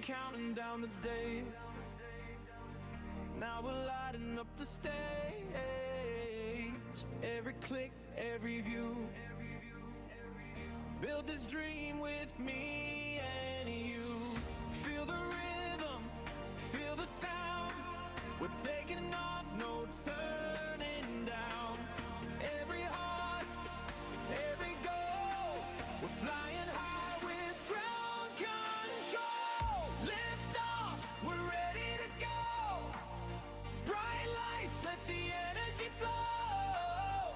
counting down the days. Now we're lighting up the stage. Every click, every view. Build this dream with me and you. Feel the rhythm, feel the sound. We're taking off, no turning down. Every heart, every goal. We're flying high with ground control. Lift off, we're ready to go. Bright lights, let the energy flow.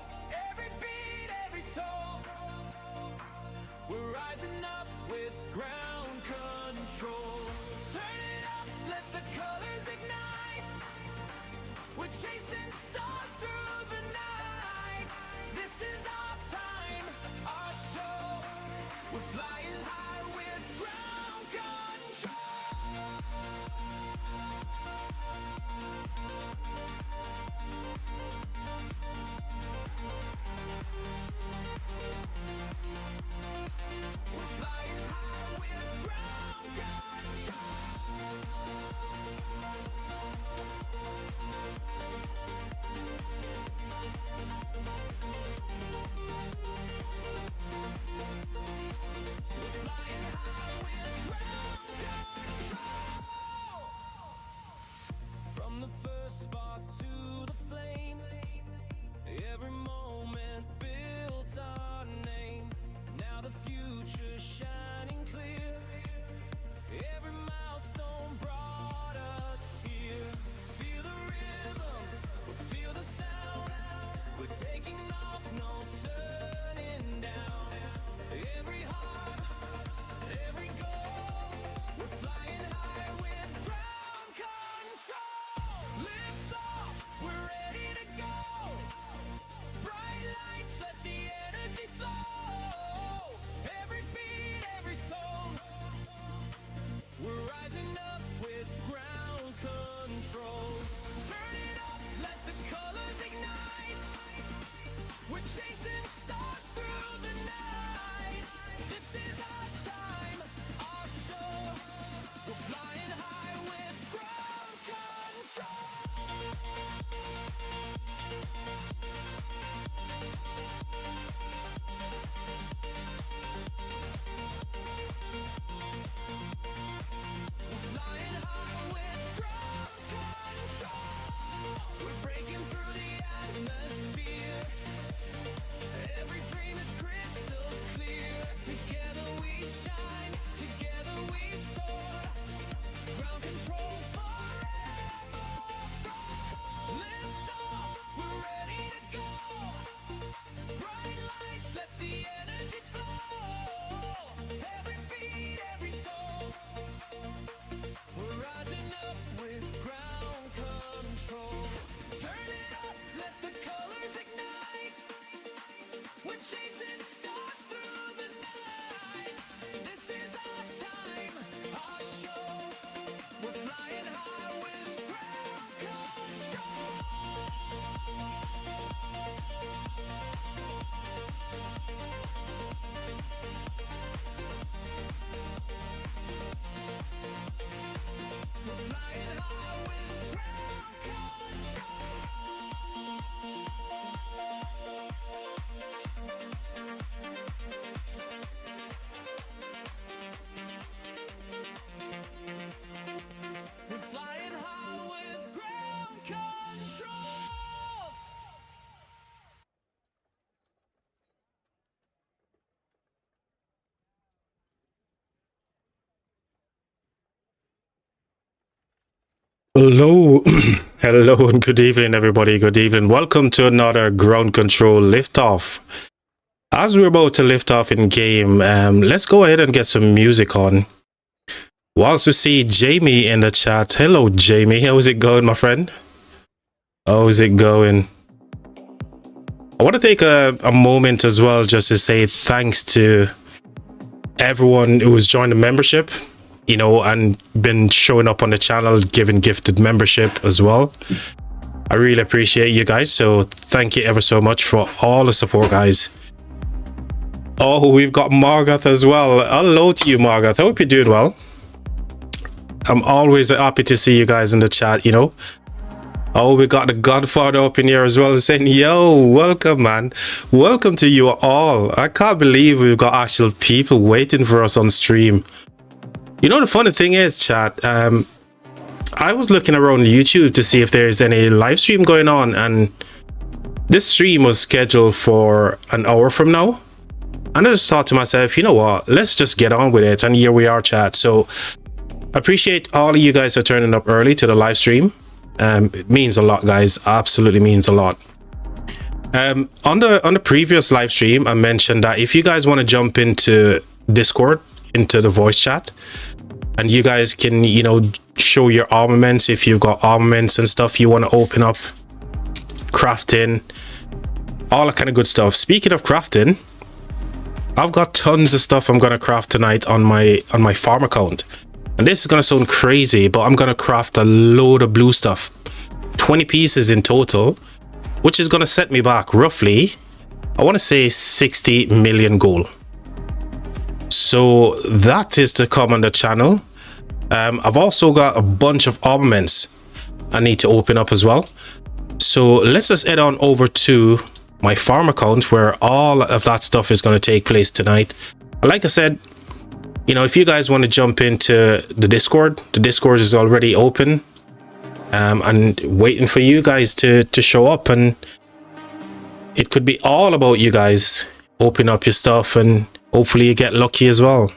Every beat, every soul. We're rising up with ground control. Turn it up, let the colors ignite. We're chasing stars through the night. This is our time, our show. We're flying high with ground control. We're flying high with ground From the first spark to the flame, every moment built our name. Now the future's shining clear. Every milestone brought us here. Feel the rhythm, feel the sound. We're taking off, no turning down. Every heart, every goal. We're flying high with ground control. Lift off, we're ready to go. Bright lights, let the energy flow. Every beat, every soul. We're rising up with ground control. Turn it up, let the colors ignite. We're chasing stars through the night. This is our time, our show. We're flying high with ground control. Flying high with ground control. We're breaking through the atmosphere. Every dream is crystal clear. Together we shine, together we soar. Ground control forever. Lift off, we're ready to go. Bright lights, let the energy flow. Every beat, every soul. We're rising up with ground control. Turn it up, let the colors ignite. We're chasing stars through the night. This is our time, our show. We're flying high with ground control. We're flying high with ground control. We're flying high with ground control. Hello, hello, and good evening, everybody. Good evening. Welcome to another ground control liftoff. As we're about to lift off in game, let's go ahead and get some music on. Whilst we see Jamie in the chat. Hello, Jamie. How's it going, my friend? How's it going? I want to take a moment as well just to say thanks to everyone who has joined the membership, you know, and been showing up on the channel, giving gifted membership as well. I really appreciate you guys. So thank you ever so much for all the support, guys. Oh, we've got Margaret as well. Hello to you, Margaret. I hope you're doing well. I'm always happy to see you guys in the chat, you know. Oh, we got the Godfather up in here as well, saying, yo, welcome, man. Welcome to you all. I can't believe we've got actual people waiting for us on stream. You know, the funny thing is, chat, I was looking around YouTube to see if there's any live stream going on, and this stream was scheduled for an hour from now. And I just thought to myself, you know what, let's just get on with it. And here we are, chat. So appreciate all of you guys for turning up early to the live stream. It means a lot, guys. Absolutely means a lot. On the previous live stream, I mentioned that if you guys want to jump into Discord, into the voice chat, and you guys can, you know, show your armaments. If you've got armaments and stuff you want to open up, crafting, all that kind of good stuff. Speaking of crafting, I've got tons of stuff I'm gonna craft tonight on my farm account. And this is gonna sound crazy, but I'm gonna craft a load of blue stuff, 20 pieces in total, which is gonna set me back roughly, I want to say 60 million gold. So that is to come on the channel. I've also got a bunch of armaments I need to open up as well. So let's just head on over to my farm account where all of that stuff is going to take place tonight. Like I said, you know, if you guys want to jump into the Discord is already open and waiting for you guys to show up, and it could be all about you guys open up your stuff and hopefully you get lucky as well.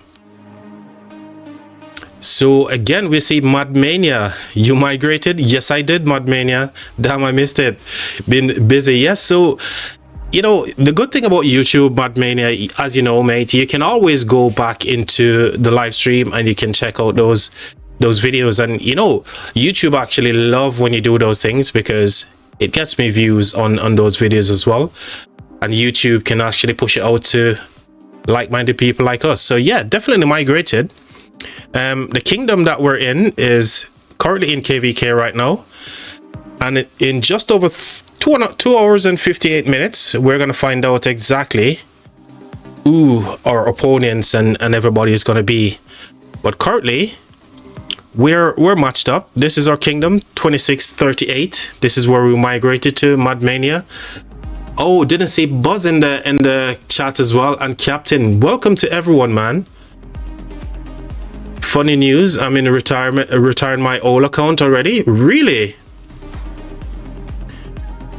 So again, we see Madmania. You migrated? Yes, I did, Madmania. Damn, I missed it. Been busy. Yes, so you know, the good thing about YouTube, Madmania, as you know, mate, you can always go back into the live stream and you can check out those videos. And you know, YouTube actually love when you do those things because it gets me views on those videos as well. And YouTube can actually push it out to like-minded people like us. So yeah, definitely migrated. The kingdom that we're in is currently in KVK right now, and in just over 2 hours and 58 minutes we're going to find out exactly who our opponents and everybody is going to be. But currently we're matched up. This is our kingdom, 2638. This is where we migrated to, Madmania. Oh, didn't see Buzz in the chat as well, and Captain. Welcome to everyone, man. Funny news, I'm in retiring my old account already. Really?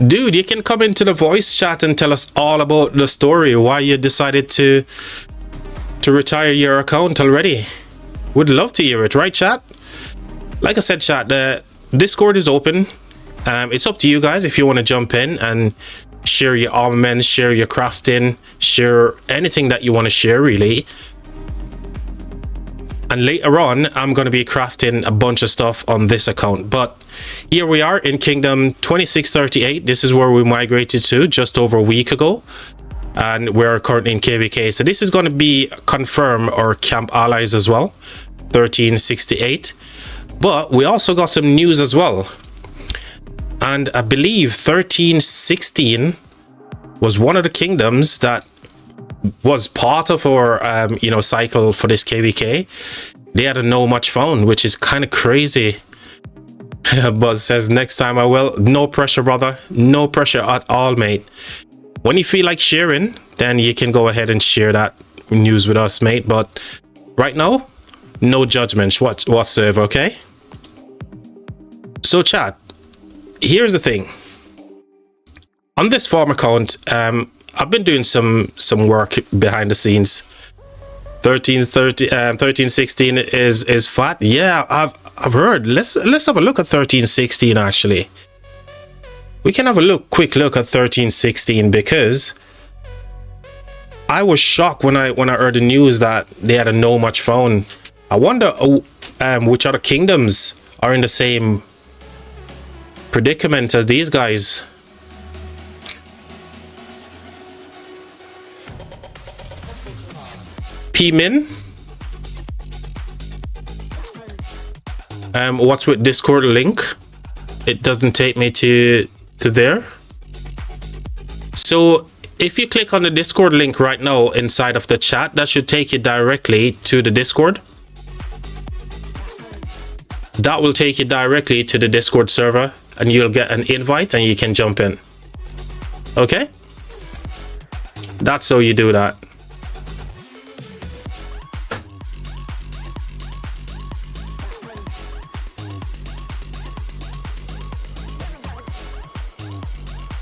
Dude, you can come into the voice chat and tell us all about the story, why you decided to retire your account already. Would love to hear it, right, chat? Like I said, chat, the Discord is open. It's up to you guys if you want to jump in and share your armaments, share your crafting, share anything that you want to share, really. And later on, I'm going to be crafting a bunch of stuff on this account. But here we are in Kingdom 2638. This is where we migrated to just over a week ago. And we're currently in KVK. So this is going to be confirm our camp allies as well. 1368. But we also got some news as well. And I believe 1316 was one of the kingdoms that was part of our you know, cycle for this KVK. They had a no much found, which is kind of crazy. Buzz says next time I will. No pressure, brother. No pressure at all, mate. When you feel like sharing, then you can go ahead and share that news with us, mate. But right now, no judgments whatsoever, okay? So chat, here's the thing. On this farm account, I've been doing some work behind the scenes. 1316 is fat. Yeah, I've heard. Let's have a look at 1316 actually. We can have a quick look at 1316 because I was shocked when I heard the news that they had a no much found. I wonder which other kingdoms are in the same predicament as these guys. P-Min, what's with Discord link? It doesn't take me to there. So if you click on the Discord link right now inside of the chat, that should take you directly to the Discord. That will take you directly to the Discord server and you'll get an invite and you can jump in. Okay? That's how you do that.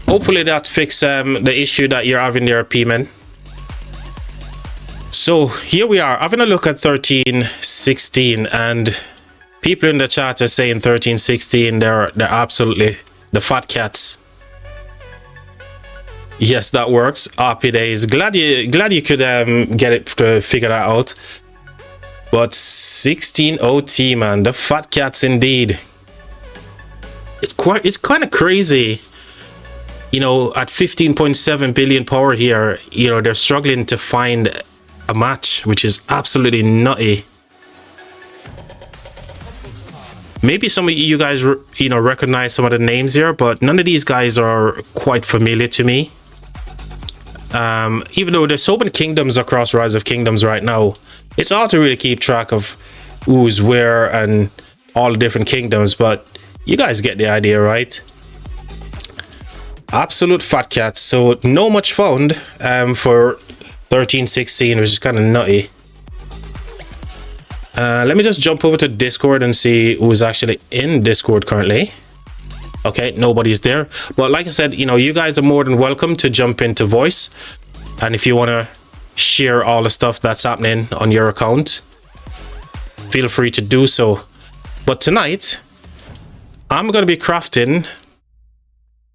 Hopefully that fixes the issue that you're having there, P-Man. So here we are having a look at 1316, and people in the chat are saying 1316, they're absolutely the fat cats. Yes, that works. Happy days. Glad you could get it to figure that out. But 16 OT, man, the fat cats indeed. It's kind of crazy. You know, at 15.7 billion power here, you know, they're struggling to find a match, which is absolutely nutty. Maybe some of you guys, you know, recognize some of the names here, but none of these guys are quite familiar to me. Even though there's so many kingdoms across Rise of Kingdoms right now, it's hard to really keep track of who's where and all the different kingdoms, but you guys get the idea, right? Absolute fat cats. So no much found for 1316, which is kind of nutty. Let me just jump over to Discord and see who's actually in Discord currently. Okay, nobody's there, but like I said, you know, you guys are more than welcome to jump into voice, and if you want to share all the stuff that's happening on your account, feel free to do so. But tonight I'm going to be crafting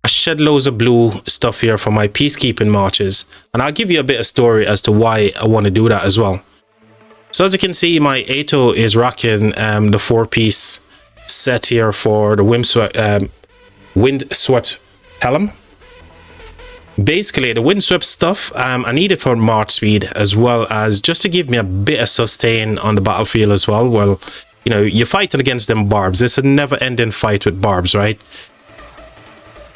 a shed loads of blue stuff here for my peacekeeping marches, and I'll give you a bit of story as to why I want to do that as well. So as you can see, my Ato is rocking the 4-piece set here for the windswept helm. Basically the windswept stuff I need it for march speed, as well as just to give me a bit of sustain on the battlefield as well. Well, you know, you're fighting against them barbs. It's a never-ending fight with barbs, right?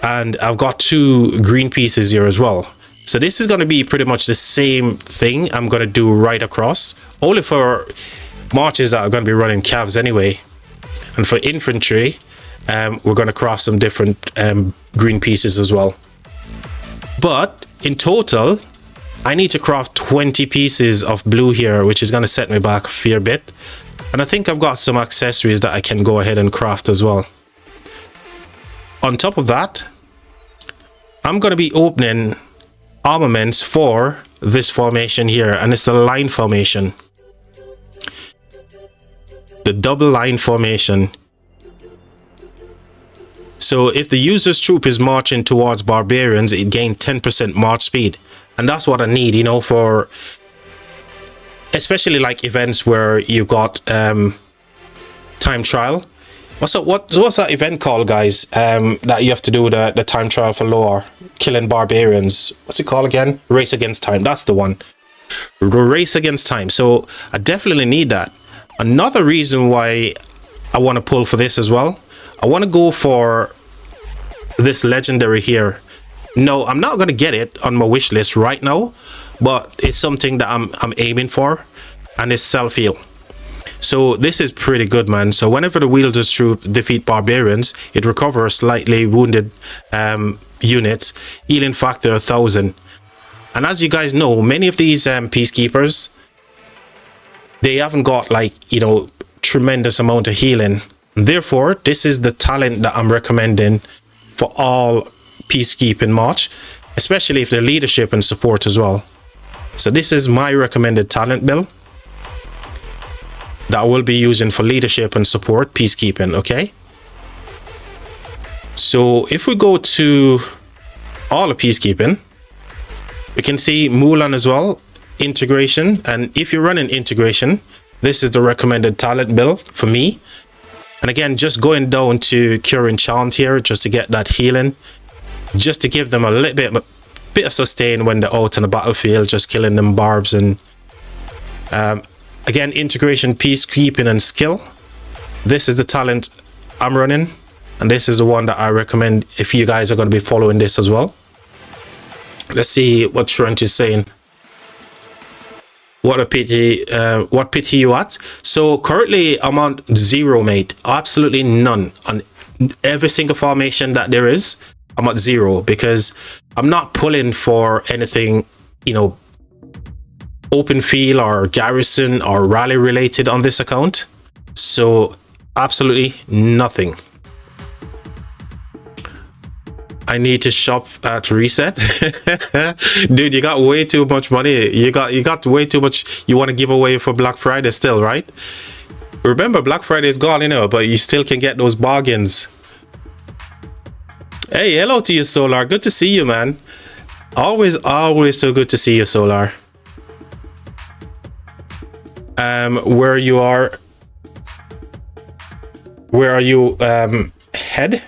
And I've got 2 green pieces here as well. So this is going to be pretty much the same thing I'm going to do right across, only for marches that are going to be running calves anyway. And for infantry, we're going to craft some different green pieces as well. But in total, I need to craft 20 pieces of blue here, which is going to set me back a fair bit. And I think I've got some accessories that I can go ahead and craft as well. On top of that, I'm going to be opening armaments for this formation here, and it's the line formation. The double line formation. So if the user's troop is marching towards barbarians, it gains 10% march speed. And that's what I need, you know, for especially like events where you got time trial. What's that event called, guys? That you have to do the time trial for lore, killing barbarians. What's it called again? Race Against Time. That's the one. Race Against Time. So I definitely need that. Another reason why I want to pull for this as well, I want to go for this legendary here. No, I'm not going to get it on my wish list right now, but it's something that I'm aiming for, and it's self-heal. So this is pretty good, man. So whenever the wielder's troop defeat barbarians, it recovers slightly wounded units, healing factor 1000. And as you guys know, many of these peacekeepers, they haven't got, like, you know, tremendous amount of healing. Therefore, this is the talent that I'm recommending for all peacekeeping march, especially if they're leadership and support as well. So this is my recommended talent build that I will be using for leadership and support peacekeeping. Okay, so if we go to all of peacekeeping, we can see Mulan as well, integration. And if you're running integration, this is the recommended talent build for me. And again, just going down to Cure Enchant here, just to get that healing, just to give them a little bit of sustain when they're out on the battlefield, just killing them barbs. And again, integration, peacekeeping, and skill. This is the talent I'm running, and this is the one that I recommend if you guys are going to be following this as well. Let's see what Trent is saying. What a pity. What pity you at? So currently I'm on 0, mate. Absolutely none on every single formation that there is. I'm at 0 because I'm not pulling for anything, you know, open field or garrison or rally related on this account. So absolutely nothing. I need to shop at reset. Dude, you got way too much money. You got way too much you want to give away for Black Friday still, right? Remember, Black Friday is gone, you know, but you still can get those bargains. Hey, hello to you, Solar. Good to see you, man. Always so good to see you, Solar. Where are you head?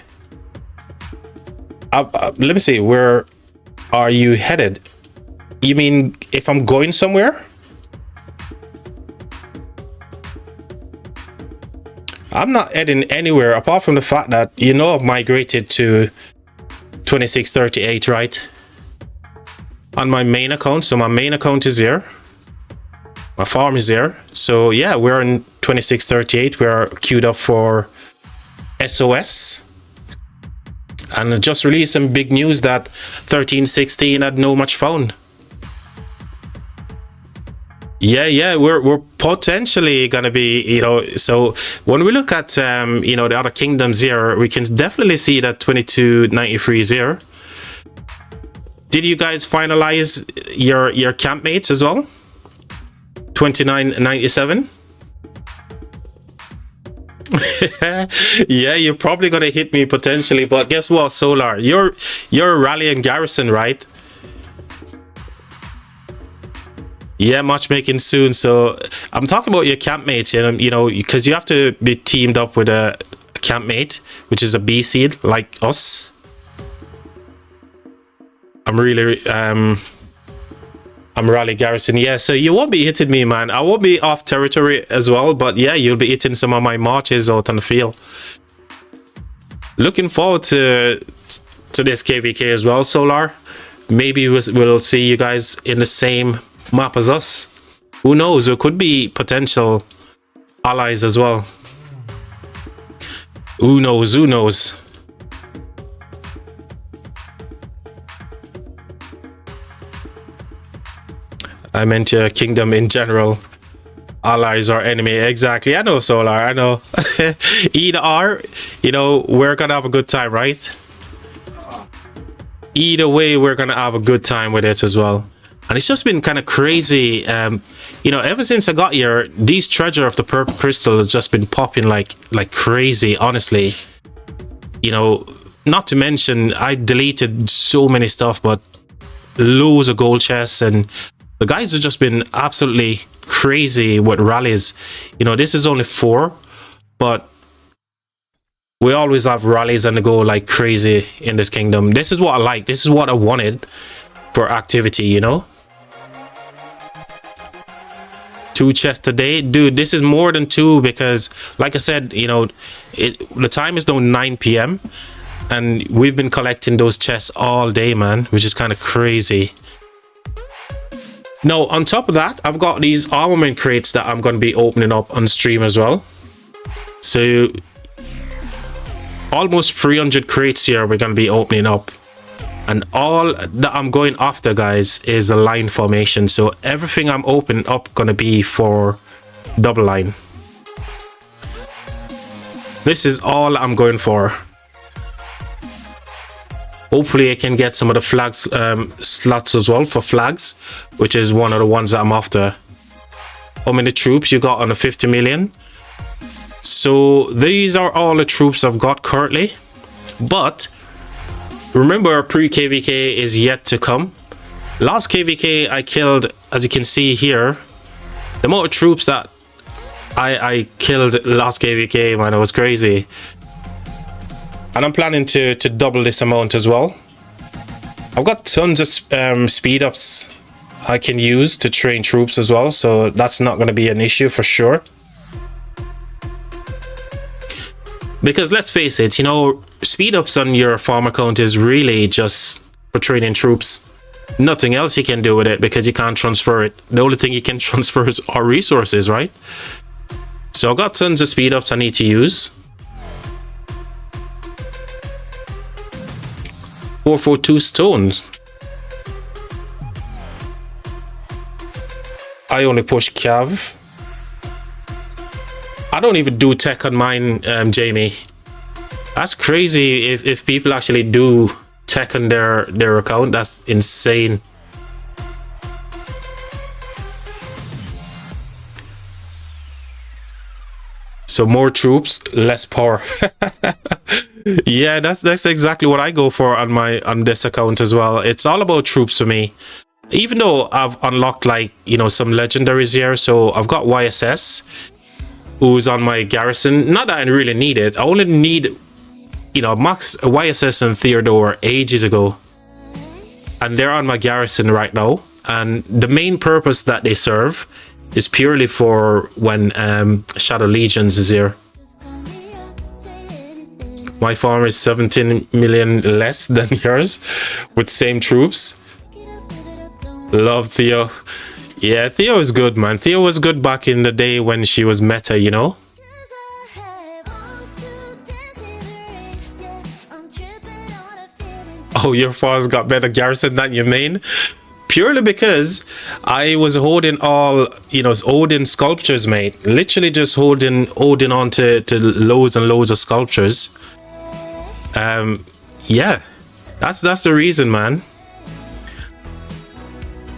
Let me see, where are you headed? You mean if I'm going somewhere? I'm not heading anywhere apart from the fact that, you know, I've migrated to 2638, right? On my main account. So my main account is here. My farm is there. So yeah, we're in 2638. We're queued up for SOS. And I just released some big news that 1316 had no much found. Yeah, we're potentially gonna be, you know, so when we look at you know, the other kingdoms here, we can definitely see that 2293 is here. Did you guys finalize your campmates as well? 2997. Yeah, you're probably gonna hit me potentially, but guess what, Solar? You're rallying garrison, right? Yeah, matchmaking soon. So I'm talking about your campmates, you know, because you have to be teamed up with a campmate, which is a B seed like us. I'm rally garrison. Yeah, so you won't be hitting me, man. I won't be off territory as well, but yeah, you'll be hitting some of my marches out on the field. Looking forward to this KVK as well, Solar. Maybe we'll see you guys in the same map as us. Who knows? There could be potential allies as well. Who knows? I meant your kingdom in general. Allies or enemy. Exactly. I know, Solar. I know. Either or, you know, we're gonna have a good time, right? Either way, we're gonna have a good time with it as well. And it's just been kind of crazy. You know, ever since I got here, these treasure of the purple crystal has just been popping like crazy, honestly. You know, not to mention I deleted so many stuff, but loads of gold chests, and the guys have just been absolutely crazy with rallies. You know, this is only 4, but we always have rallies and they go like crazy in this kingdom. This is what I like. This is what I wanted for activity, you know. 2 chests a day, dude. This is more than 2 because, like I said, you know, the time is now 9 p.m. and we've been collecting those chests all day, man, which is kind of crazy. Now, on top of that, I've got these armament crates that I'm going to be opening up on stream as well. So, almost 300 crates here we're going to be opening up. And all that I'm going after, guys, is a line formation. So, everything I'm opening up going to be for double line. This is all I'm going for. Hopefully I can get some of the flags slots as well for flags, which is one of the ones that I'm after. How many troops you got on the 50 million? So these are all the troops I've got currently. But remember, pre-KVK is yet to come. Last KVK I killed, as you can see here, the amount of troops that I killed last KVK, man, it was crazy. And I'm planning to double this amount as well. I've got tons of speed ups I can use to train troops as well, so that's not going to be an issue for sure. Because let's face it, you know, speed ups on your farm account is really just for training troops. nothing else you can do with it because you can't transfer it. The only thing you can transfer is our resources, right? So I've got tons of speed ups I need to use. 442 stones. I only push Cav. I don't even do tech on mine, Jamie. That's crazy. If people actually do tech on their account, that's insane. So more troops, less power. Yeah, that's exactly what I go for on this account as well. It's all about troops for me. Even though I've unlocked, like, you know, some legendaries here. So I've got YSS, who's on my garrison. Not that I really need it. I only need, you know, max YSS and Theodore ages ago, and they're on my garrison right now. And the main purpose that they serve is purely for when Shadow Legions is here. My farm is 17 million less than yours with same troops. Love Theo. Yeah, Theo is good, man. Theo was good back in the day when she was meta, you know? Oh, your farm's got better garrison than your main? Purely because I was holding all, you know, Odin sculptures, mate. Literally just holding Odin on to loads and loads of sculptures. Yeah, that's the reason, man.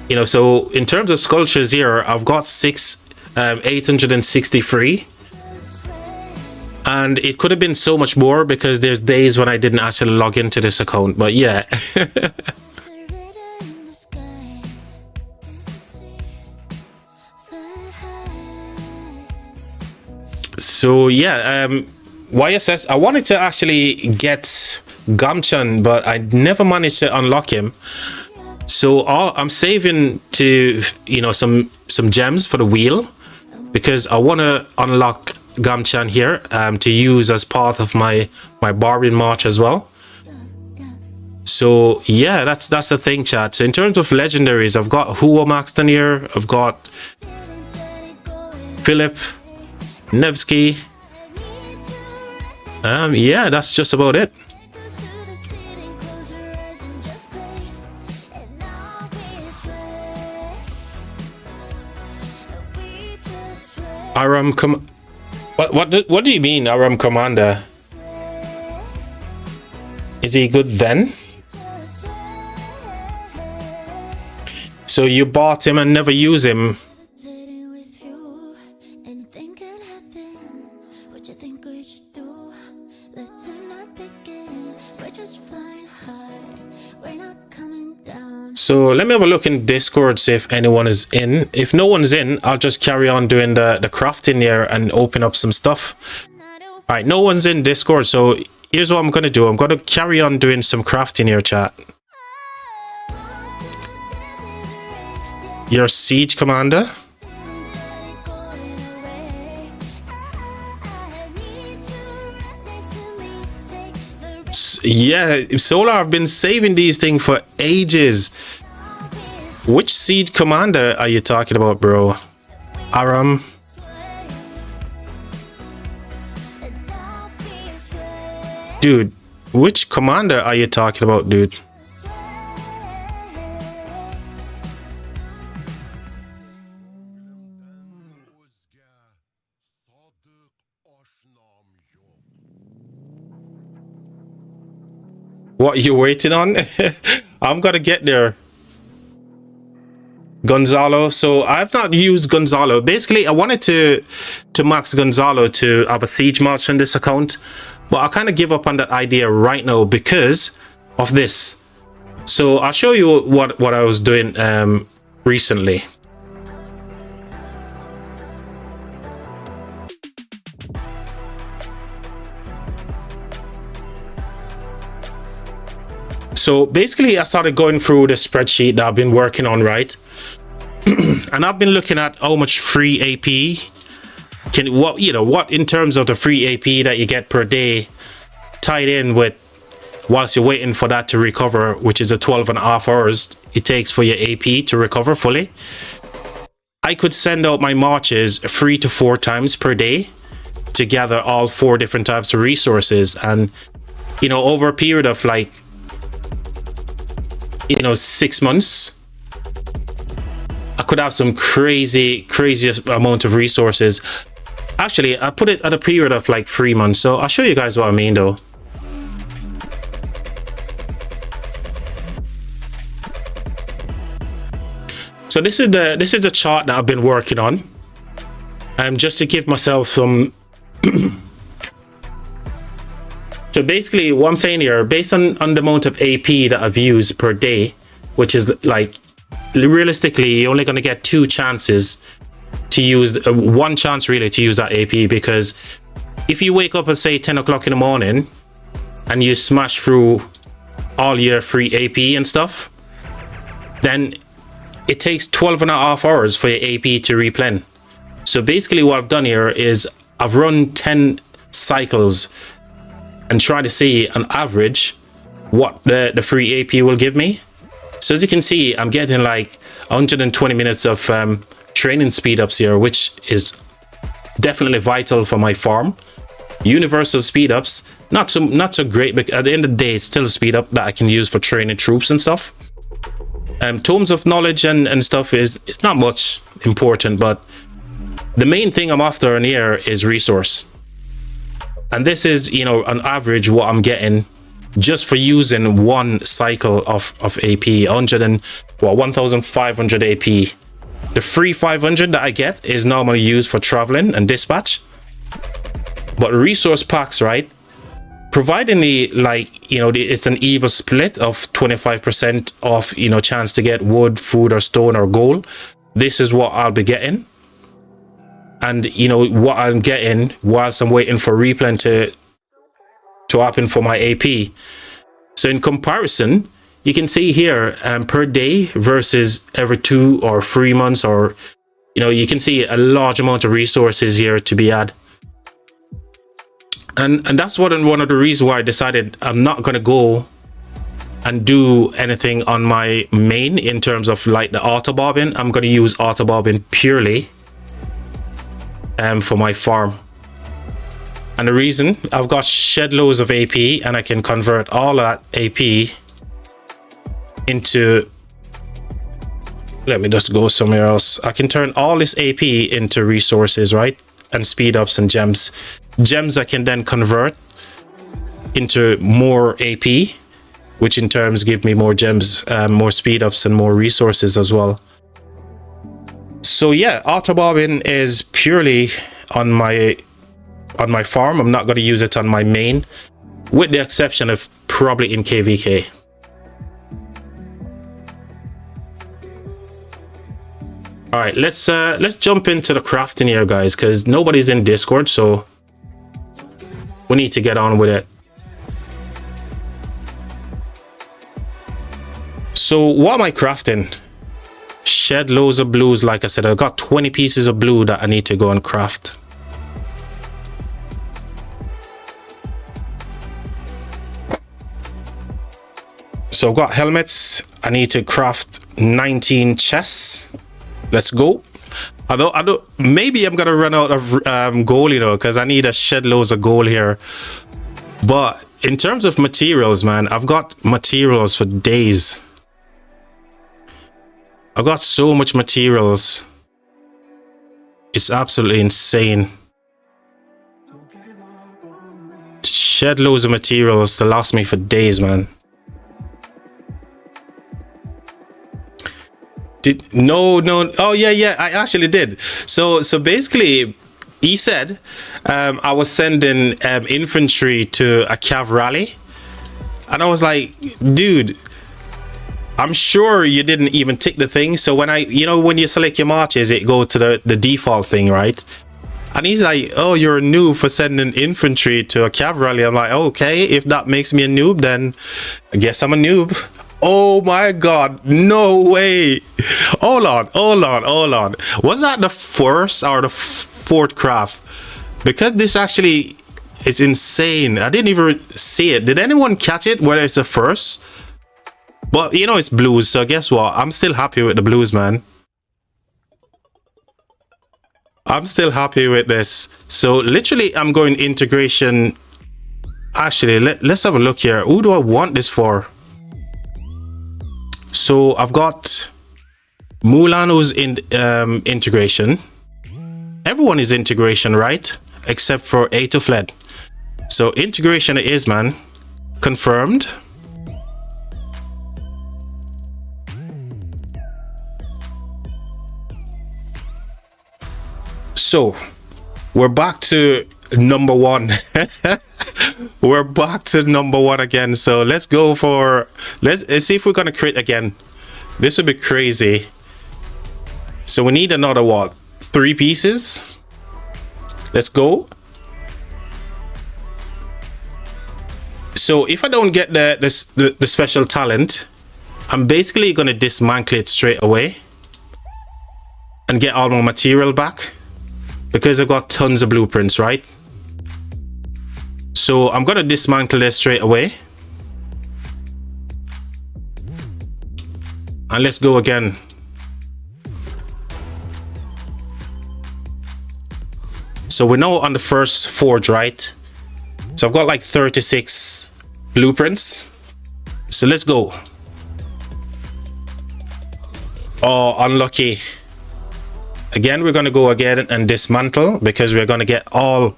You know, so in terms of sculptures here, I've got 863. And it could have been so much more because there's days when I didn't actually log into this account. But yeah. So yeah, YSS, I wanted to actually get Gamchan, but I never managed to unlock him. So I'm saving to, you know, some gems for the wheel, because I want to unlock Gamchan here to use as part of my Barbarian March as well. So yeah, that's the thing, chat. So in terms of legendaries, I've got Huo maxed in here. I've got Philip, Nevsky. Yeah, that's just about it. Aram what do you mean, Aram Commander? Is he good then? So you bought him and never use him? So let me have a look in Discord, see if anyone is in. If no one's in, I'll just carry on doing the crafting here and open up some stuff. All right, no one's in Discord, so here's what I'm going to do. I'm going to carry on doing some crafting here, chat. Your siege commander? Yeah, Solar, I've been saving these things for ages. Which siege commander are you talking about, bro? Aram? Dude, which commander are you talking about, dude? What you waiting on? I'm gonna get there. Gonzalo. So I've not used Gonzalo. Basically, I wanted to max Gonzalo to have a siege march on this account, but I kind of give up on that idea right now because of this. So I'll show you what I was doing recently. So basically, I started going through the spreadsheet that I've been working on, right? And I've been looking at how much free AP what in terms of the free AP that you get per day, tied in with whilst you're waiting for that to recover, which is the 12.5 hours it takes for your AP to recover fully, I could send out my marches 3 to 4 times per day to gather all 4 different types of resources. And, you know, over a period of like, you know, 6 months, I could have some craziest amount of resources. Actually, I put it at a period of like 3 months. So I'll show you guys what I mean though. So this is the chart that I've been working on, just to give myself some. So basically, what I'm saying here, based on the amount of AP that I've used per day, which is like realistically, you're only going to get 2 chances to use, 1 chance really to use that AP, because if you wake up at say 10 o'clock in the morning and you smash through all your free AP and stuff, then it takes 12.5 hours for your AP to replen. So basically what I've done here is I've run 10 cycles and try to see on average what the free AP will give me. So as you can see, I'm getting like 120 minutes of training speed ups here, which is definitely vital for my farm. Universal speed ups, not so great, but at the end of the day, it's still a speed up that I can use for training troops and stuff. Tomes of knowledge and stuff it's not much important, but the main thing I'm after in here is resource. And this is, you know, on average what I'm getting just for using 1 cycle of AP, 1500 AP. The free 500 that I get is normally used for traveling and dispatch. But resource packs, right? Providing the, like, you know, it's an even split of 25% of, you know, chance to get wood, food, or stone, or gold. This is what I'll be getting. And, you know, what I'm getting whilst I'm waiting for replen to happen for my AP. So in comparison, you can see here per day versus every 2 or 3 months, or, you know, you can see a large amount of resources here to be had. And that's one of the reasons why I decided I'm not going to go and do anything on my main in terms of like the auto bobbing. I'm going to use auto bobbing purely for my farm. And the reason, I've got shed loads of AP and I can convert all that AP into, let me just go somewhere else. I can turn all this AP into resources, right? And speed ups and gems. Gems I can then convert into more AP, which in terms give me more gems, more speed ups and more resources as well. So yeah, auto bobbing is purely on my farm. I'm not going to use it on my main, with the exception of probably in KVK. All right, let's jump into the crafting here, guys, because nobody's in Discord, so we need to get on with it. So what am I crafting? Shed loads of blues. Like I said, I've got 20 pieces of blue that I need to go and craft. So I've got helmets. I need to craft 19 chests. Let's go. I don't maybe I'm gonna run out of gold, you know, because I need a shed loads of gold here. But in terms of materials, man, I've got materials for days. I've got so much materials. It's absolutely insane. Shed loads of materials to last me for days, man. No, oh yeah, I actually did. So basically he said I was sending infantry to a cav rally, and I was like, dude, I'm sure you didn't even tick the thing. So when when you select your marches, it goes to the default thing, right? And he's like, oh, you're a noob for sending infantry to a cav rally. I'm like, okay, if that makes me a noob, then I guess I'm a noob. Oh my god, no way. Hold on. Was that the first or the fourth craft? Because this actually It's insane. I didn't even see it. Did anyone catch it? Whether it's the first? But you know, it's blues. So guess what? I'm still happy with the blues, man. I'm still happy with this. So literally, I'm going integration. Actually, let's have a look here. Who do I want this for? So I've got Mulan, who's in integration. Everyone is integration, right? Except for A to Fled. So integration it is, man. Confirmed. So we're back to number one. We're back to number one again. So let's go for let's see if we're gonna crit again. This would be crazy. So we need another what? 3 pieces. Let's go. So if I don't get the special talent, I'm basically gonna dismantle it straight away and get all my material back because I've got tons of blueprints, right? So I'm gonna dismantle this straight away. And let's go again. So we're now on the first forge, right? So I've got like 36 blueprints. So let's go. Oh, unlucky. Again, we're going to go again and dismantle because we're going to get all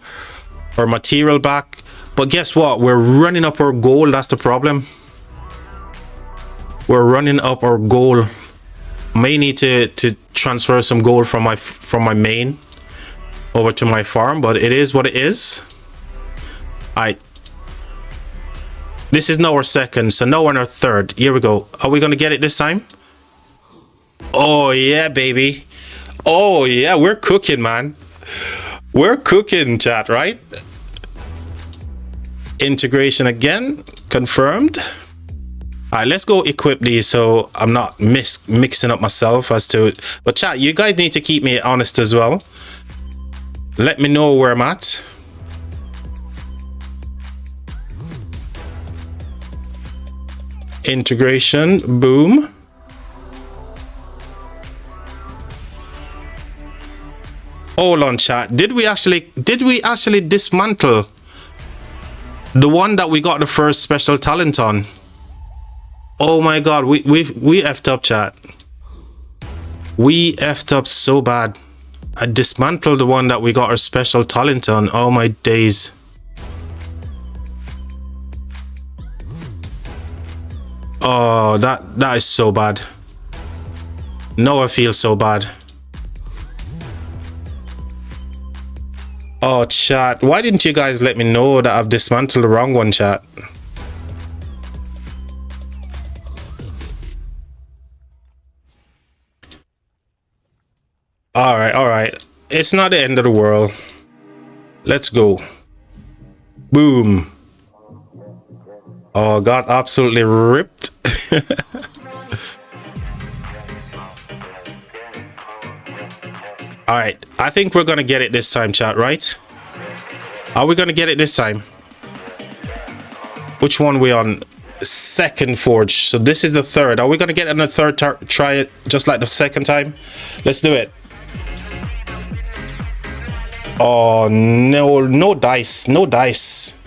our material back. But guess what? We're running up our goal. That's the problem. We're running up our goal. May need to transfer some gold from my main over to my farm, but it is what it is. This is now our second, so now we're on our third. Here we go. Are we gonna get it this time? Oh yeah, baby. Oh yeah, we're cooking, man. We're cooking, chat, right? Integration again, confirmed. All right, let's go equip these so I'm not mixing up myself as to. But chat, you guys need to keep me honest as well. Let me know where I'm at. Integration, boom. Hold on, chat. Did we actually dismantle the one that we got the first special talent on? Oh my god, we effed up, chat. We effed up so bad. I dismantled the one that we got our special talent on. Oh my days. Oh, that is so bad. Now I feel so bad. Oh, chat. Why didn't you guys let me know that I've dismantled the wrong one, chat? All right. It's not the end of the world. Let's go. Boom. Oh, got absolutely ripped. All right. I think we're going to get it this time, chat, right? Are we going to get it this time? Which one are we on? Second forge. So this is the third. Are we going to get it on the third try it just like the second time? Let's do it. Oh no, no dice, no dice.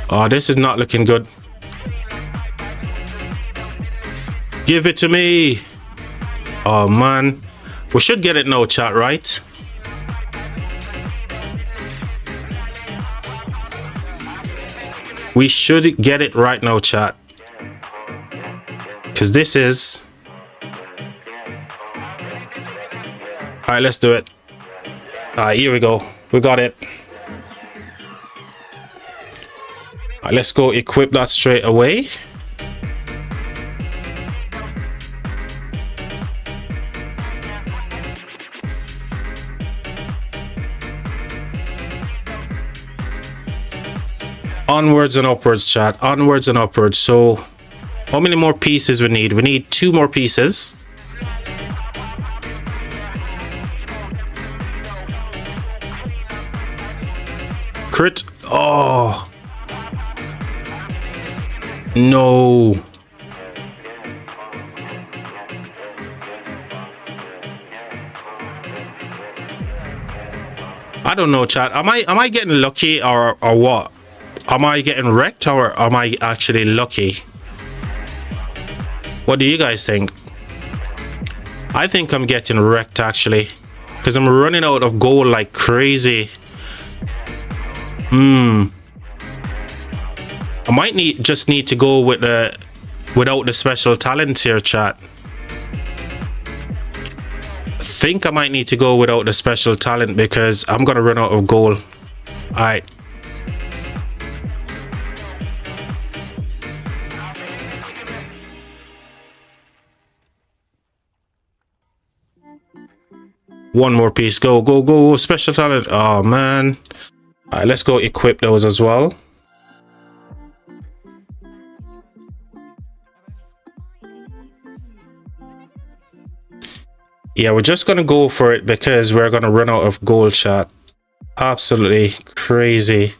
Oh, this is not looking good. Give it to me. Oh man, we should get it now, chat, right? We should get it right now, chat. Because this is... Alright, let's do it. Alright, here we go. We got it. Alright, let's go equip that straight away. Onwards and upwards, chat. Onwards and upwards. So... how many more pieces we need? We need 2 more pieces. Crit. Oh. No. I don't know, chat. Am I getting lucky or what? Am I getting wrecked or am I actually lucky? What do you guys think? I think I'm getting wrecked actually, because I'm running out of gold like crazy. I might just need to go with without the special talent here, chat. I think I might need to go without the special talent because I'm gonna run out of gold. All right. One more piece. Go, go, go. Special talent. Oh, man. All right, let's go equip those as well. Yeah, we're just going to go for it because we're going to run out of gold, chat. Absolutely crazy.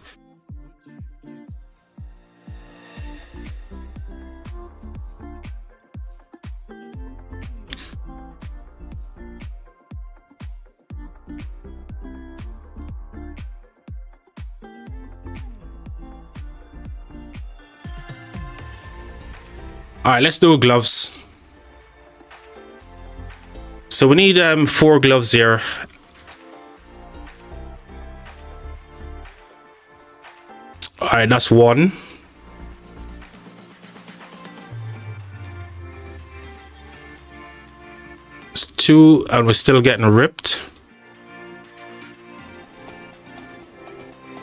All right, let's do gloves. So we need 4 gloves here. All right, that's 1. It's 2, and we're still getting ripped.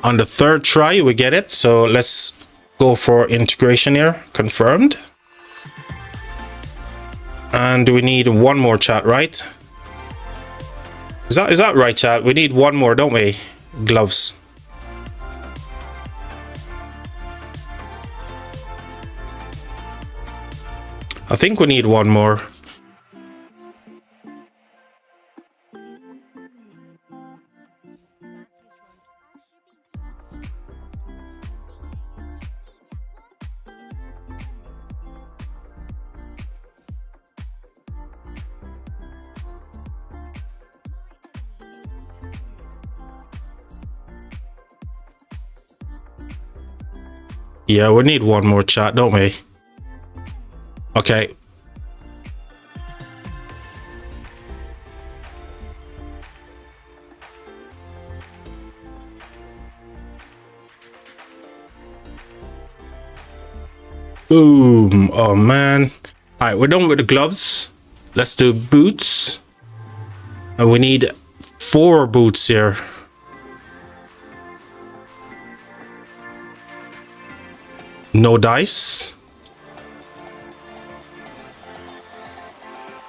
On the 3rd try, we get it. So let's go for integration here. Confirmed. And we need 1 more, chat, right? Is that right, chat? We need 1 more, don't we? Gloves. I think we need 1 more. Yeah, we need 1 more, chat, don't we? Okay. Boom. Oh, man. All right, we're done with the gloves. Let's do boots. And we need 4 boots here. No dice.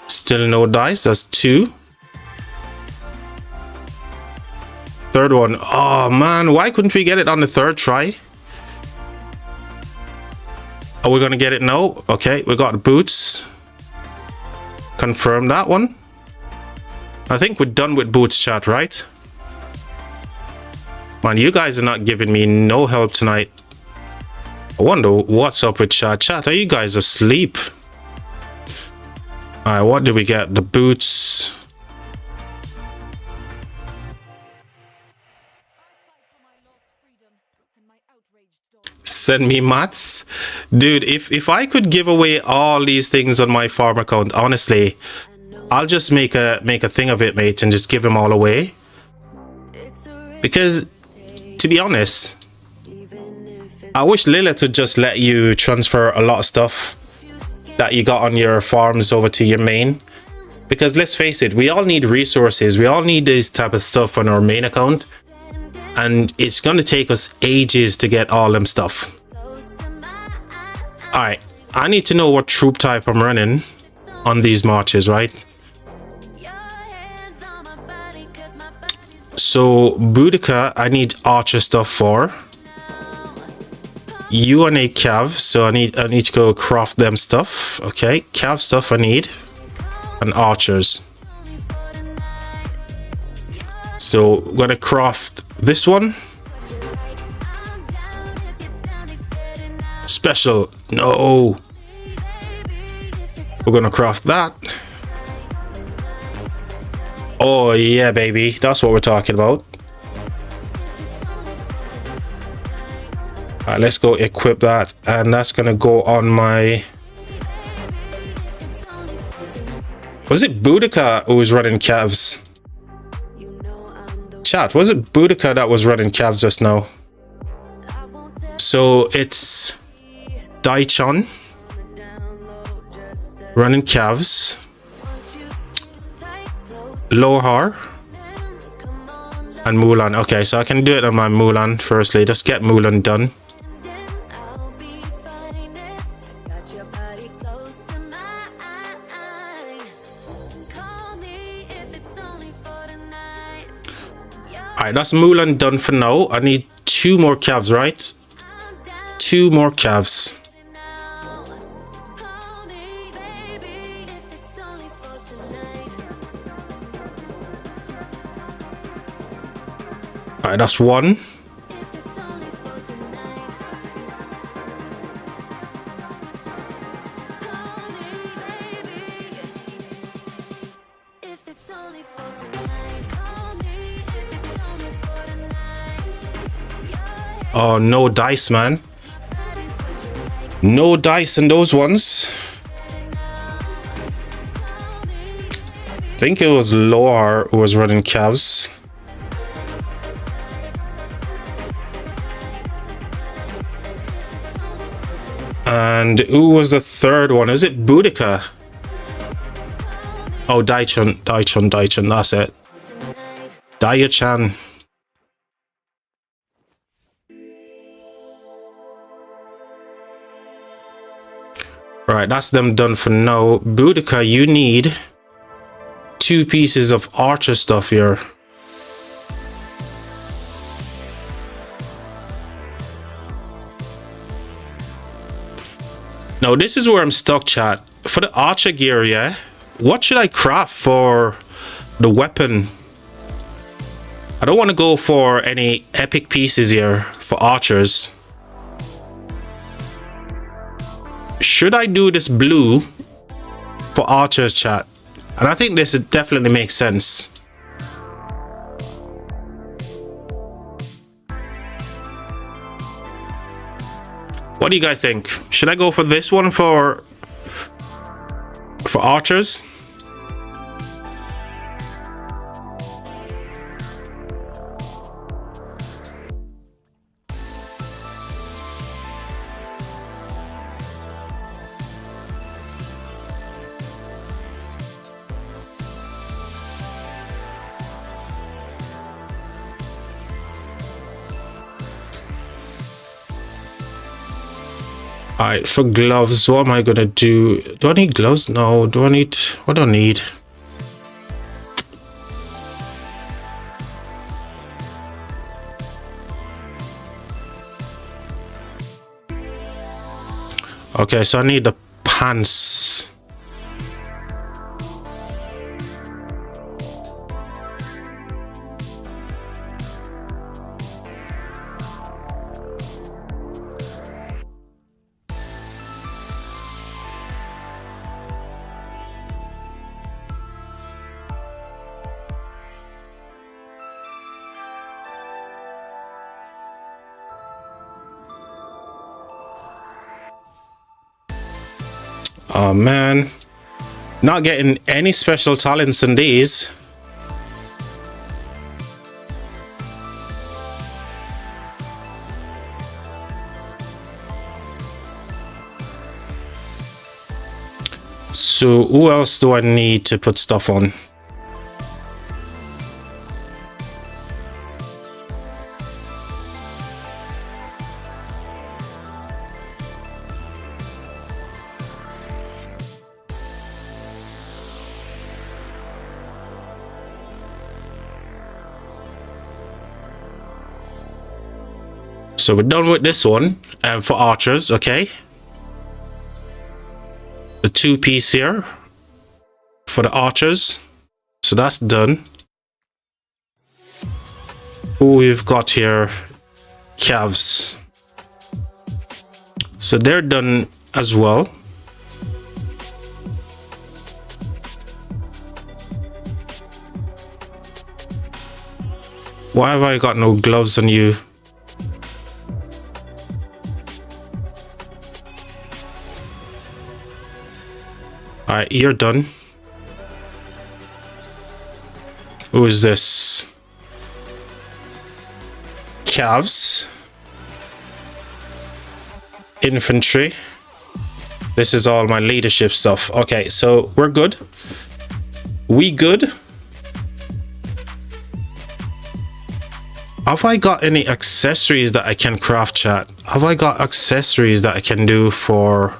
Still no dice. That's 2. 3rd one. Oh man, why couldn't we get it on the 3rd try? Are we gonna get it now? Okay, we got the boots. Confirm that one. I think we're done with boots, chat, right? Man, you guys are not giving me no help tonight. I wonder what's up with chat. Chat, are you guys asleep? Alright, what did we get? The boots. Send me mats. Dude, if I could give away all these things on my farm account, honestly, I'll just make a thing of it, mate, and just give them all away. Because, to be honest, I wish Lilith would just let you transfer a lot of stuff that you got on your farms over to your main. Because let's face it, we all need resources. We all need this type of stuff on our main account. And it's going to take us ages to get all them stuff. Alright, I need to know what troop type I'm running on these marches, right? So, Boudica, I need archer stuff for. You and a cav, so I need to go craft them stuff. Okay, cav stuff I need, and archers. So I'm gonna craft this one. Special. No. We're gonna craft that. Oh yeah, baby. That's what we're talking about. Alright, let's go equip that. And that's gonna go on my... Was it Boudica who was running calves? Chat, was it Boudica that was running calves just now? So it's Daichon running calves, Lohar, and Mulan. Okay, so I can do it on my Mulan firstly. Just get Mulan done. Alright, that's Mulan done for now. I need 2 more calves, right? 2 more calves. Alright, that's 1. Oh, no dice, man. No dice in those ones. I think it was Loar who was running calves. And who was the third one? Is it Boudica? Oh, Daichon, that's it. Daiya-chan. Right, that's them done for now. Boudica, you need 2 pieces of archer stuff here. Now, this is where I'm stuck, chat. For the archer gear, yeah? What should I craft for the weapon? I don't want to go for any epic pieces here for archers. Should I do this blue for archers, chat? And I think this definitely makes sense. What do you guys think? Should I go for this one for archers? Alright, for gloves, what am I gonna do? Do I need gloves? No. Do I need... What do I need? Okay, so I need the pants. Oh man, not getting any special talents in these. So who else do I need to put stuff on? So we're done with this one, and for archers, okay. The 2-piece here for the archers, so that's done. Who we've got here? Calves. So they're done as well. Why have I got no gloves on you? Alright, you're done. Who is this? Calves. Infantry. This is all my leadership stuff. Okay, so we're good. We good. Have I got any accessories that I can craft, chat? Have I got accessories that I can do for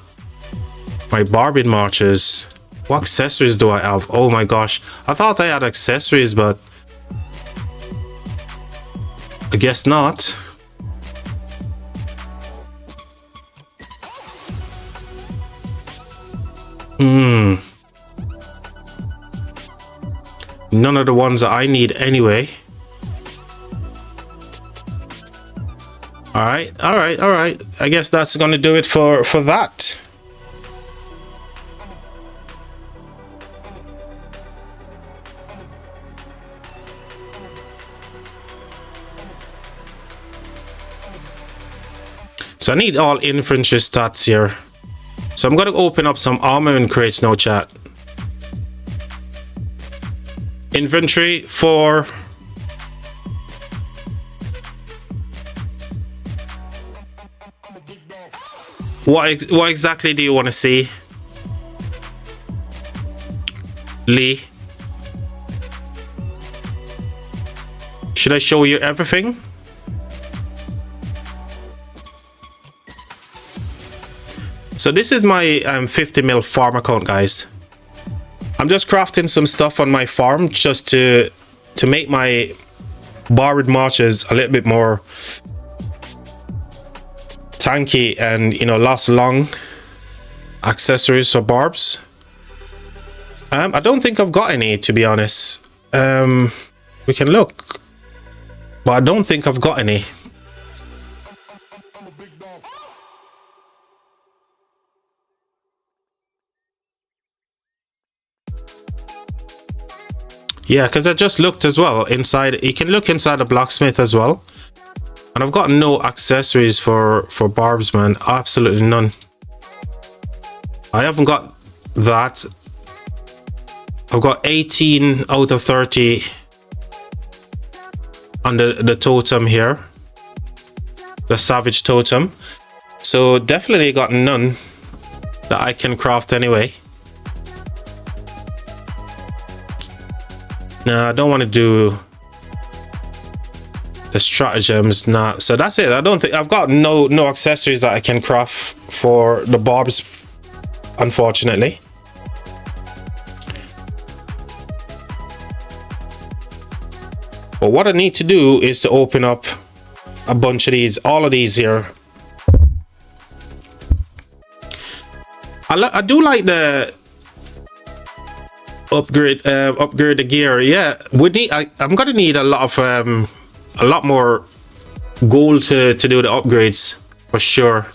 my barbing marches? What accessories do I have? Oh my gosh. I thought I had accessories, but I guess not. None of the ones that I need anyway. All right. I guess that's gonna do it for that. So I need all infantry stats here. So I'm gonna open up some armament crates now, chat. Infantry for what exactly do you want to see, Lee? Should I show you everything? So this is my 50 mil farm account, guys. I'm just crafting some stuff on my farm just to make my barbed marches a little bit more tanky and, you know, last long. Accessories for barbs. I don't think I've got any, to be honest. We can look, but I don't think I've got any. Yeah, because I just looked as well inside. You can look inside the blacksmith as well, and I've got no accessories for barbs, man. Absolutely none. I haven't got that. I've got 18 out of 30 on the totem here, the savage totem. So definitely got none that I can craft anyway. No, I don't want to do the stratagems now. So that's it. I don't think I've got no accessories that I can craft for the barbs, unfortunately. But what I need to do is to open up a bunch of these, all of these here. I do like the upgrade the gear. Yeah, we need. I'm gonna need a lot more gold to do the upgrades for sure.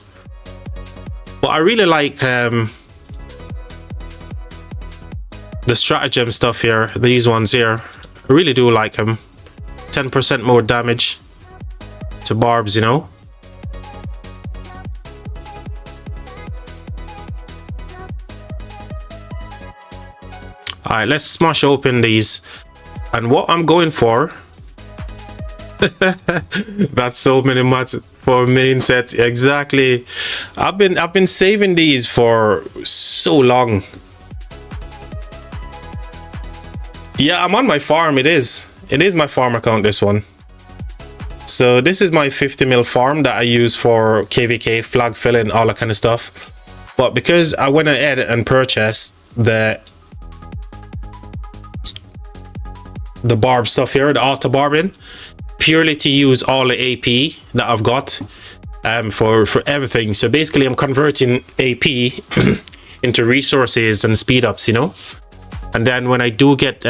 But I really like the stratagem stuff here. These ones here, I really do like them. 10% more damage to barbs, you know. All right, let's smash open these. And what I'm going for, that's so many mods for main set. Exactly. I've been saving these for so long. Yeah, I'm on my farm. It is my farm account, this one. So this is my 50 mil farm that I use for KVK, flag filling, all that kind of stuff. But because I went ahead and purchased the barb stuff here, the auto barbing, purely to use all the AP that I've got for everything. So basically I'm converting AP into resources and speed ups, you know. And then when I do get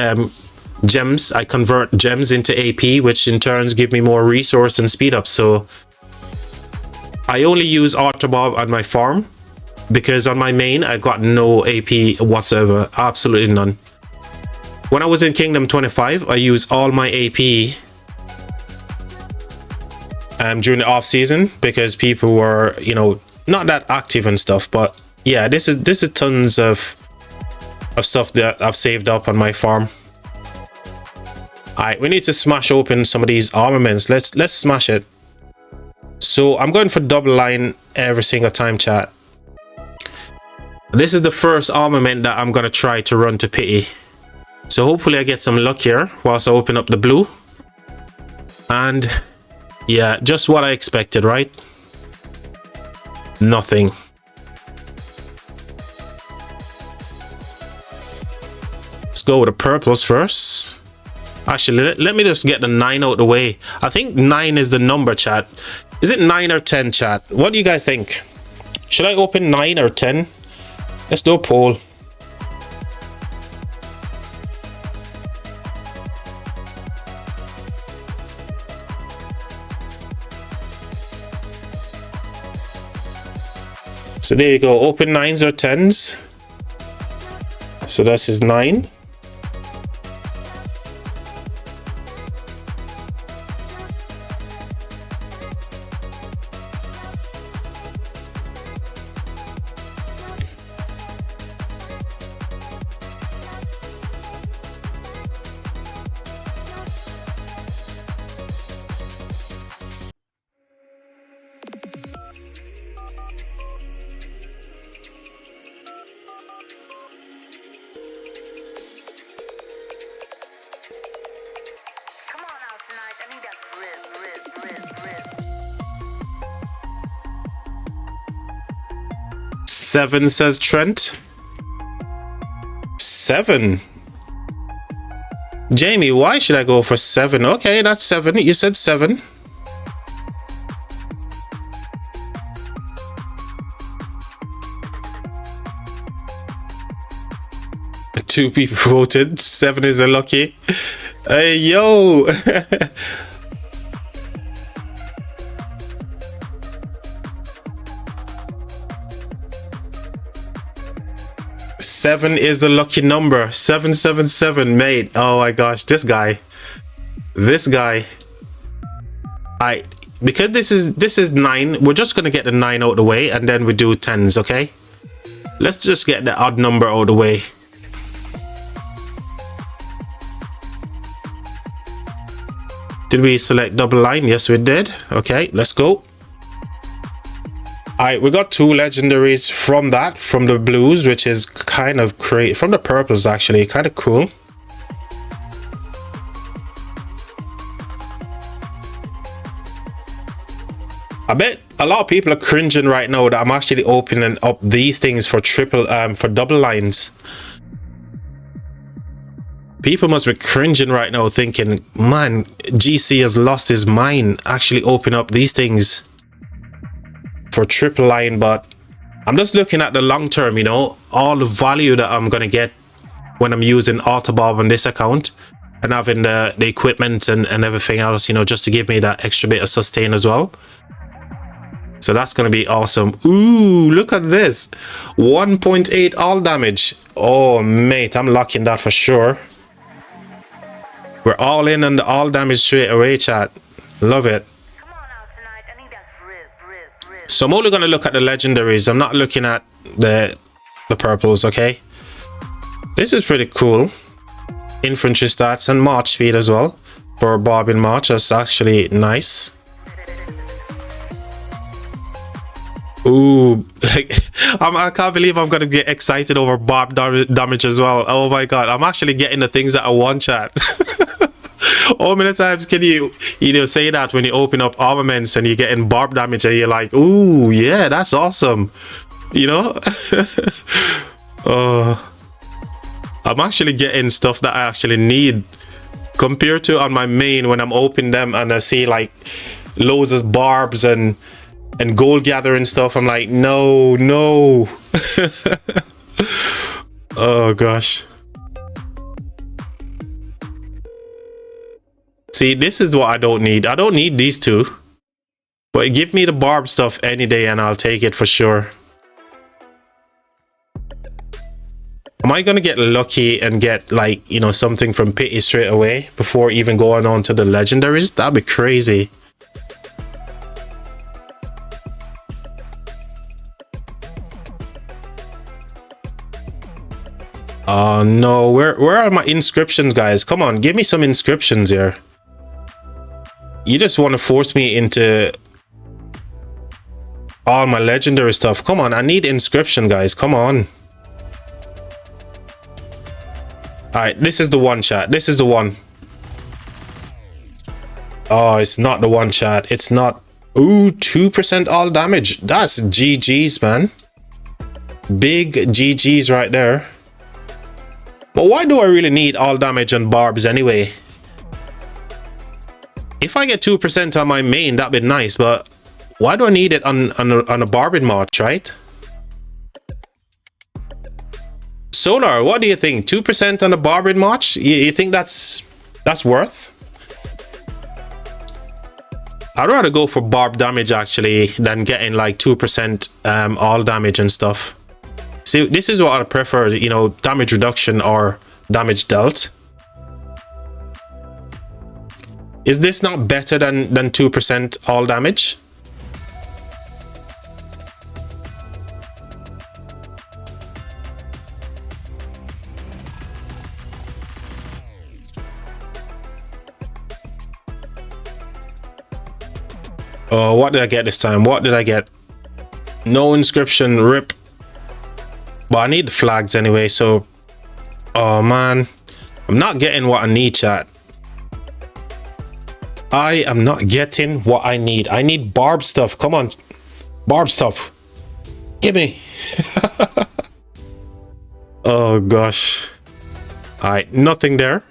gems, I convert gems into AP, which in turns give me more resource and speed up. So I only use Autobob on my farm because on my main I got no AP whatsoever, absolutely none. When I was in Kingdom 25, I used all my AP during the off season because people were, you know, not that active and stuff. But yeah, this is tons of stuff that I've saved up on my farm. All right, we need to smash open some of these armaments. Let's smash it. So I'm going for double line every single time, chat. This is the first armament that I'm gonna try to run to pity. So hopefully I get some luck here whilst I open up the blue. And yeah, just what I expected, right? Nothing. Let's go with the purples first. Actually, let me just get the 9 out the way. I think 9 is the number, chat. Is it 9 or 10, chat? What do you guys think? Should I open 9 or 10? Let's do a poll. So there you go, open 9s or 10s. So this is 9. Seven, says Trent. 7. Jamie, why should I go for 7? Okay, that's 7. You said 7. Two people voted. 7 is a lucky. Hey, yo. 7 is the lucky number. 777, mate. Oh my gosh, this guy. Because this is 9, we're just gonna get the 9 out of the way and then we do 10s, okay? Let's just get the odd number out of the way. Did we select double line? Yes, we did. Okay, let's go. Alright, we got 2 legendaries from the blues, which is kind of crazy. From the purples, actually, kind of cool. I bet a lot of people are cringing right now that I'm actually opening up these things for for double lines. People must be cringing right now thinking, man, GC has lost his mind actually open up these things for triple line. But I'm just looking at the long term, you know, all the value that I'm gonna get when I'm using Autobob on this account and having the equipment and everything else, you know, just to give me that extra bit of sustain as well. So that's gonna be awesome. Ooh, look at this, 1.8 all damage. Oh mate, I'm locking that for sure. We're all in on the all damage straight away, chat. Love it. So I'm only going to look at the legendaries. I'm not looking at the purples, okay? This is pretty cool. Infantry stats and march speed as well. For Bob in March, that's actually nice. Ooh, I can't believe I'm going to get excited over Bob damage as well. Oh my god, I'm actually getting the things that I want, chat. How many times can you know, say that when you open up armaments and you're getting barb damage and you're like, ooh, yeah, that's awesome, you know? I'm actually getting stuff that I actually need compared to on my main when I'm opening them and I see like loads of barbs and gold gathering stuff. I'm like, no. Oh gosh. See, this is what I don't need. I don't need these two. But give me the barb stuff any day and I'll take it for sure. Am I gonna get lucky and get, like, you know, something from Pity straight away before even going on to the legendaries? That'd be crazy. Oh no, where are my inscriptions, guys? Come on, give me some inscriptions here. You just want to force me into all my legendary stuff. Come on, I need inscription, guys. Come on. Alright, this is the one, chat. This is the one. Oh, it's not the one, chat. It's not. Ooh, 2% all damage. That's GG's, man. Big GG's right there. But why do I really need all damage on barbs anyway? If I get 2% on my main, that'd be nice, but why do I need it on a barbed march, right? Solar, what do you think? 2% on a barbed march? You think that's worth? I'd rather go for barb damage actually than getting like 2% all damage and stuff. See, this is what I prefer, you know, damage reduction or damage dealt. Is this not better than 2% all damage? Oh, what did I get this time? What did I get? No inscription, rip. But I need the flags anyway, so... Oh man, I'm not getting what I need, chat. I am not getting what I need. I need barb stuff. Come on, barb stuff. Give me. Oh gosh. All right, nothing there.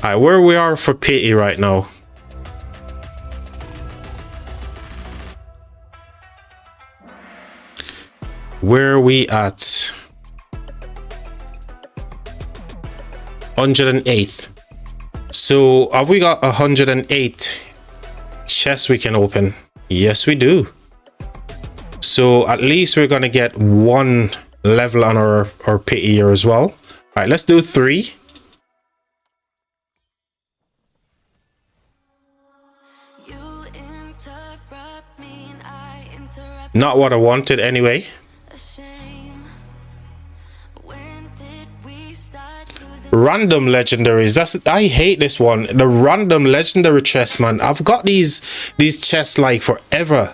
All right, where we are for Pity right now. Where are we at? 108th. So have we got 108 chests we can open? Yes, we do. So at least we're gonna get one level on our Pity here as well. All right, let's do 3. Not what I wanted anyway. Random legendaries. I hate this one. The random legendary chests, man. I've got these chests like forever.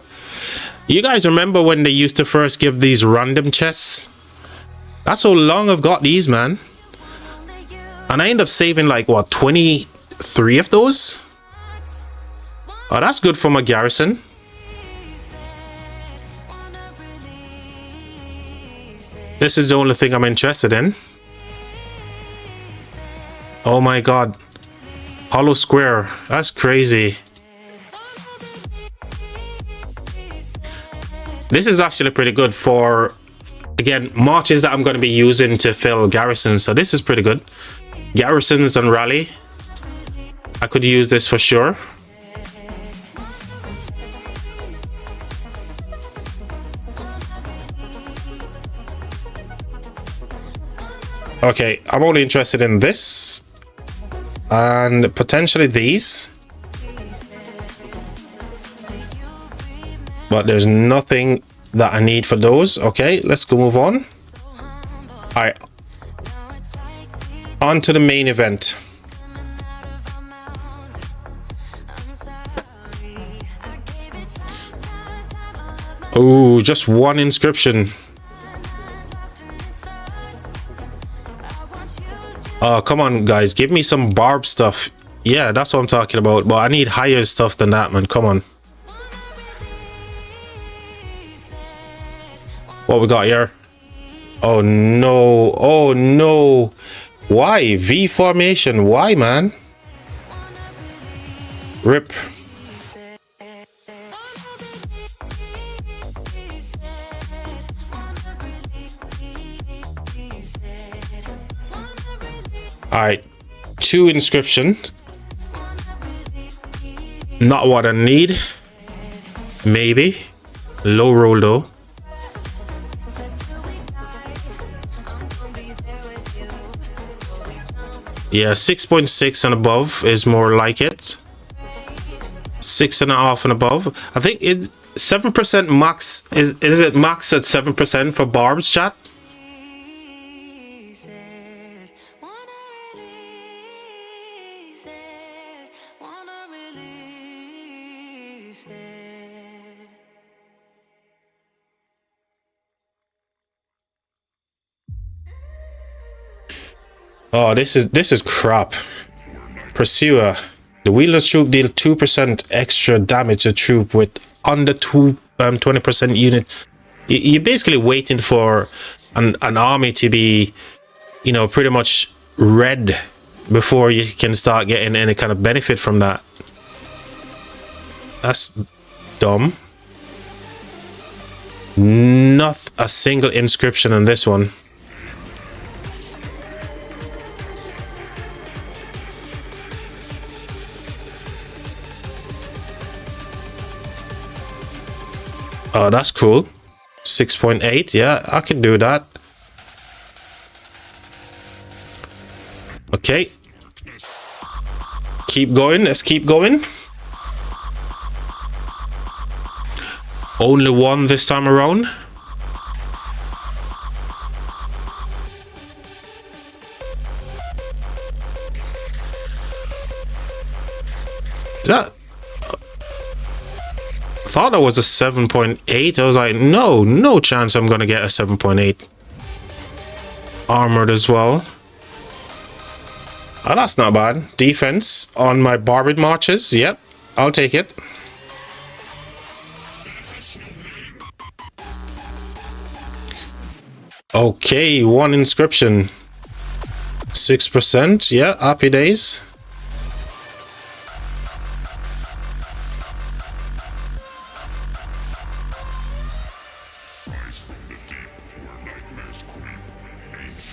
You guys remember when they used to first give these random chests? That's how long I've got these, man. And I end up saving like what, 23 of those? Oh, that's good for my garrison. This is the only thing I'm interested in. Oh my god. Hollow square. That's crazy. This is actually pretty good for, again, marches that I'm going to be using to fill garrisons. So this is pretty good. Garrisons and rally. I could use this for sure. Okay, I'm only interested in this. And potentially these. But there's nothing that I need for those. Okay, let's go move on. Alright. On to the main event. Oh, just one inscription. Oh, come on, guys. Give me some barb stuff. Yeah, that's what I'm talking about. But I need higher stuff than that, man. Come on. What we got here? Oh, no. Oh, no. Why? V formation. Why, man? Rip. Alright, 2 inscription. Not what I need. Maybe. Low roll though. Yeah, 6.6 and above is more like it. 6.5 and above. I think it 7% max. Is it max at 7% for barbs, chat? Oh, this is crap. Pursuer. The wheelless troop deal 2% extra damage to troop with under 20% unit. You're basically waiting for an army to be, you know, pretty much red before you can start getting any kind of benefit from that. That's dumb. Not a single inscription on this one. Oh, that's cool. 6.8. Yeah, I can do that. Okay. Keep going. Let's keep going. Only one this time around. That thought that was a 7.8. I was like, no chance I'm gonna get a 7.8. Armored as well. Oh, that's not bad. Defense on my barbed marches. Yep, I'll take it. Okay, one inscription. 6%. Yeah, happy days.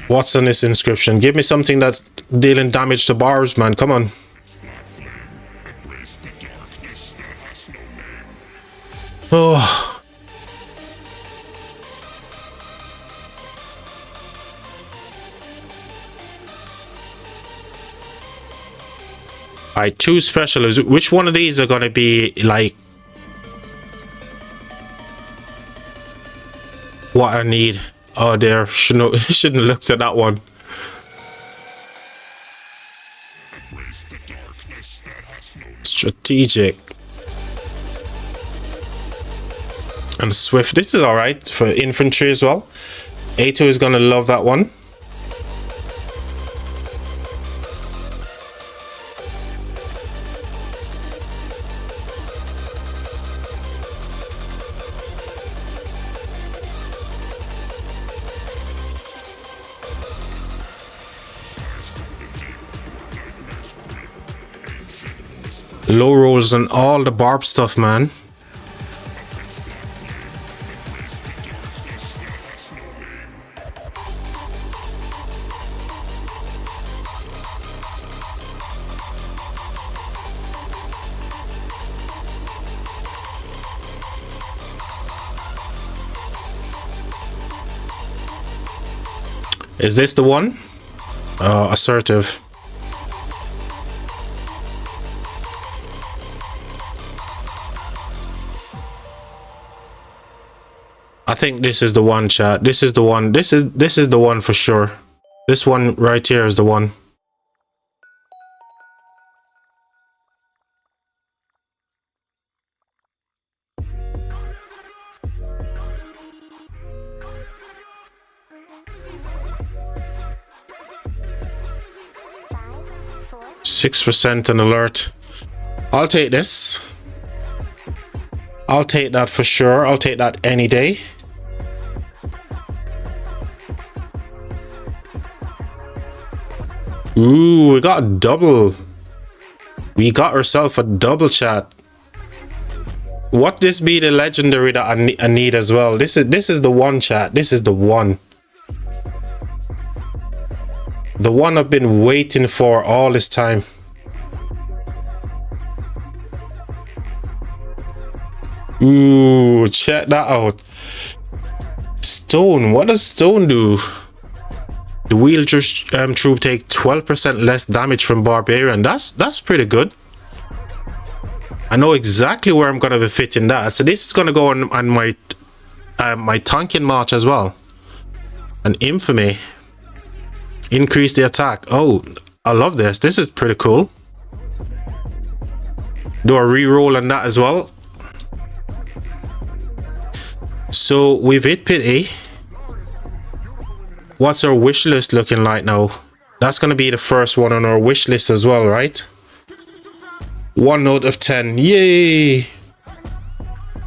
What's on this inscription? Give me something that's dealing damage to barbs, man. Come on. Oh. Alright, 2 specialists. Which one of these are gonna be like what I need? Oh, there shouldn't have looked at that one. Strategic and swift. This is all right for infantry as well. A2 is gonna love that one. Low rolls on all the barb stuff, man. Is this the one? Assertive. I think this is the one, chat. This is the one. This is the one for sure. This one right here is the one. %6 an alert. I'll take this. I'll take that for sure. I'll take that any day. Ooh, we got a double. We got ourselves a double, chat. What this be the legendary that I need as well? This is the one, chat. This is the one. The one I've been waiting for all this time. Ooh, check that out. Stone. What does stone do? The wheel troop take 12% less damage from barbarian. That's pretty good. I know exactly where I'm gonna be fitting that. So this is gonna go on my my tanking march as well. And infamy. Increase the attack. Oh, I love this. This is pretty cool. Do a reroll on that as well. So we've hit pity. What's our wish list looking like now? That's going to be the first one on our wish list as well, right? 1 out of 10. Yay!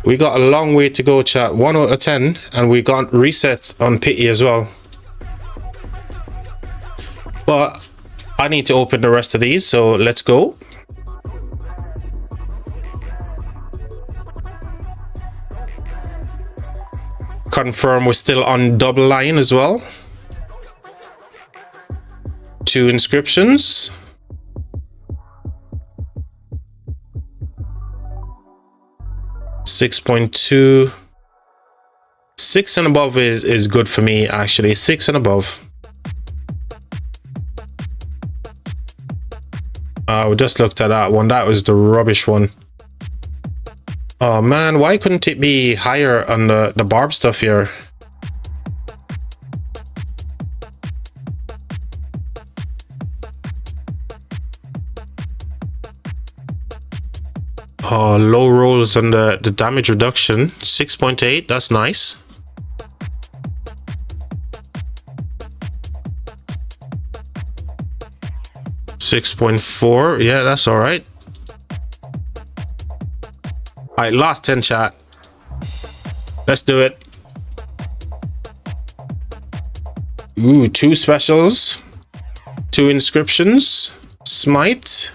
We got a long way to go, chat. 1 out of 10. And we got reset on pity as well. But I need to open the rest of these, so let's go. Confirm we're still on double line as well. 2 inscriptions. $6.2. 6 and above is good for me, actually. 6 and above. We just looked at that one. That was the rubbish one. Oh man, why couldn't it be higher on the barb stuff here? Oh, low rolls on the damage reduction. 6.8, that's nice. $6.4, yeah, that's all right. All right, last 10, chat. Let's do it. Ooh, 2 specials, 2 inscriptions, smite,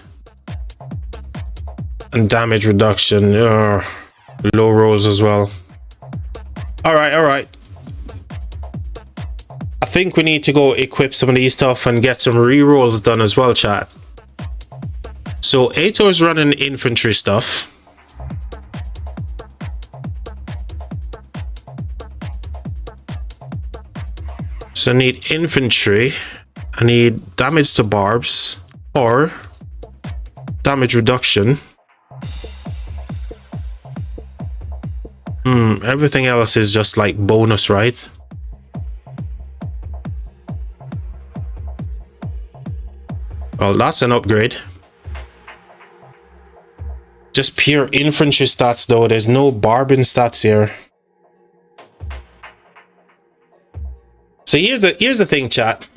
and damage reduction. Low rolls as well. All right, all right. I think we need to go equip some of these stuff and get some rerolls done as well, chat. So Ato's running infantry stuff. So I need infantry. I need damage to barbs or damage reduction. Everything else is just like bonus, right? Well, that's an upgrade. Just pure infantry stats though. There's no barbing stats here. So here's the thing, chat.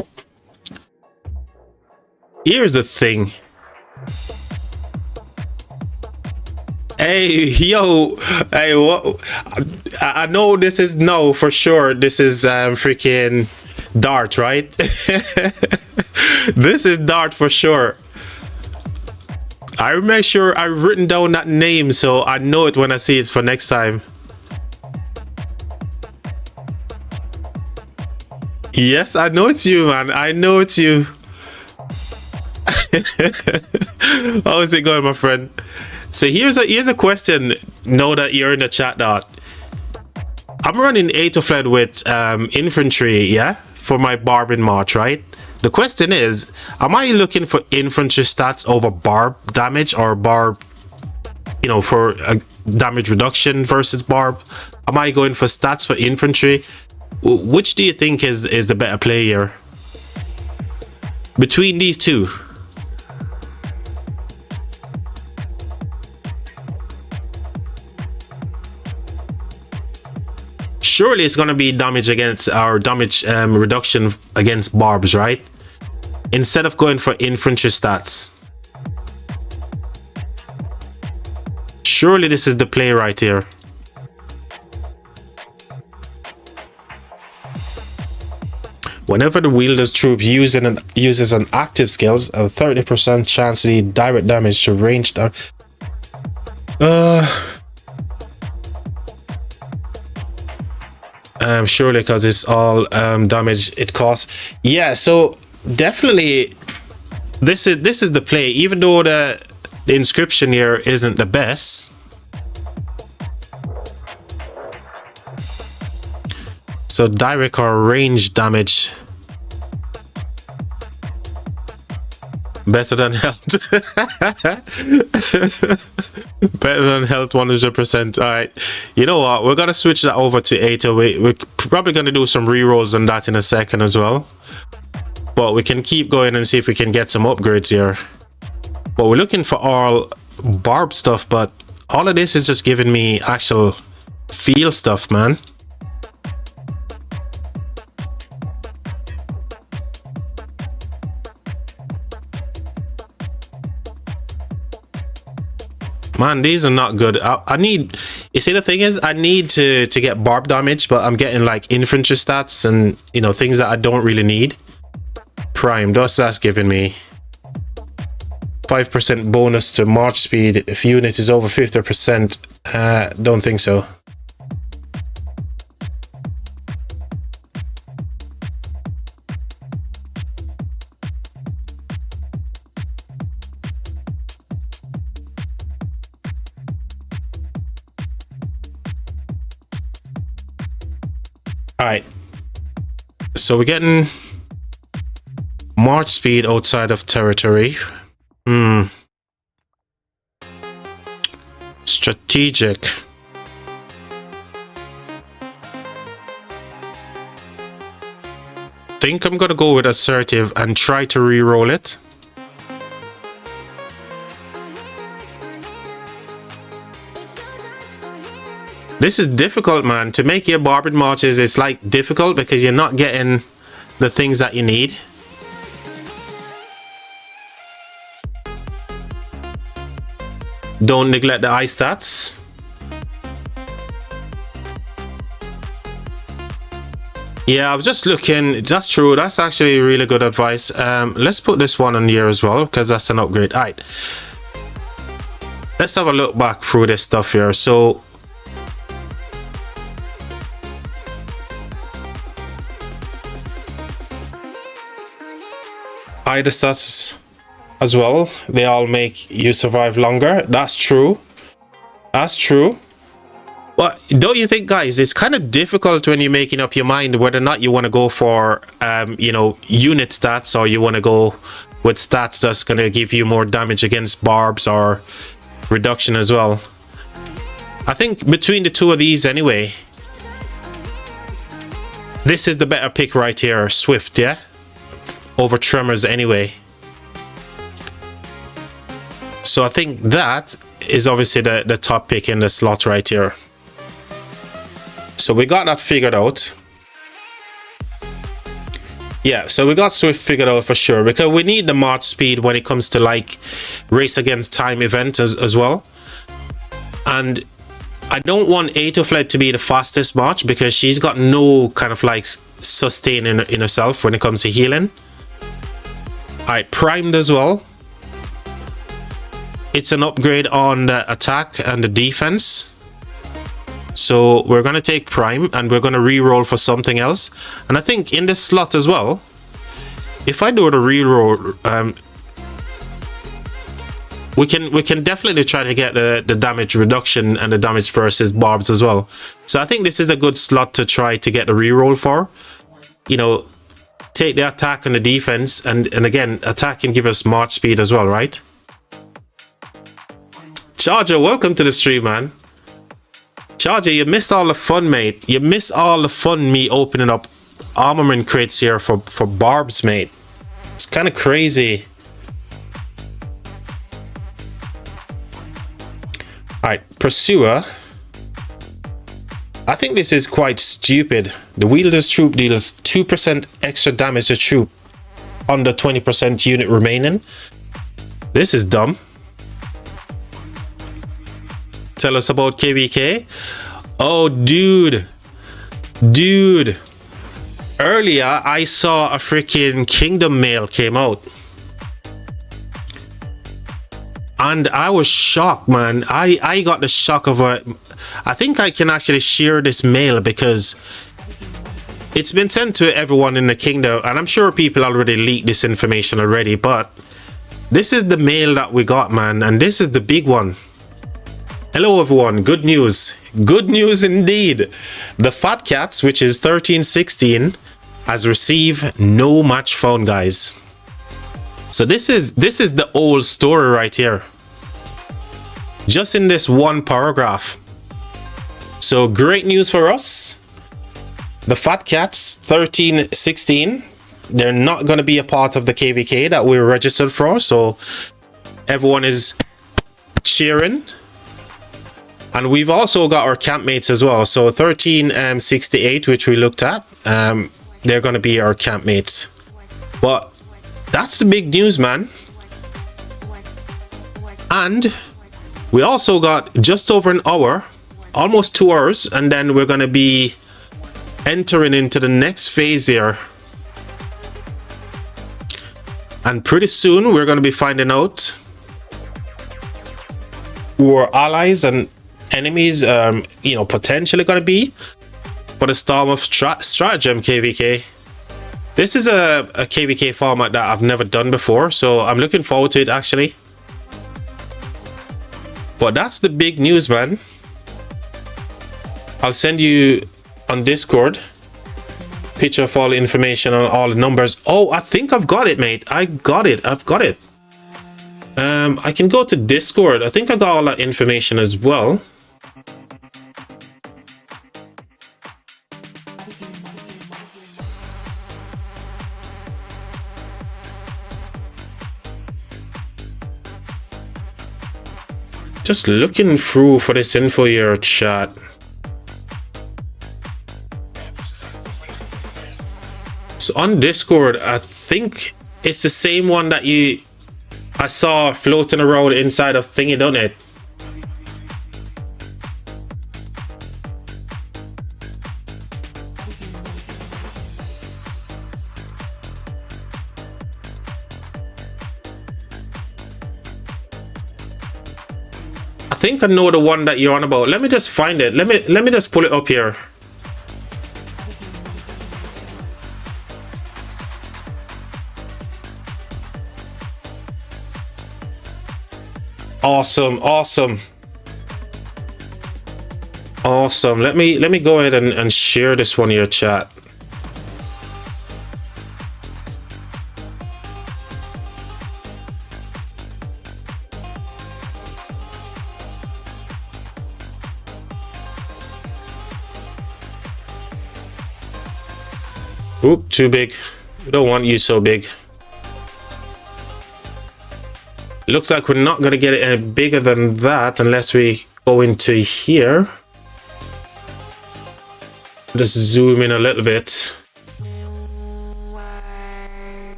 Here's the thing. Hey, yo, hey, what? I know this is no for sure. This is freaking Dart, right? This is Dart for sure. I make sure I've written down that name so I know it when I see it for next time. Yes, I know it's you, man. I know it's you. How's it going, my friend? So here's a question. Know that you're in the chat, Dot. I'm running Aetofled with infantry, yeah, for my barbing march, right? The question is, am I looking for infantry stats over barb damage or barb, you know, for a damage reduction versus barb? Am I going for stats for infantry? Which do you think is the better play here between these two? Surely it's going to be damage against our damage reduction against barbs, right? Instead of going for infantry stats. Surely this is the play right here. Whenever the wielder's troop uses an active skills, a 30% chance to deal direct damage to ranged. Surely because it's all damage it costs. Yeah, so definitely this is the play. Even though the inscription here isn't the best, So direct or range damage. Better than health. Better than health 100%. Alright. You know what? We're gonna switch that over to 808. We're probably gonna do some rerolls on that in a second as well. But we can keep going and see if we can get some upgrades here. But we're looking for all barb stuff, but all of this is just giving me actual field stuff, man. Man, these are not good. I need, you see, the thing is, I need to get barb damage, but I'm getting like infantry stats and, you know, things that I don't really need. Prime, that's giving me 5% bonus to march speed if unit is over 50%. Don't think so. Alright, so we're getting march speed outside of territory. Strategic. Think I'm gonna go with assertive and try to re-roll it. This is difficult, man. To make your barbed marches is like difficult because you're not getting the things that you need. Don't neglect the eye stats. Yeah, I was just looking. That's true. That's actually really good advice. Let's put this one on here as well because that's an upgrade. All right. Let's have a look back through this stuff here. So eye stats as well, they all make you survive longer. That's true. That's true. But don't you think, guys, it's kind of difficult when you're making up your mind whether or not you want to go for you know, unit stats, or you want to go with stats that's going to give you more damage against barbs or reduction as well. I think between the two of these anyway, this is the better pick right here. Swift, yeah, over Tremors anyway. So I think that is obviously the top pick in the slot right here. So we got that figured out. Yeah, so we got Swift figured out for sure, because we need the march speed when it comes to like race against time event as well. And I don't want Fled to be the fastest march because she's got no kind of like sustain in herself when it comes to healing. Alright, primed as well. It's an upgrade on the attack and the defense. So we're going to take prime and we're going to re-roll for something else. And I think in this slot as well, if I do the re-roll, we can definitely try to get the damage reduction and the damage versus barbs as well. So I think this is a good slot to try to get the re-roll for. You know, take the attack and the defense, and again, attack can give us march speed as well, right? Charger, welcome to the stream, man. Charger, you missed all the fun, mate. You missed all the fun me opening up armament crates here for barbs, mate. It's kind of crazy. Alright, Pursuer. I think this is quite stupid. The Wielder's Troop deals 2% extra damage to troop under 20% unit remaining. This is dumb. Tell us about KVK. Oh, dude. Earlier, I saw a freaking Kingdom mail came out. And I was shocked, man. I got the shock of a... I think I can actually share this mail because it's been sent to everyone in the kingdom. And I'm sure people already leaked this information already. But this is the mail that we got, man. And this is the big one. Hello everyone, good news. good news indeed. The Fat Cats, which is 1316, has received no match found, guys. So this is the old story right here. Just in this one paragraph. So great news for us. The Fat Cats 1316, they're not going to be a part of the KVK that we're registered for. So everyone is cheering. And we've also got our campmates as well. So 1368, which we looked at, they're going to be our campmates. But that's the big news, man. And we also got just over an hour, almost 2 hours, and then we're going to be entering into the next phase here. And pretty soon we're going to be finding out who our allies and enemies, potentially going to be for the Storm of Stratagem KVK. This is a KVK format that I've never done before, so I'm looking forward to it actually. But that's the big news, man. I'll send you on Discord picture of all the information on all the numbers. Oh, I think I've got it, mate. I've got it. I can go to Discord. I think I got all that information as well. Just looking through for this info here, chat. So on Discord, I think it's the same one that I saw floating around inside of thingy, don't it? I think I know the one that you're on about. Let me just find it. Let me just pull it up here. Awesome. Let me go ahead and share this one in your chat. Oop, too big. We don't want you so big. Looks like we're not going to get it any bigger than that unless we go into here. Just zoom in a little bit.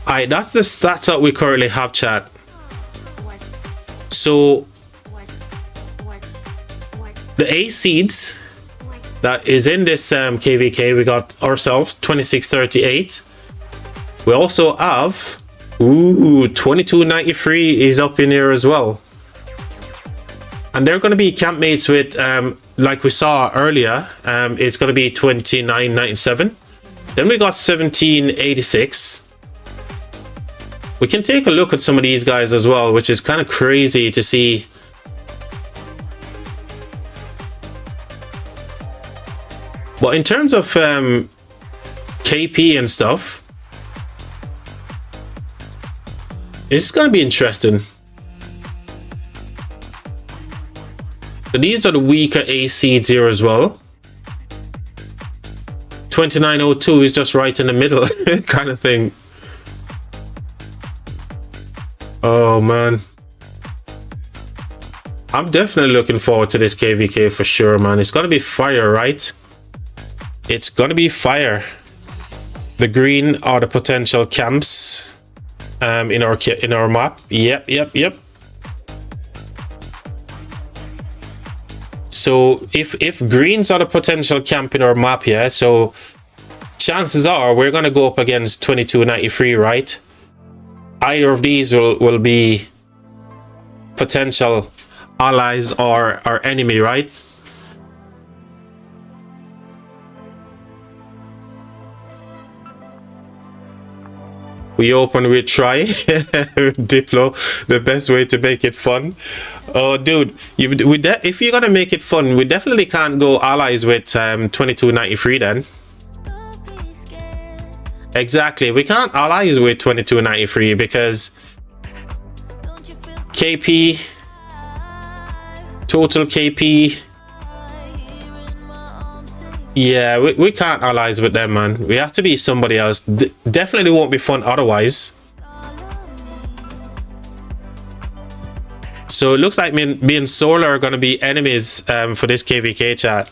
Alright, that's the stats that we currently have, chat. So the A seeds that is in this KVK, we got ourselves 2638. We also have 2293 is up in here as well. And they're going to be campmates with, like we saw earlier, it's going to be 2997. Then we got 1786. We can take a look at some of these guys as well, which is kind of crazy to see. But in terms of KP and stuff, it's going to be interesting. So these are the weaker A seeds here as well. 2902 is just right in the middle kind of thing. Oh man, I'm definitely looking forward to this KVK for sure, man. It's gonna be fire, right? It's gonna be fire. The green are the potential camps in our map. Yep. So if greens are the potential camp in our map here, so chances are we're gonna go up against 2293, right? Either of these will be potential allies or our enemy, right? We open, we try. Diplo, the best way to make it fun. Oh, dude, if you're gonna make it fun, we definitely can't go allies with 2293 then. Exactly, we can't allies with 2293 because KP, total KP. Yeah, we can't allies with them, man. We have to be somebody else. Definitely won't be fun otherwise. So it looks like me and Solar are going to be enemies for this KVK chat.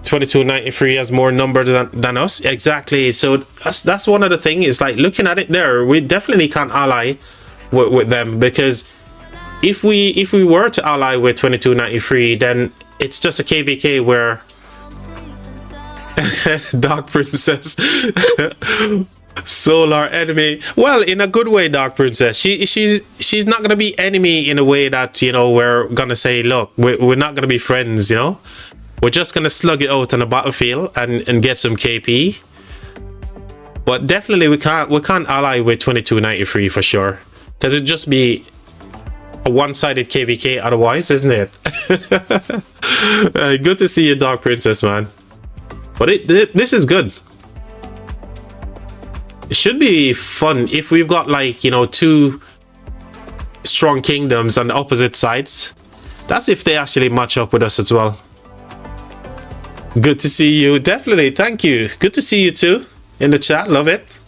$22.93 has more numbers than us. Exactly. So that's one of the things. Is like looking at it there, we definitely can't ally with them, because if we were to ally with 2293, then it's just a KVK where Dark Princess Solar enemy. Well, in a good way, Dark Princess. She's not gonna be enemy in a way that, you know, we're gonna say, look, we're not gonna be friends, you know. We're just gonna slug it out on the battlefield and get some KP. But definitely we can't ally with 2293 for sure, because it'd just be a one-sided KVK otherwise, isn't it? Good to see you, Dark Princess, man. But this is good. It should be fun if we've got, like, you know, two strong kingdoms on the opposite sides. That's if they actually match up with us as well. Good to see you. Definitely, thank you. Good to see you too in the chat. Love it.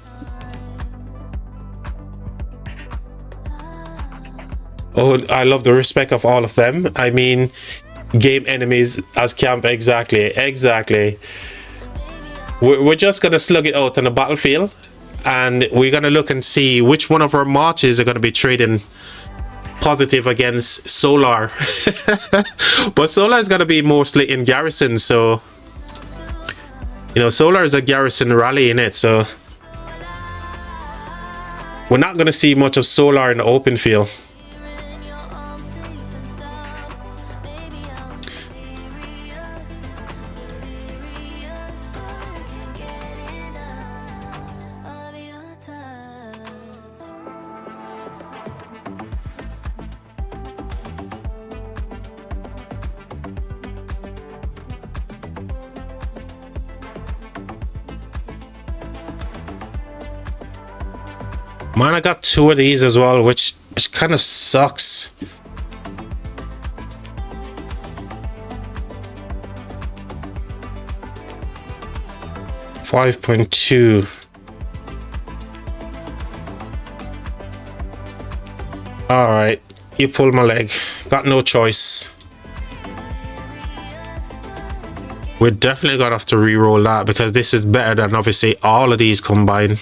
Oh, I love the respect of all of them. I mean, game enemies as camp. Exactly. We're just gonna slug it out on the battlefield, and we're gonna look and see which one of our marches are gonna be trading positive against Solar. But Solar is gonna be mostly in garrison, so you know, Solar is a garrison rally in it, so we're not gonna see much of Solar in the open field. Man, I got two of these as well, which kind of sucks. $5.2. All right, you pulled my leg. Got no choice. We're definitely gonna have to re-roll that, because this is better than obviously all of these combined.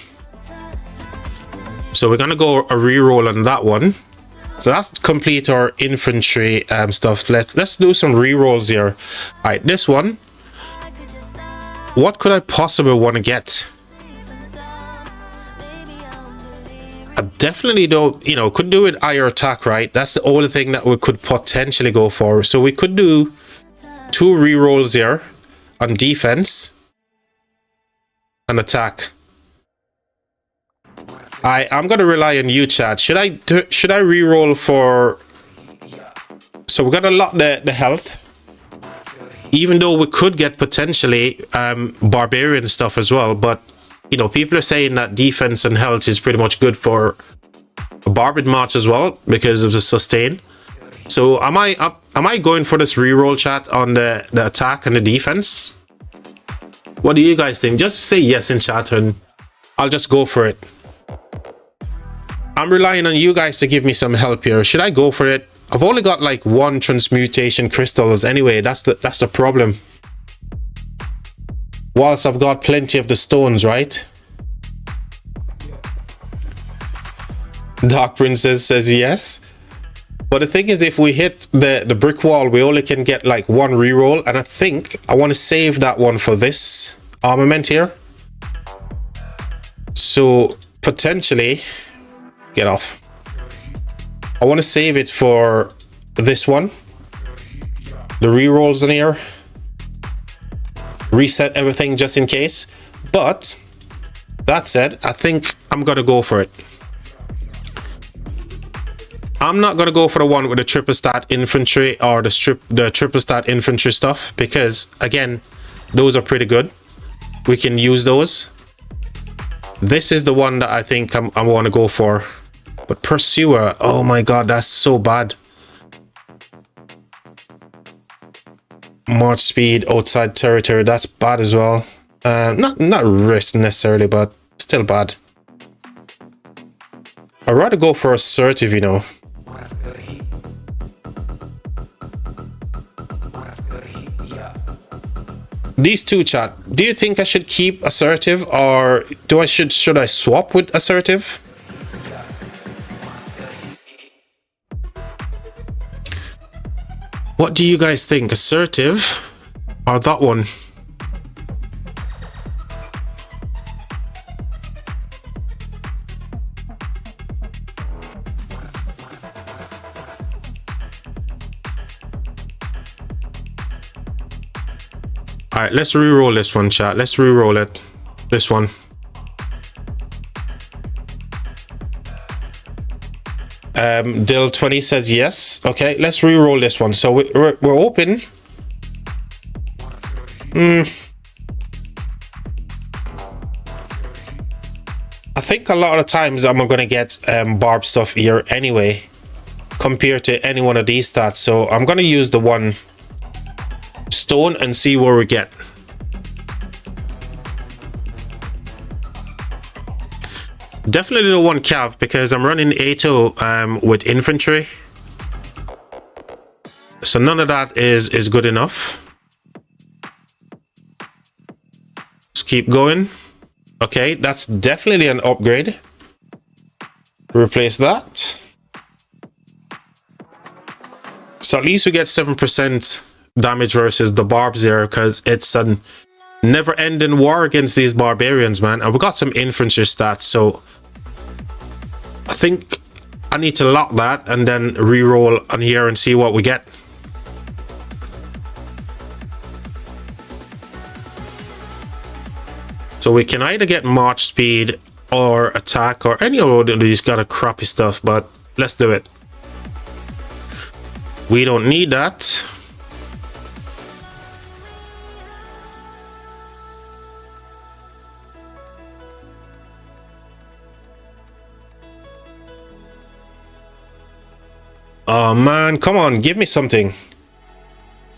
So we're gonna go a re-roll on that one. So that's complete our infantry stuff. Let's do some re-rolls here. All right, this one. What could I possibly want to get? I definitely don't, you know, could do it higher attack, right? That's the only thing that we could potentially go for. So we could do 2 re-rolls here on defense and attack. I'm gonna rely on you, chat. Should I re-roll for? So we're gonna lock the health, even though we could get potentially barbarian stuff as well. But you know, people are saying that defense and health is pretty much good for a barbarian march as well because of the sustain. So am I going for this re-roll, chat, on the attack and the defense? What do you guys think? Just say yes in chat and I'll just go for it. I'm relying on you guys to give me some help here. Should I go for it? I've only got like 1 transmutation crystals anyway. That's the problem. Whilst I've got plenty of the stones, right? Dark Princess says yes. But the thing is, if we hit the brick wall, we only can get like 1 reroll. And I think I want to save that one for this armament here. So potentially... Get off. I want to save it for this one. The rerolls in here. reset everything just in case. But that said, I think I'm gonna go for it. I'm not gonna go for the one with the triple stat infantry or the triple stat infantry stuff, because again, those are pretty good. We can use those. This is the one that I think I want to go for. But Pursuer, oh my god, that's so bad. March speed, outside territory, that's bad as well. Not risk necessarily, but still bad. I'd rather go for assertive, you know. These two, chat, do you think I should keep assertive, or should I swap with assertive? What do you guys think? Assertive or that one? Alright, let's re-roll this one, chat. Let's re-roll it. This one. Dill 20 says yes. Okay, let's re-roll this one. So we're open. I think a lot of times I'm gonna get barb stuff here anyway, compared to any one of these stats. So I'm gonna use the one stone and see where we get. Definitely the one cav, because I'm running A2 with infantry, so none of that is good enough. Let's keep going. Okay, that's definitely an upgrade. Replace that. So at least we get 7% damage versus the barbs there, because it's a never-ending war against these barbarians, man. And we got some infantry stats, so I think I need to lock that and then re-roll on here and see what we get. So we can either get march speed or attack or any of these got a crappy stuff, but let's do it. We don't need that. Oh man, come on, give me something.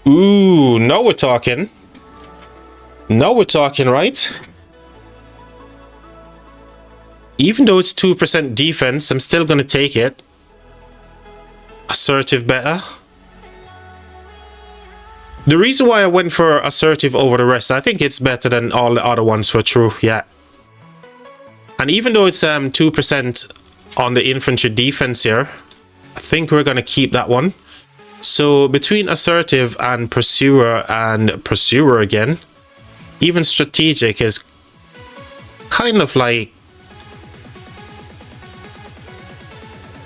Ooh, now we're talking. Now we're talking, right? Even though it's 2% defense, I'm still gonna take it. Assertive better. The reason why I went for assertive over the rest, I think it's better than all the other ones for true, yeah. And even though it's 2% on the infantry defense here, I think we're gonna keep that one. So between assertive and pursuer again, even strategic is kind of like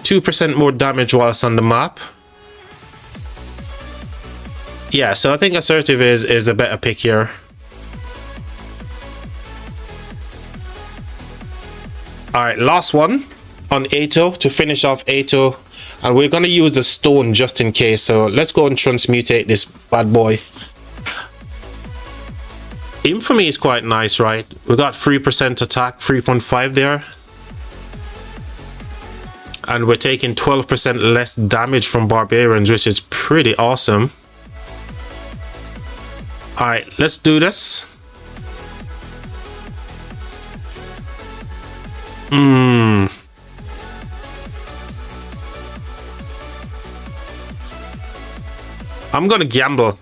2% more damage whilst on the map. Yeah, so I think assertive is a better pick here. Alright, last one on Ato to finish off Ato. And we're going to use the stone just in case. So let's go and transmutate this bad boy. Infamy is quite nice, right? We got 3% attack, 3.5 there. And we're taking 12% less damage from barbarians, which is pretty awesome. Alright, let's do this. I'm gonna gamble.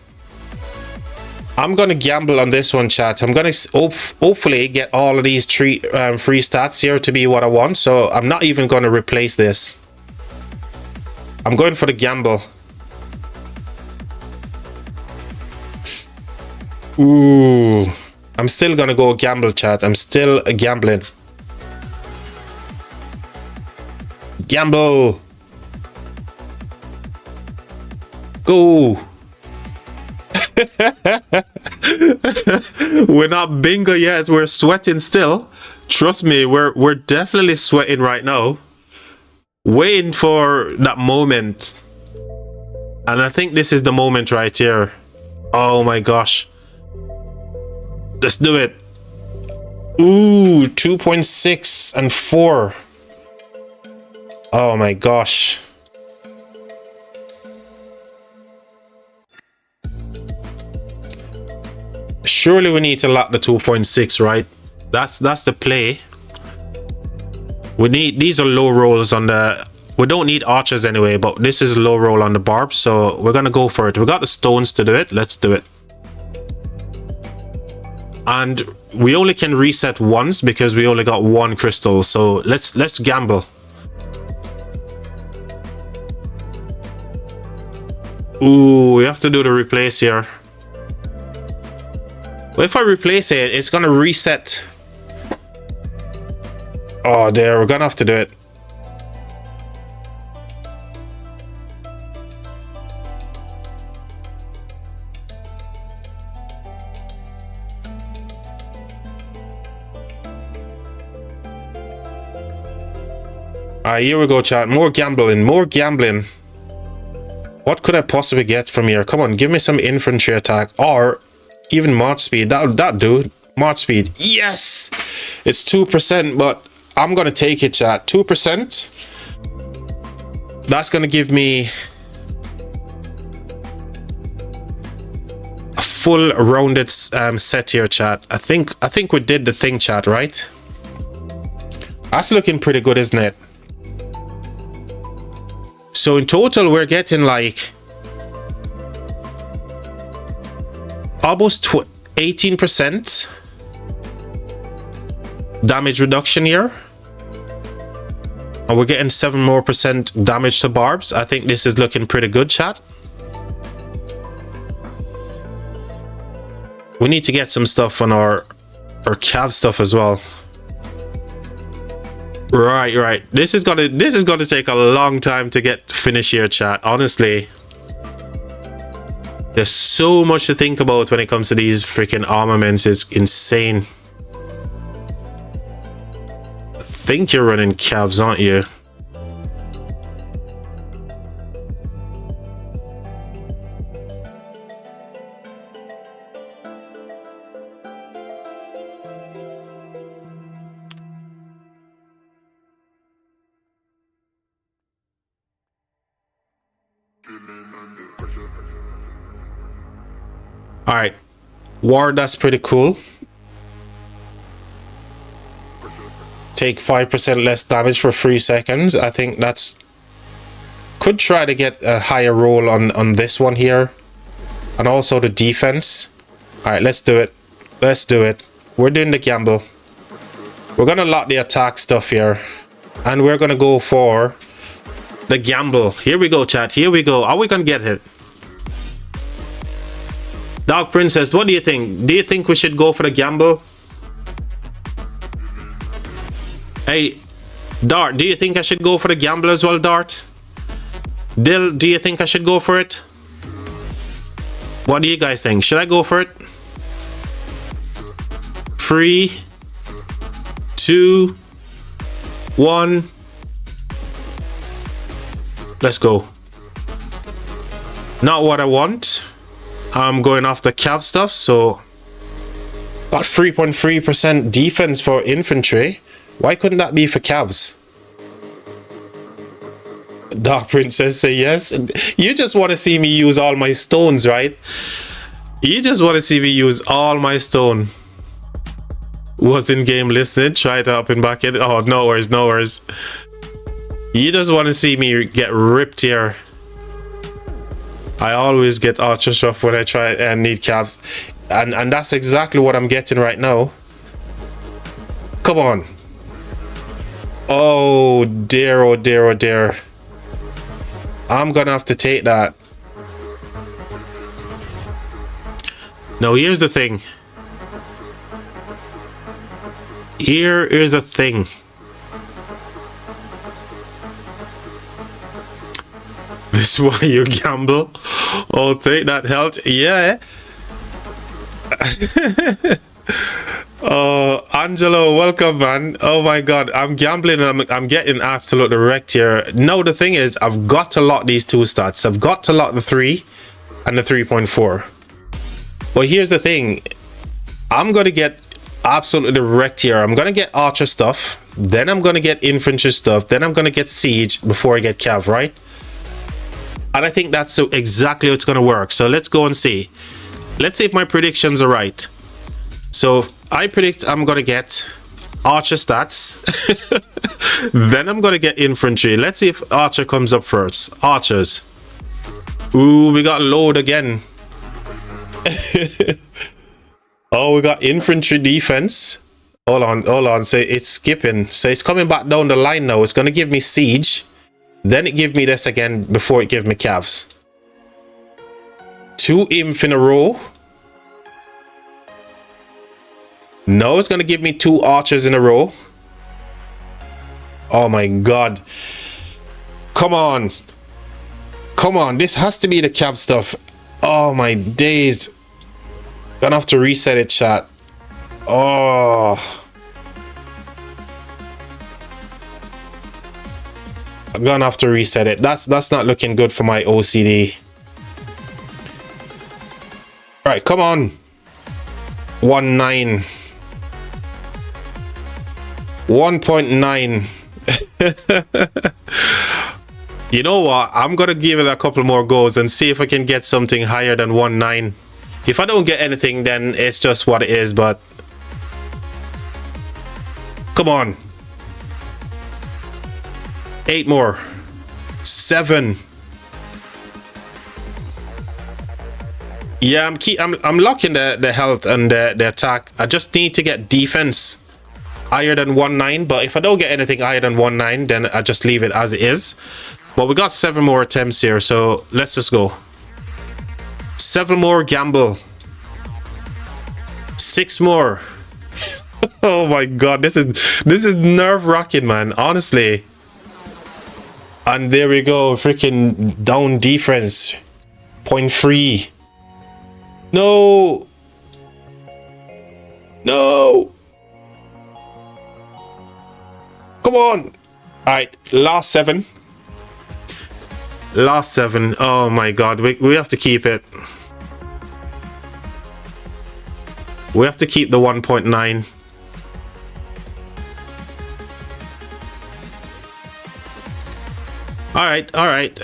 I'm gonna gamble on this one, chat. I'm gonna hopefully get all of these free stats here to be what I want. So I'm not even gonna replace this. I'm going for the gamble. Ooh, I'm still gonna go gamble, chat. I'm still gambling. Gamble. Go. We're not bingo yet. We're sweating still. Trust me, we're definitely sweating right now. Waiting for that moment. And I think this is the moment right here. Oh my gosh. Let's do it. Ooh, 2.6 and 4. Oh my gosh. Surely we need to lock the 2.6, right? That's the play. We need, these are low rolls on the, we don't need archers anyway, but this is a low roll on the barb, so we're gonna go for it. We got the stones to do it. Let's do it. And we only can reset once because we only got one crystal, so let's gamble. Ooh, we have to do the replace here. Well, if I replace it, it's gonna reset. Oh, there, we're gonna have to do it. Alright, here we go, chat. More gambling, more gambling. What could I possibly get from here? Come on, give me some infantry attack or even march speed. That do. March speed. Yes! It's 2%, but I'm gonna take it, chat. 2%. That's gonna give me a full rounded set here, chat. I think we did the thing, chat, right? That's looking pretty good, isn't it? So in total, we're getting like almost 18% damage reduction here. And we're getting 7% more damage to barbs. I think this is looking pretty good, chat. We need to get some stuff on our cav stuff as well. Right. This is gonna take a long time to get finished here, chat. Honestly, there's so much to think about when it comes to these freaking armaments. It's insane. I think you're running cavs, aren't you? All right, war, that's pretty cool. Take 5% less damage for 3 seconds. I think that's, could try to get a higher roll on this one here, and also the defense. All right, let's do it. Let's do it. We're doing the gamble. We're gonna lock the attack stuff here, and we're gonna go for the gamble. Here we go, chat. Here we go. Are we gonna get it? Dark Princess, what do you think? Do you think we should go for the gamble? Hey, Dart, do you think I should go for the gamble as well, Dart? Dill, do you think I should go for it? What do you guys think? Should I go for it? 3, 2, 1. Let's go. Not what I want. I'm going off the cav stuff, so about 3.3% defense for infantry. Why couldn't that be for cavs? Dark Princess say yes. You just want to see me use all my stones, right? You just want to see me use all my stone. Was in game listed. Try to up and back it. Oh, no worries, no worries. You just want to see me get ripped here. I always get archer stuff when I try and need cavs, and that's exactly what I'm getting right now. Come on. Oh dear, oh dear, oh dear. I'm gonna have to take that. Now here's the thing. Here is a thing. This is why you gamble. Oh, take that health. Yeah. Angelo, welcome, man. Oh my god, I'm gambling and I'm getting absolutely wrecked here. No, the thing is, I've got to lock these two stats. I've got to lock the 3 and the 3.4. But here's the thing, I'm gonna get absolutely wrecked here. I'm gonna get archer stuff, then I'm gonna get infantry stuff, then I'm gonna get siege before I get cav, right? And I think that's exactly what's gonna work. So let's go and see. Let's see if my predictions are right. So I predict I'm gonna get archer stats, then I'm gonna get infantry. Let's see if archer comes up first. Archers. Ooh, we got load again. Oh, we got infantry defense. Hold on. So it's skipping. So it's coming back down the line now. It's gonna give me siege. Then it give me this again before it give me calves. 2 inf in a row. No, it's gonna give me 2 archers in a row. Oh my god. Come on. Come on. This has to be the cav stuff. Oh my days. Gonna have to reset it, chat. Oh. I'm gonna have to reset it. That's not looking good for my OCD. All right, come on. 1.9. 1.9. You know what? I'm gonna give it a couple more goes and see if I can get something higher than 1.9. If I don't get anything, then it's just what it is, but come on. 8 more. 7. Yeah, I'm locking the health and the attack. I just need to get defense higher than 1.9, but if I don't get anything higher than 1.9, then I just leave it as it is. But we got 7 more attempts here, so let's just go. 7 more gamble. 6 more. Oh my god, this is nerve-wracking, man, honestly. And there we go, freaking down defense. 0.3. No. No. Come on. All right, last 7. Last 7. Oh my god, we have to keep it. We have to keep the 1.9. All right.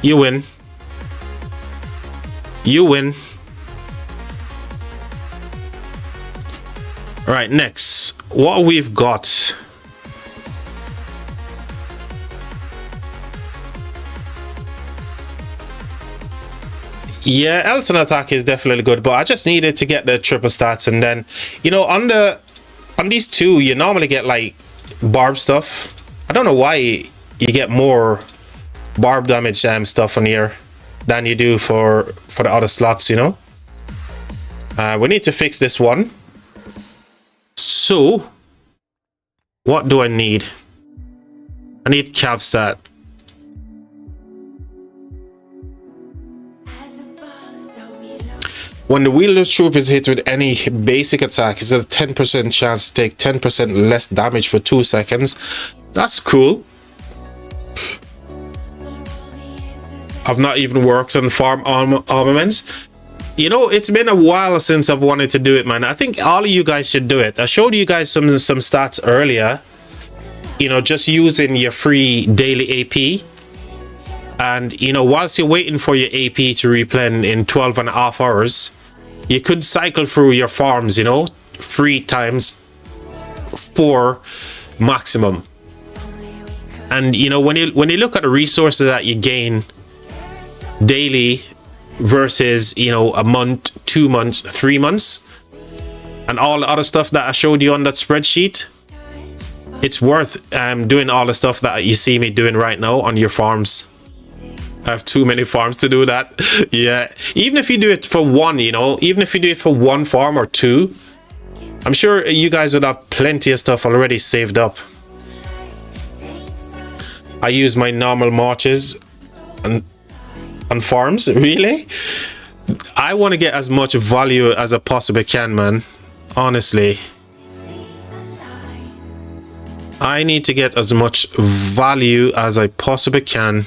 You win. You win. All right, next. What we've got. Yeah, Elton attack is definitely good, but I just needed to get the triple stats, and then, you know, on these 2, you normally get like barb stuff. I don't know why you get more barb damage stuff on here than you do for the other slots, you know. We need to fix this one. So what do I need? I need cav stat. When the wheeled troop is hit with any basic attack, it's a 10% chance to take 10% less damage for 2 seconds. That's cool. I've not even worked on farm armaments. You know, it's been a while since I've wanted to do it, man. I think all of you guys should do it. I showed you guys some stats earlier. You know, just using your free daily AP. And, you know, whilst you're waiting for your AP to replenish in 12.5 hours, you could cycle through your farms, you know, 3 times 4 maximum. And, you know, when you look at the resources that you gain daily versus, you know, a month, 2 months, 3 months, and all the other stuff that I showed you on that spreadsheet, it's worth doing all the stuff that you see me doing right now on your farms. I have too many farms to do that. Yeah, even if you do it for 1, you know, even if you do it for 1 farm or 2, I'm sure you guys would have plenty of stuff already saved up. I use my normal marches on farms. Really? I want to get as much value as I possibly can, man. Honestly. I need to get as much value as I possibly can.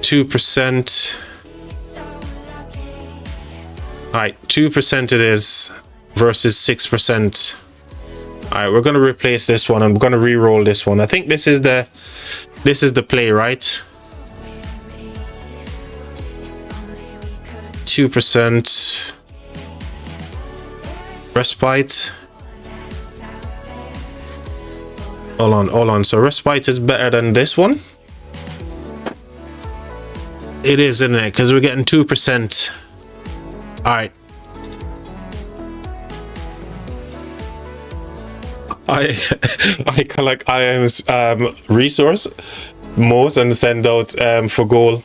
2%. Alright, 2% it is versus 6%. Alright, we're gonna replace this one and we're gonna re-roll this one. I think this is the play, right? 2% respite. Hold on. So respite is better than this one. It is, isn't it? Because we're getting 2%. All right. I collect Iron's resource most and send out for gold.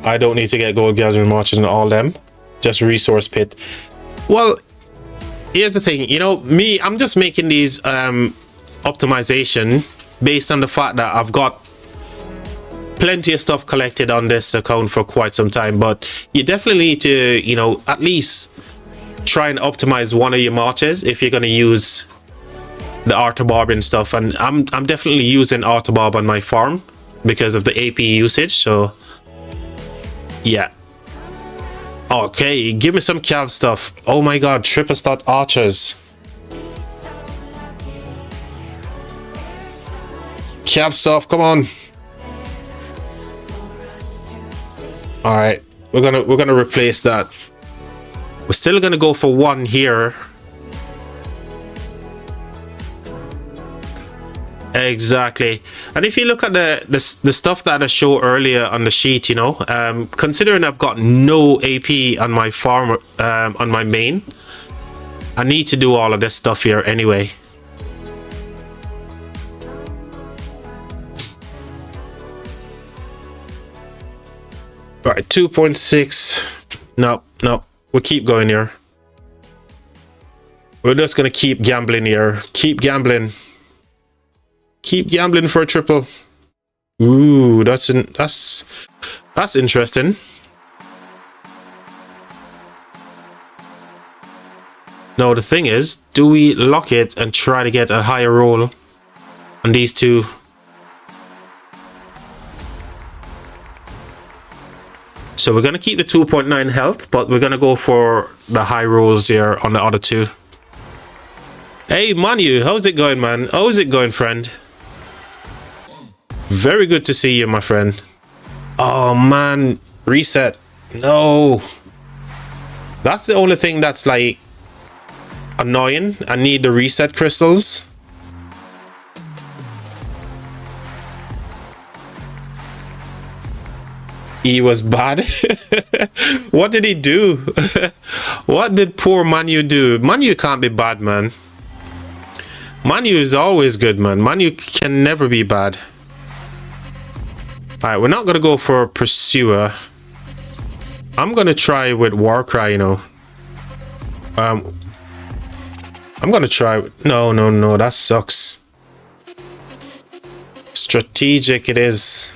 I don't need to get gold gathering marches and all them. Just resource pit. Well, here's the thing. You know, me, I'm just making these optimization based on the fact that I've got plenty of stuff collected on this account for quite some time. But you definitely need to, you know, at least try and optimize one of your marches if you're going to use the Artabarb and stuff. And I'm definitely using Artabarb on my farm because of the AP usage. So yeah. Okay, give me some cav stuff. Oh my god, triple stat archers. Cav stuff, come on. Alright, we're gonna replace that. We're still gonna go for one here. Exactly. And if you look at the stuff that I showed earlier on the sheet, you know, considering I've got no AP on my farm, on my main, I need to do all of this stuff here anyway. All right, 2.6. No, we'll keep going here. We're just gonna keep gambling here. Keep gambling. Keep gambling for a triple. Ooh, that's interesting. Now the thing is, do we lock it and try to get a higher roll on these two? So we're gonna keep the 2.9 health, but we're gonna go for the high rolls here on the other two. Hey Manu, how's it going, man? How's it going, friend? Very good to see you, my friend. Oh man, reset. No, that's the only thing that's like annoying. I need the reset crystals. He was bad. What did he do? What did poor Manu do? Manu can't be bad, man. Manu is always good, man. Manu can never be bad. Alright, we're not gonna go for Pursuer. I'm gonna try with Warcry, you know. I'm gonna try... No, that sucks. Strategic it is.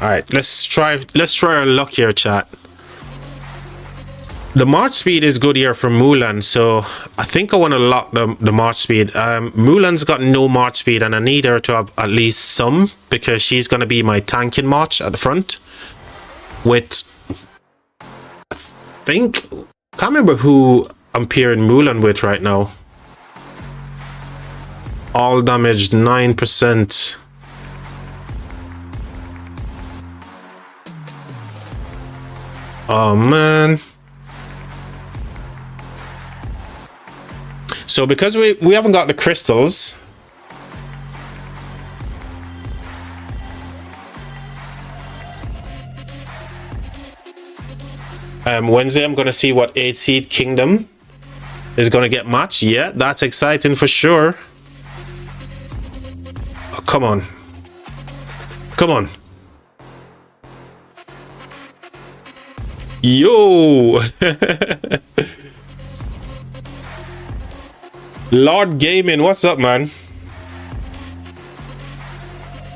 Alright, let's try our luck here, chat. The march speed is good here for Mulan, so I think I want to lock the march speed. Mulan's got no march speed, and I need her to have at least some, because she's going to be my tanking march at the front. With, I think, can't remember who I'm pairing Mulan with right now. All damage 9%. Oh man. So because we haven't got the crystals, Wednesday I'm gonna see what 8 seed kingdom is gonna get matched. Yeah, that's exciting for sure. Oh, come on. Yo. Lord Gaming, what's up, man?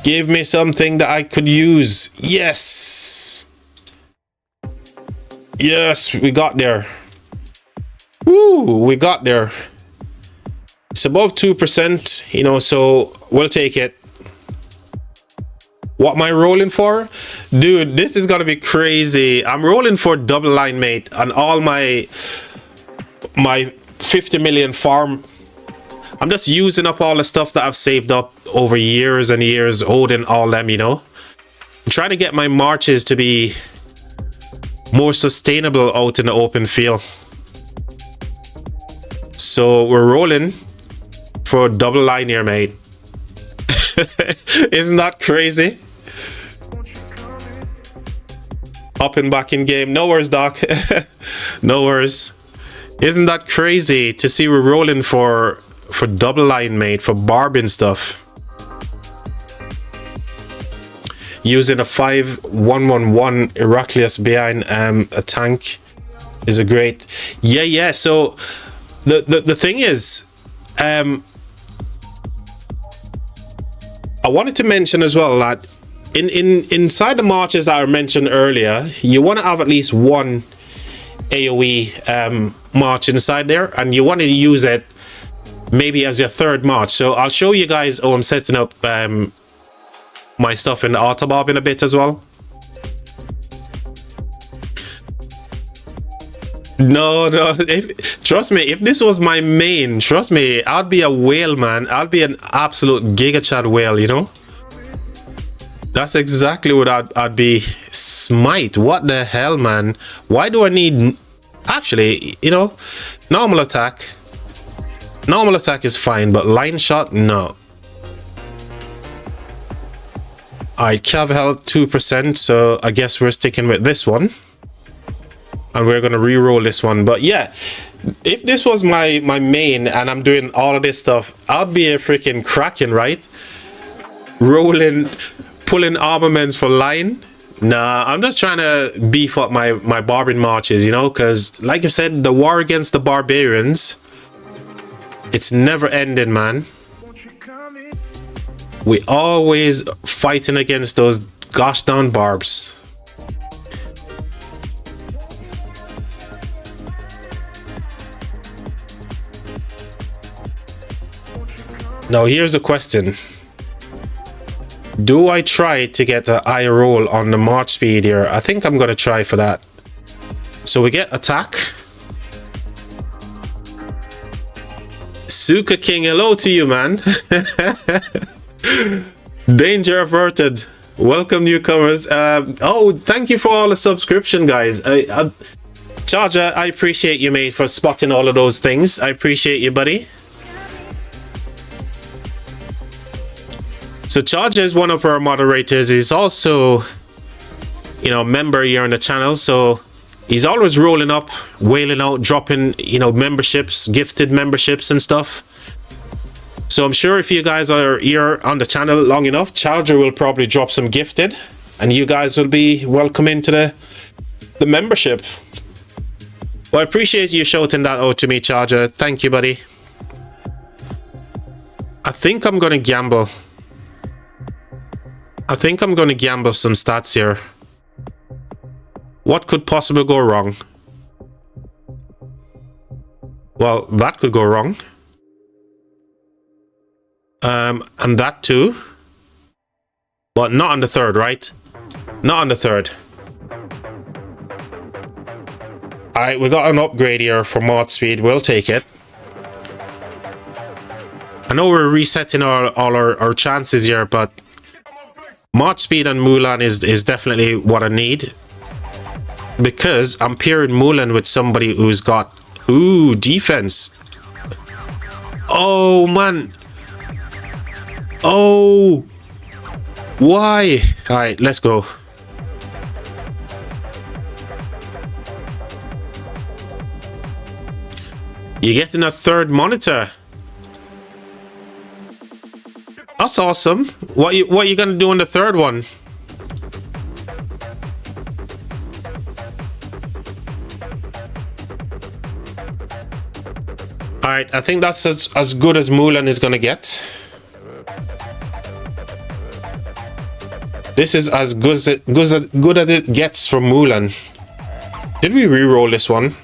Give me something that I could use. Yes. Yes, we got there. Woo, we got there. It's above 2%, you know, so we'll take it. What am I rolling for? Dude, this is gonna be crazy. I'm rolling for double line, mate, on all my 50 million farm. I'm just using up all the stuff that I've saved up over years and years, holding all them, you know. I'm trying to get my marches to be more sustainable out in the open field. So we're rolling for a double line here, mate. Isn't that crazy? Up and back in game. No worries, Doc. No worries. Isn't that crazy to see we're rolling for double line, mate, for barbing stuff. Using a 5-1-1-1 Heraclius behind a tank is a great. Yeah. So the thing is, I wanted to mention as well that inside the marches that I mentioned earlier, you want to have at least one AoE march inside there, and you want to use it maybe as your third march. So I'll show you guys how I'm setting up my stuff in the Autobob in a bit as well. No, trust me, if this was my main, trust me, I'd be a whale, man. I'd be an absolute Giga Chad whale, you know. That's exactly what I'd be. Smite, what the hell, man? Why do I need, actually, you know, normal attack is fine, but line shot, no. Alright, Cav health 2%, so I guess we're sticking with this one. And we're gonna re-roll this one. But yeah, if this was my main and I'm doing all of this stuff, I'd be a freaking Kraken, right? Rolling, pulling armaments for line. Nah, I'm just trying to beef up my barbarian marches, you know, because like I said, the war against the barbarians, it's never ending, man. We always fighting against those gosh darn barbs. Now here's the question. Do I try to get a high roll on the march speed here? I think I'm gonna try for that. So we get attack. Suka King, hello to you, man. Danger averted. Welcome newcomers. Oh, thank you for all the subscription, guys. Charger, I appreciate you, mate, for spotting all of those things. I appreciate you, buddy. So Charger is one of our moderators. He's also, you know, a member here on the channel. So he's always rolling up, wailing out, dropping, you know, memberships, gifted memberships and stuff. So I'm sure if you guys are here on the channel long enough, Charger will probably drop some gifted and you guys will be welcome into the membership. Well, I appreciate you shouting that out to me, Charger. Thank you, buddy. I think I'm going to gamble. I think I'm going to gamble some stats here. What could possibly go wrong? Well, that could go wrong. And that too. But not on the third, right? Not on the third. Alright, we got an upgrade here for mod speed. We'll take it. I know we're resetting all our chances here, but mod speed and Mulan is definitely what I need. Because I'm pairing Mulan with somebody who's got... Ooh, defense. Oh, man. Oh. Why? Alright, let's go. You're getting a third monitor. That's awesome. What you gonna do on the third one? Alright, I think that's as good as Mulan is gonna get. This is as good as it gets from Mulan. Did we re-roll this one?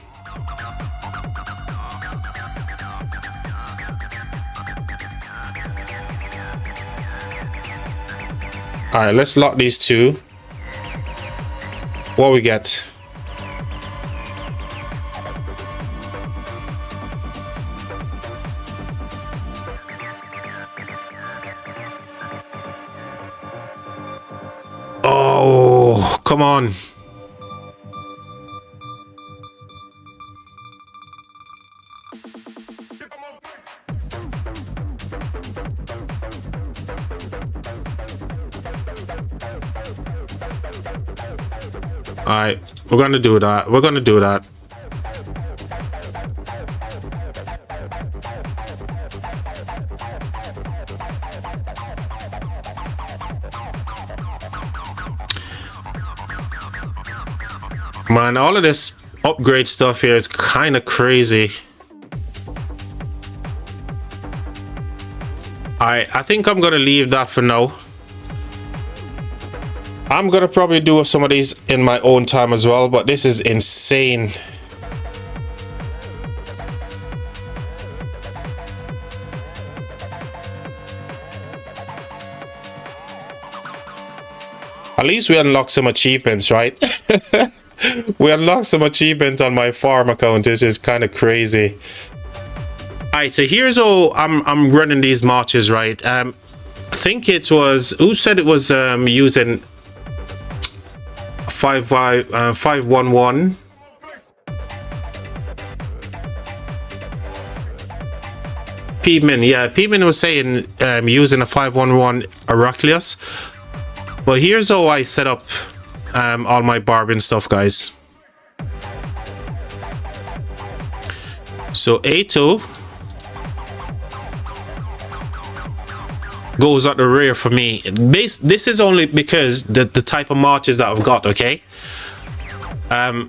Alright, let's lock these two. What we get? Oh, come on. Alright, we're gonna do that. We're gonna do that. Man, all of this upgrade stuff here is kind of crazy. I think I'm gonna leave that for now. I'm gonna probably do some of these in my own time as well, but this is insane. At least we unlocked some achievements, right? We unlocked some achievements on my farm account. This is kind of crazy. Alright, so here's how I'm running these marches, right? I think it was, who said it was using 511. P-Min, yeah, P-Min was saying using a 511 Heraclius. But here's how I set up all my barbarian stuff, guys. So A2 goes at the rear for me. This is only because the type of marches that I've got, okay? I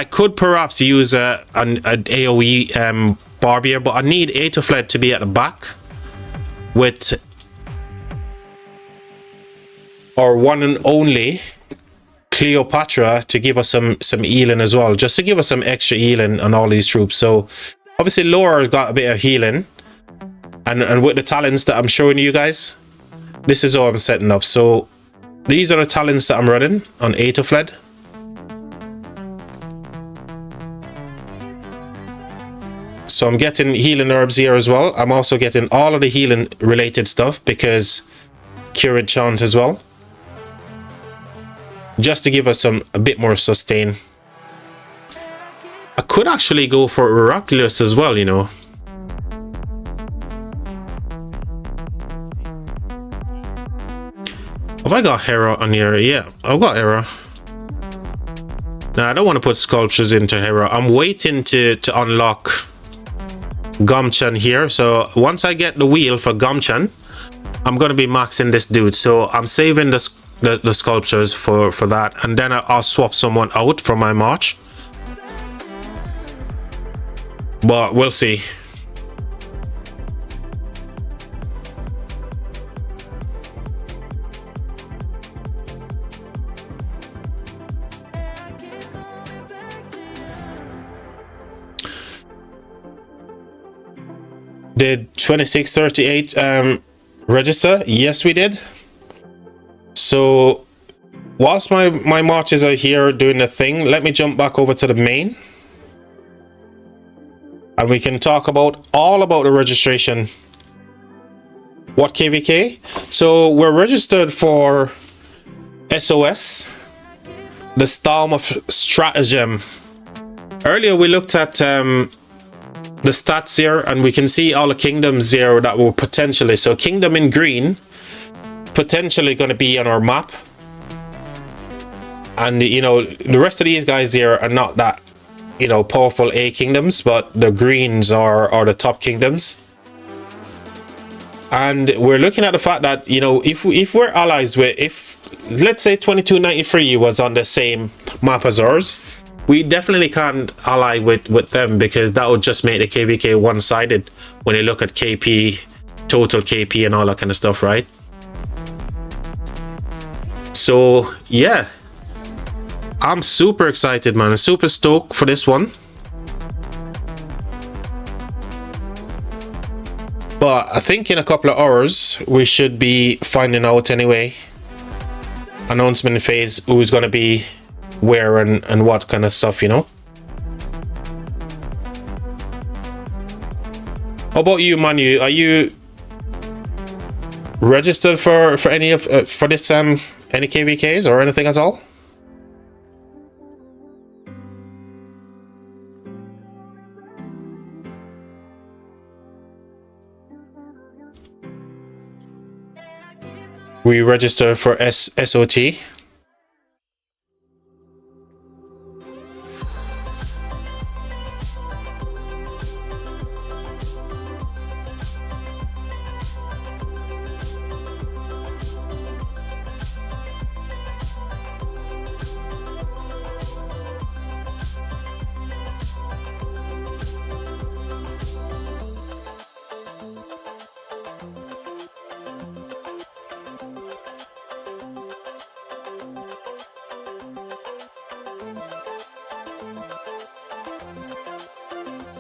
could perhaps use an AoE barbier, but I need Aetofled to be at the back with our one and only Cleopatra to give us some healing as well, just to give us some extra healing on all these troops. So obviously Laura's got a bit of healing, and with the talents that I'm showing you guys, this is how I'm setting up. So these are the talents that I'm running on Aetofled. So I'm getting healing herbs here as well. I'm also getting all of the healing related stuff because Cure Chant as well, just to give us a bit more sustain. I could actually go for Heraclius as well, you know. Have I got Hera on here? Yeah, I've got Hera. Now I don't want to put sculptures into Hera. I'm waiting to unlock Gomchan here. So once I get the wheel for Gomchan, I'm going to be maxing this dude. So I'm saving the sculptures for that, and then I'll swap someone out from my march, but we'll see. Did 2638 register? Yes, we did. So whilst my marches are here doing the thing, let me jump back over to the main and we can talk about all about the registration. What KVK? So we're registered for SOS, the Storm of Stratagem. Earlier we looked at the stats here, and we can see all the kingdoms here that were potentially, so kingdom in green potentially going to be on our map, and you know the rest of these guys here are not that, you know, powerful A kingdoms, but the greens are the top kingdoms. And we're looking at the fact that, you know, if we're allies with, if let's say 2293 was on the same map as ours, we definitely can't ally with them, because that would just make the KVK one-sided when you look at KP, total KP and all that kind of stuff, right? So yeah, I'm super excited, man. I'm super stoked for this one. But I think in a couple of hours we should be finding out anyway. Announcement phase, who's gonna be where and what kind of stuff, you know. How about you, Manu? Are you registered for any of for this any KVKs or anything at all? We register for SOT.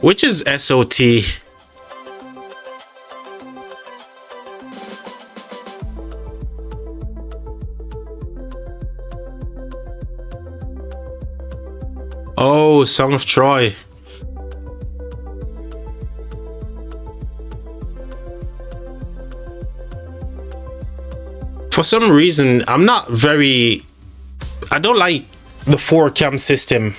Which is SOT? Oh, Song of Troy. For some reason, I don't like the 4 camp system.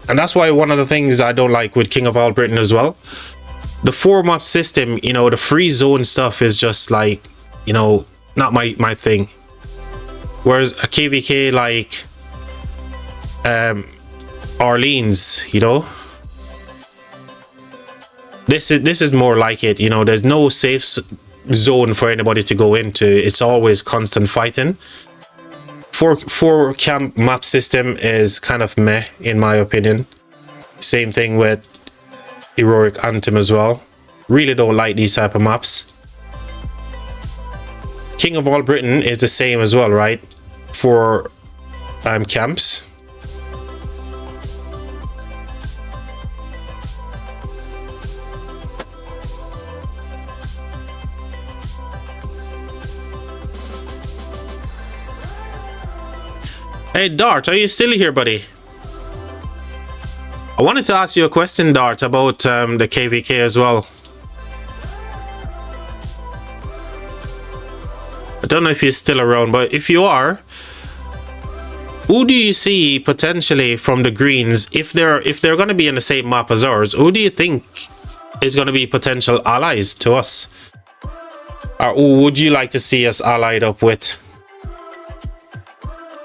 And that's why one of the things I don't like with King of All Britain as well. The 4 map system, you know, the free zone stuff is just like, you know, not my thing. Whereas a KVK like Orleans, you know, this is more like it. You know, there's no safe zone for anybody to go into. It's always constant fighting. 4 camp map system is kind of meh in my opinion. Same thing with Heroic Anthem as well. Really don't like these type of maps. King of All Britain is the same as well, right? 4 camps. Hey Dart, are you still here, buddy? I wanted to ask you a question, Dart, about the KVK as well. I don't know if you're still around, but if you are, who do you see potentially from the Greens, if they're going to be in the same map as ours? Who do you think is going to be potential allies to us? Or who would you like to see us allied up with?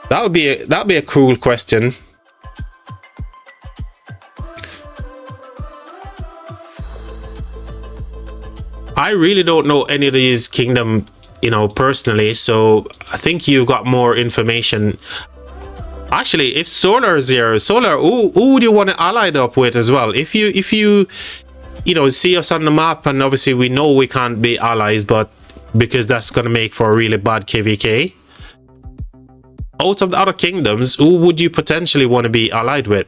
That would be a cool question. I really don't know any of these kingdom, you know, personally, so I think you've got more information. Actually, if Solar is here, Solar, who would you want to allied up with as well? If you know, see us on the map, and obviously we know we can't be allies, but because that's going to make for a really bad KVK. Out of the other kingdoms, who would you potentially want to be allied with?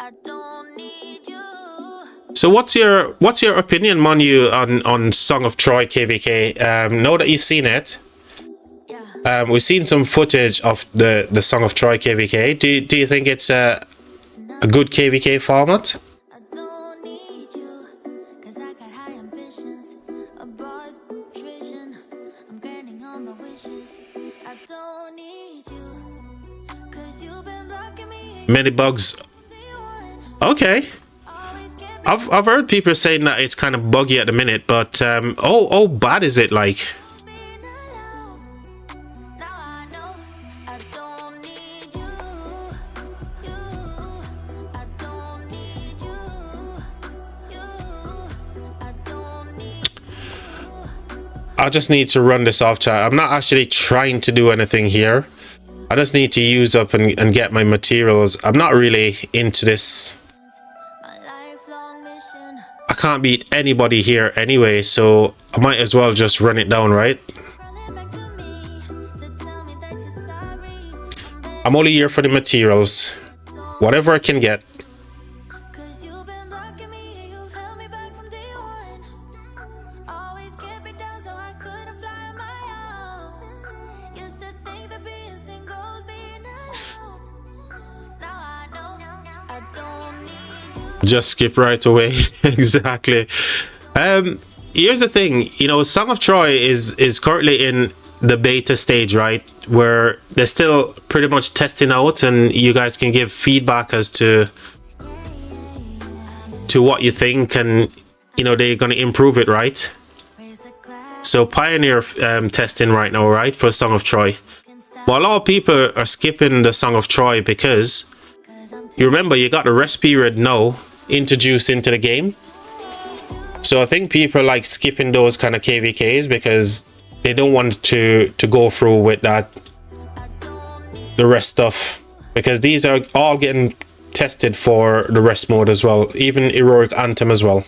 I don't need you. So what's your opinion, Manu, on Song of Troy KVK? Know that you've seen it. We've seen some footage of the Song of Troy KVK. Do you think it's a good KVK format? Many bugs. Okay. I've heard people saying that it's kind of buggy at the minute, but oh bad is it like? I just need to run this off chat. I'm not actually trying to do anything here. I just need to use up and get my materials. I'm not really into this I can't beat anybody here anyway, so I might as well just run it down, right? I'm only here for the materials. Whatever I can get. Just skip right away. Exactly. Here's the thing, you know, Song of Troy is currently in the beta stage, right, where they're still pretty much testing out, and you guys can give feedback as to what you think, and you know, they're going to improve it, right? So Pioneer testing right now, right, for Song of Troy. But a lot of people are skipping the Song of Troy because you remember you got the rest period now introduced into the game. So I think people like skipping those kind of KVKs because they don't want to go through with that, the rest stuff, because these are all getting tested for the rest mode as well, even Heroic Anthem as well.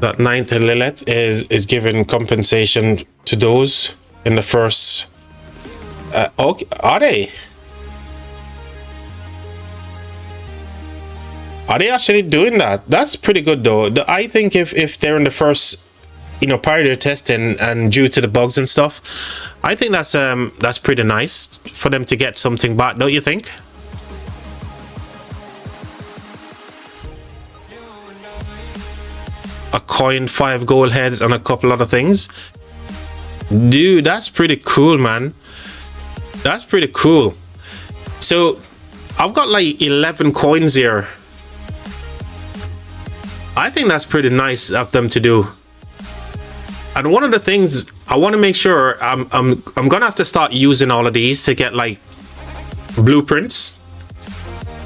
That 9th Lilith is giving compensation to those in the first. Okay, are they? Are they actually doing that? That's pretty good though. I think if they're in the first, you know, prior to testing and due to the bugs and stuff, I think that's pretty nice for them to get something back, don't you think? A coin, 5 gold heads, and a couple other things. Dude, that's pretty cool, man. That's pretty cool. So I've got like 11 coins here. I think that's pretty nice of them to do. And one of the things I want to make sure I'm gonna have to start using all of these to get like blueprints.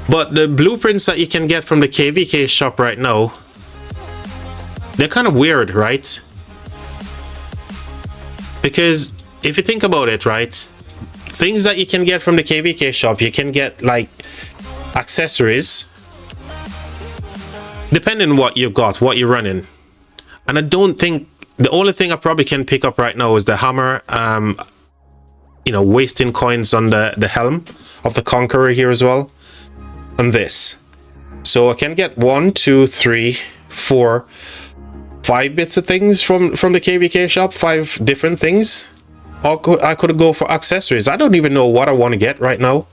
But the blueprints that you can get from the KVK shop right now, they're kind of weird, right? Because if you think about it, right, things that you can get from the KVK shop, you can get like accessories depending on what you've got, what you're running. And I don't think, the only thing I probably can pick up right now is the hammer, you know, wasting coins on the helm of the Conqueror here as well, and this. So I can get 1, 2, 3, 4, 5 bits of things from the KVK shop, 5 different things. Or I could go for accessories. I don't even know what I want to get right now.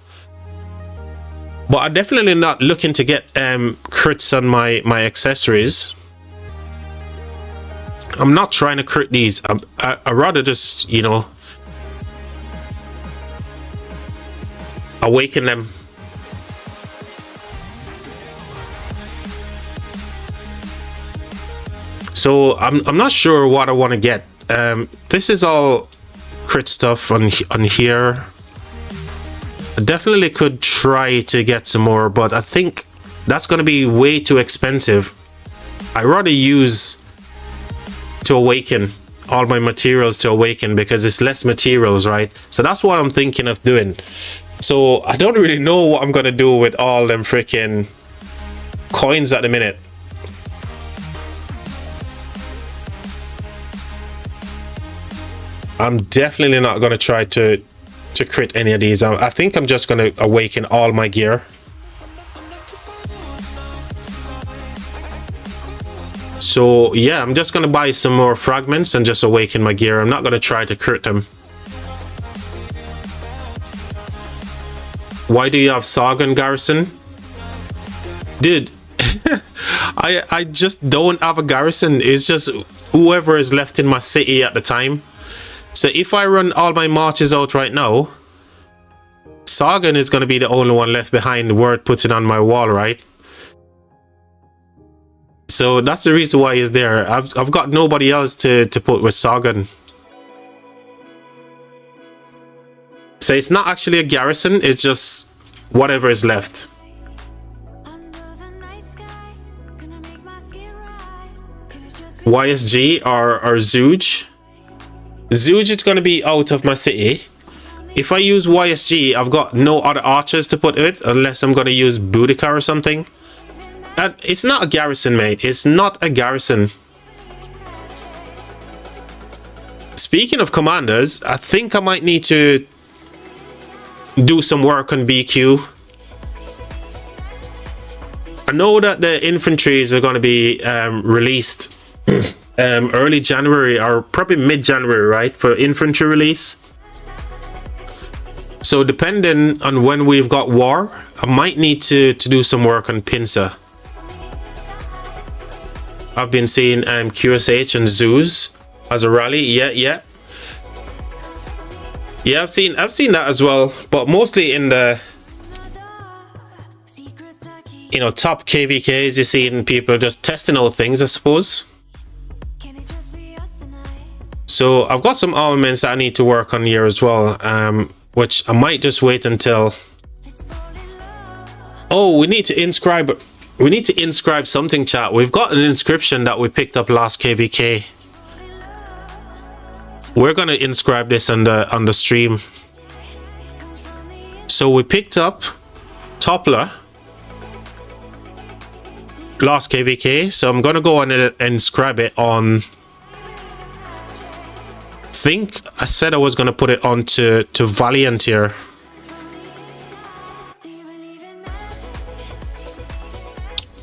But I'm definitely not looking to get crits on my accessories. I'm not trying to crit these. I'd rather just, you know, awaken them. So I'm not sure what I want to get. This is all crit stuff on here. I definitely could try to get some more, but I think that's going to be way too expensive. I'd rather use to awaken all my materials to awaken, because it's less materials, right? So that's what I'm thinking of doing. So I don't really know what I'm going to do with all them freaking coins at the minute. I'm definitely not going to try to crit any of these. I think I'm just going to awaken all my gear. So yeah, I'm just going to buy some more fragments and just awaken my gear. I'm not going to try to crit them. Why do you have Saga and Garrison? Dude, I just don't have a garrison. It's just whoever is left in my city at the time. So if I run all my marches out right now, Sargon is going to be the only one left behind worth putting on my wall, right? So that's the reason why he's there. I've got nobody else to put with Sargon. So it's not actually a garrison, it's just whatever is left. YSG or Zooge. Zooge is going to be out of my city. If I use YSG, I've got no other archers to put it unless I'm going to use Boudica or something. And it's not a garrison, mate. It's not a garrison. Speaking of commanders, I think I might need to do some work on BQ. I know that the infantries are going to be released early January or probably mid-January, right, for infantry release. So depending on when we've got war, I might need to do some work on Pincer. I've been seeing QSH and Zoos as a rally. Yeah, I've seen that as well, but mostly in the, you know, top KVKs. You're seeing people just testing out things, I suppose. So I've got some armaments that I need to work on here as well, which I might just wait until. Oh, we need to inscribe. We need to inscribe something, chat. We've got an inscription that we picked up last KVK. We're gonna inscribe this on the stream. So we picked up Toppler last KVK. So I'm gonna go on and inscribe it on. I think I said I was gonna put it onto Valiant here.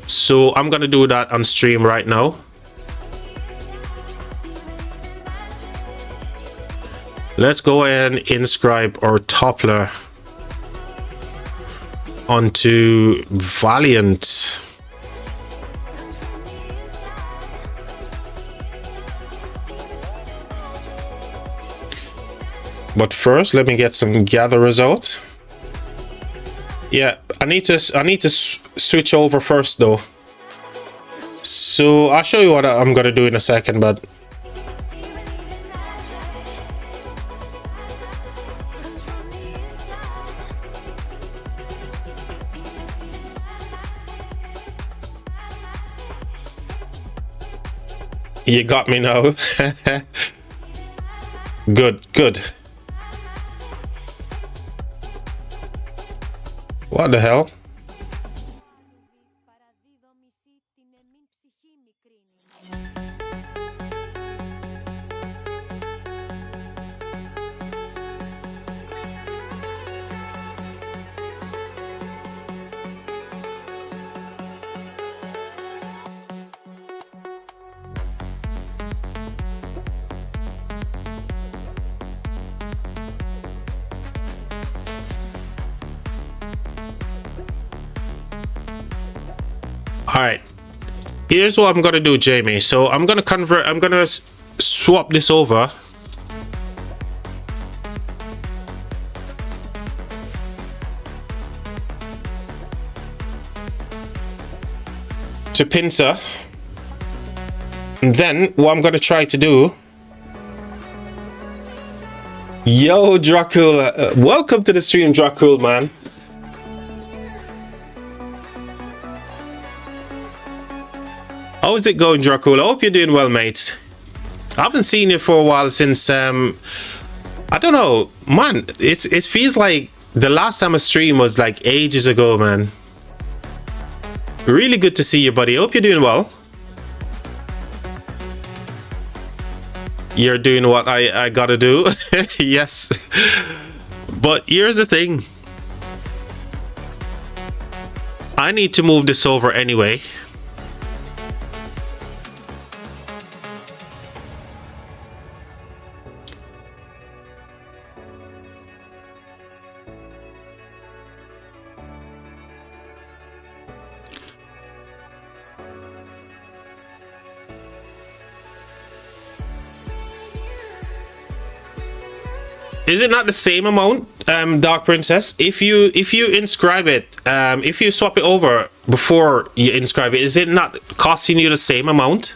So I'm gonna do that on stream right now. Let's go ahead and inscribe our Toppler onto Valiant. But first, let me get some gather results. Yeah, I need to switch over first though. So I'll show you what I'm gonna do in a second, but you got me now. Good. What the hell? All right, here's what I'm gonna do, Jamie. So I'm gonna swap this over to Pincer, and then what I'm gonna try to do. Yo, Dracula, welcome to the stream, Dracula, man. How's it going, Dracula? I hope you're doing well, mate. I haven't seen you for a while since I don't know, man. It feels like the last time I streamed was like ages ago, man. Really good to see you, buddy. I hope you're doing well. You're doing what I gotta do. Yes. But here's the thing. I need to move this over anyway. Is it not the same amount, Dark Princess? If you inscribe it, if you swap it over before you inscribe it, is it not costing you the same amount?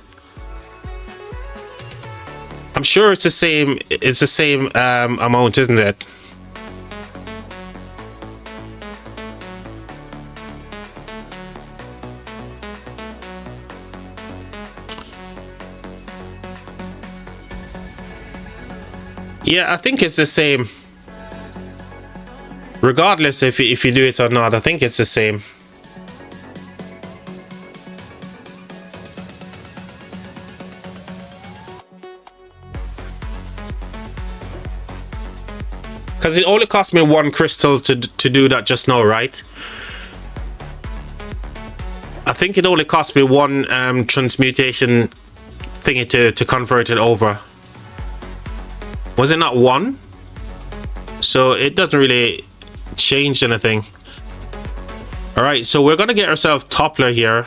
I'm sure it's the same. It's the same amount, isn't it? Yeah, I think it's the same. Regardless if you do it or not, I think it's the same. Because it only cost me 1 crystal to do that just now, right? I think it only cost me 1 transmutation thingy to convert it over. Was it not 1? So it doesn't really change anything. All right, so we're gonna get ourselves Toppler here,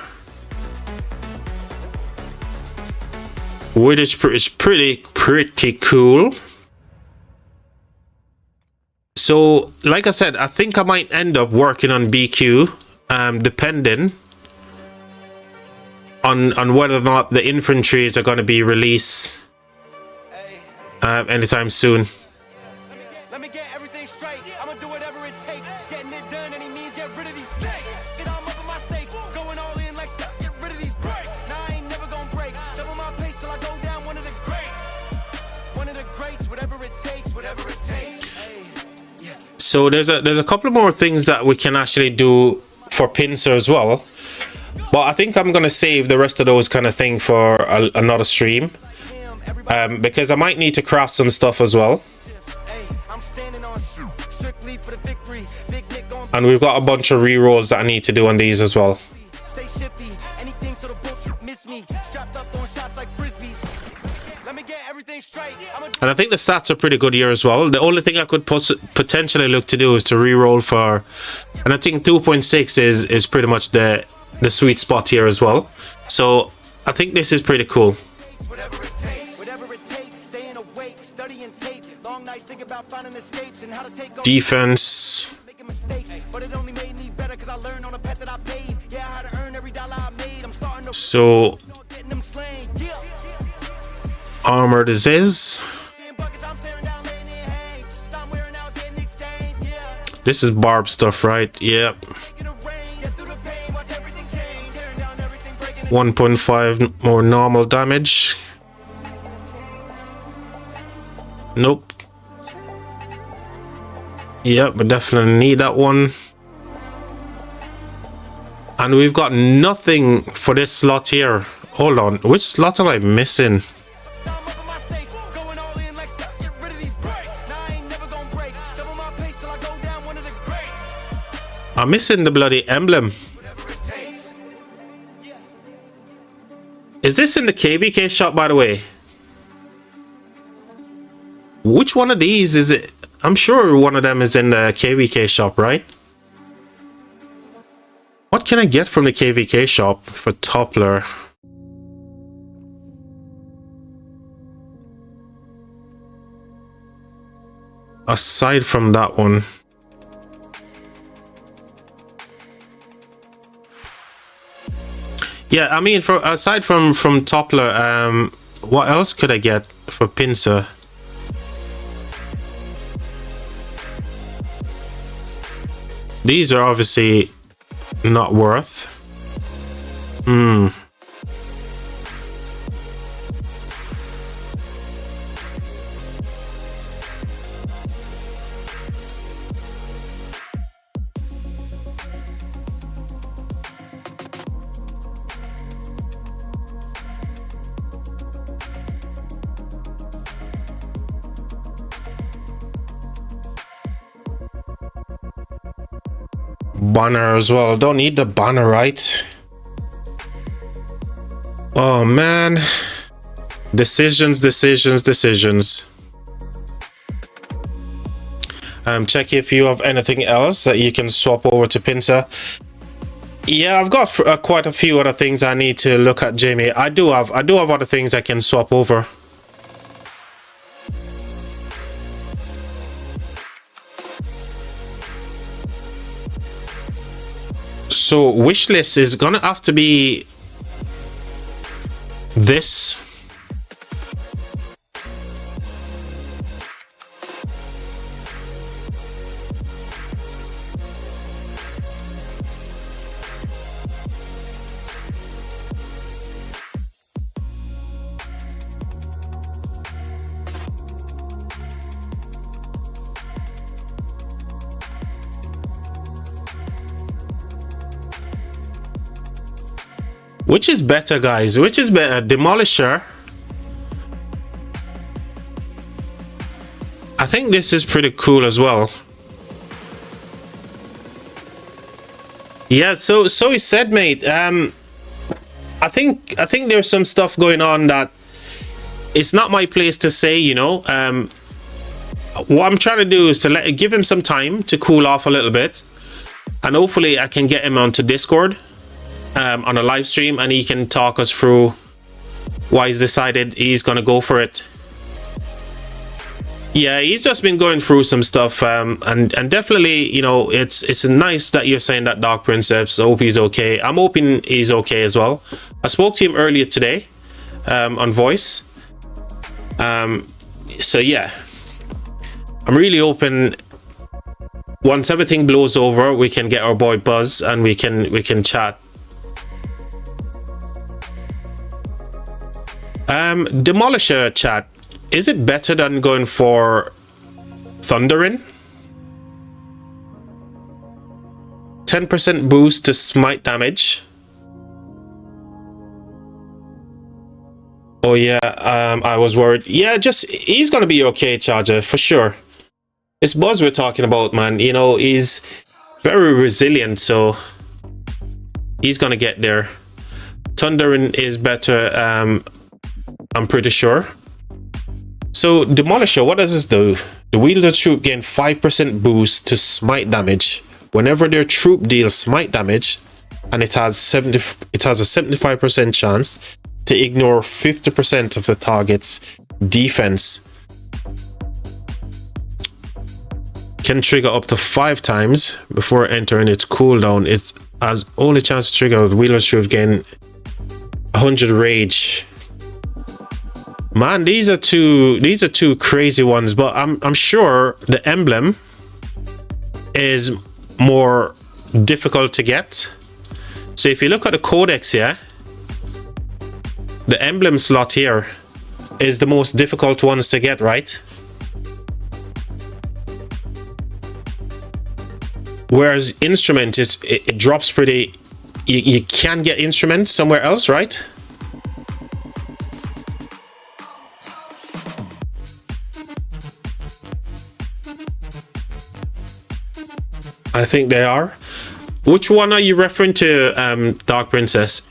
which is pretty cool. So like I said, I think I might end up working on BQ, depending on whether or not the infantries are going to be released anytime soon. Let me get everything straight. I'ma do whatever it takes. Getting it done, any means, get rid of these snakes. Get on up in my stakes. Going all in like stuff, get rid of these breaks. Nah, I ain't never gonna break. Double my pace till I go down one of the greats. One of the greats, whatever it takes, whatever it takes. So there's a couple more things that we can actually do for Pincer as well. But I think I'm gonna save the rest of those kind of thing for another stream. Because I might need to craft some stuff as well. And we've got a bunch of rerolls that I need to do on these as well. And I think the stats are pretty good here as well. The only thing I could potentially look to do is to reroll for, and I think 2.6 is pretty much the sweet spot here as well. So I think this is pretty cool. Defense. So armor disease. This is barb stuff, right? Yep. 1.5 more normal damage. Nope. Yep, we definitely need that one. And we've got nothing for this slot here. Hold on, which slot am I missing? I'm missing the bloody emblem. Is this in the KVK shop, by the way? Which one of these is it? I'm sure one of them is in the KVK shop, right? What can I get from the KVK shop for Toppler? Aside from that one. Yeah, I mean, aside from Toppler, what else could I get for Pincer? These are obviously not worth. Banner as well. Don't need the banner, right? Oh man. Decisions. Check if you have anything else that you can swap over to Pincer. Yeah, I've got quite a few other things I need to look at, Jamie. I do have other things I can swap over. So wish list is gonna have to be this. Which is better, guys? Which is better? Demolisher. I think this is pretty cool as well. Yeah, so he said, mate. I think there's some stuff going on that it's not my place to say, you know. What I'm trying to do is to give him some time to cool off a little bit, and hopefully I can get him onto Discord. On a live stream, and he can talk us through why he's decided he's gonna go for it. Yeah, he's just been going through some stuff, and definitely, you know, it's nice that you're saying that, Dark Princess. I hope he's okay. I'm hoping he's okay as well. I spoke to him earlier today on voice. So yeah, I'm really hoping once everything blows over, we can get our boy Buzz and we can chat. Demolisher chat, is it better than going for Thundering? 10% boost to smite damage. Oh yeah, I was worried. Yeah, just he's gonna be okay, Charger, for sure. It's Buzz we're talking about, man. You know, he's very resilient, so he's gonna get there. Thundering is better, I'm pretty sure. So Demolisher, what does this do? The wielder troop gain 5% boost to smite damage whenever their troop deals smite damage, and it has a 75% chance to ignore 50% of the target's defense. Can trigger up to 5 times before entering its cooldown. It has only chance to trigger the wielder troop gain 100 rage. Man, these are two crazy ones, but I'm sure the emblem is more difficult to get. So if you look at the codex here, the emblem slot here is the most difficult ones to get, right? Whereas instrument it drops pretty. You can get instrument somewhere else, right? I think they are. Which one are you referring to, Dark Princess?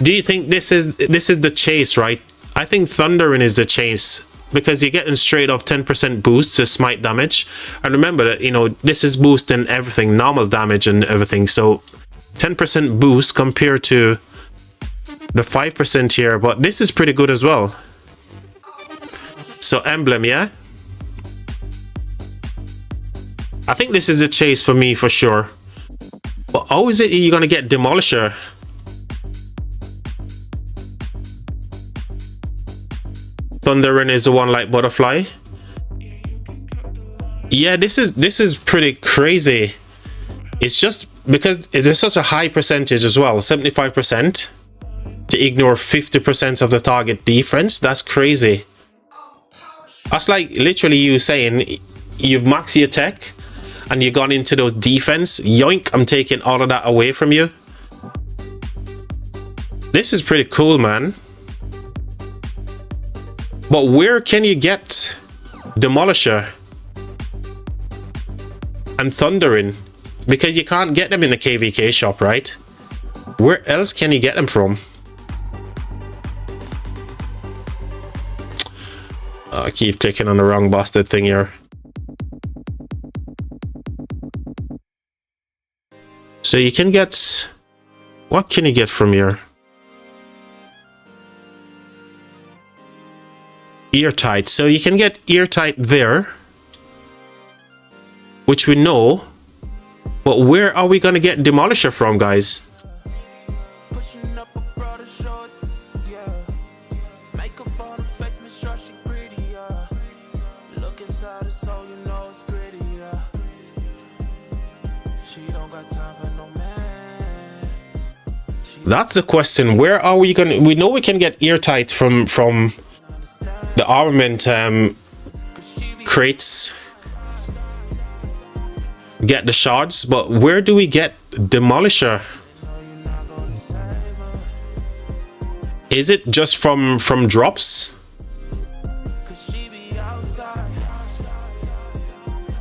Do you think this is the chase, right? I think Thundering is the chase, because you're getting straight up 10% boost to smite damage. And remember that, you know, this is boosting everything, normal damage and everything. So 10% boost compared to the 5% here, but this is pretty good as well. So emblem, yeah. I think this is a chase for me for sure. But how is it you're gonna get Demolisher? Thundering is the one like butterfly. Yeah, this is pretty crazy. It's just because there's such a high percentage as well, 75%, to ignore 50% of the target defense. That's crazy. That's like literally you saying you've maxed your tech and you gone into those defense. Yoink, I'm taking all of that away from you. This is pretty cool, man. But where can you get Demolisher and Thundering? Because you can't get them in the KVK shop, right? Where else can you get them from? Oh, I keep clicking on the wrong bastard thing here. So you can get... What can you get from here? Eartight. So you can get Eartight there, which we know But where are we gonna get Demolisher from, guys? Pushing up a brother short, yeah. Makeup on her face, make sure she pretty, yeah. Look inside her soul, you know it's gritty, yeah. She don't got time for no man. That's the question. Where are we gonna? We know we can get airtight from the armament crates. Get the shards, but where do we get Demolisher? Is it just from drops?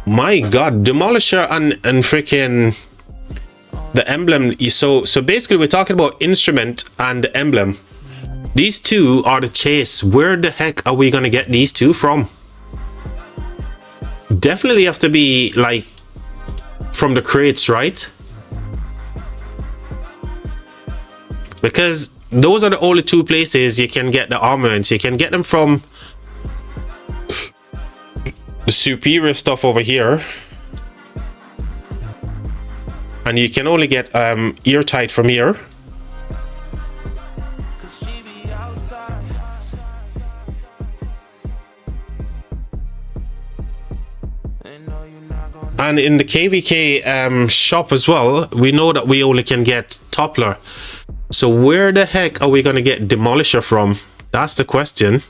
My god, Demolisher and freaking the emblem. So basically we're talking about instrument and the emblem. These two are the chase. Where the heck are we gonna get these two from? Definitely have to be like from the crates, right? Because those are the only two places you can get the armaments. You can get them from the superior stuff over here, and you can only get airtight from here. And in the KVK shop as well, we know that we only can get Toppler. So where the heck are we gonna get Demolisher from? That's the question.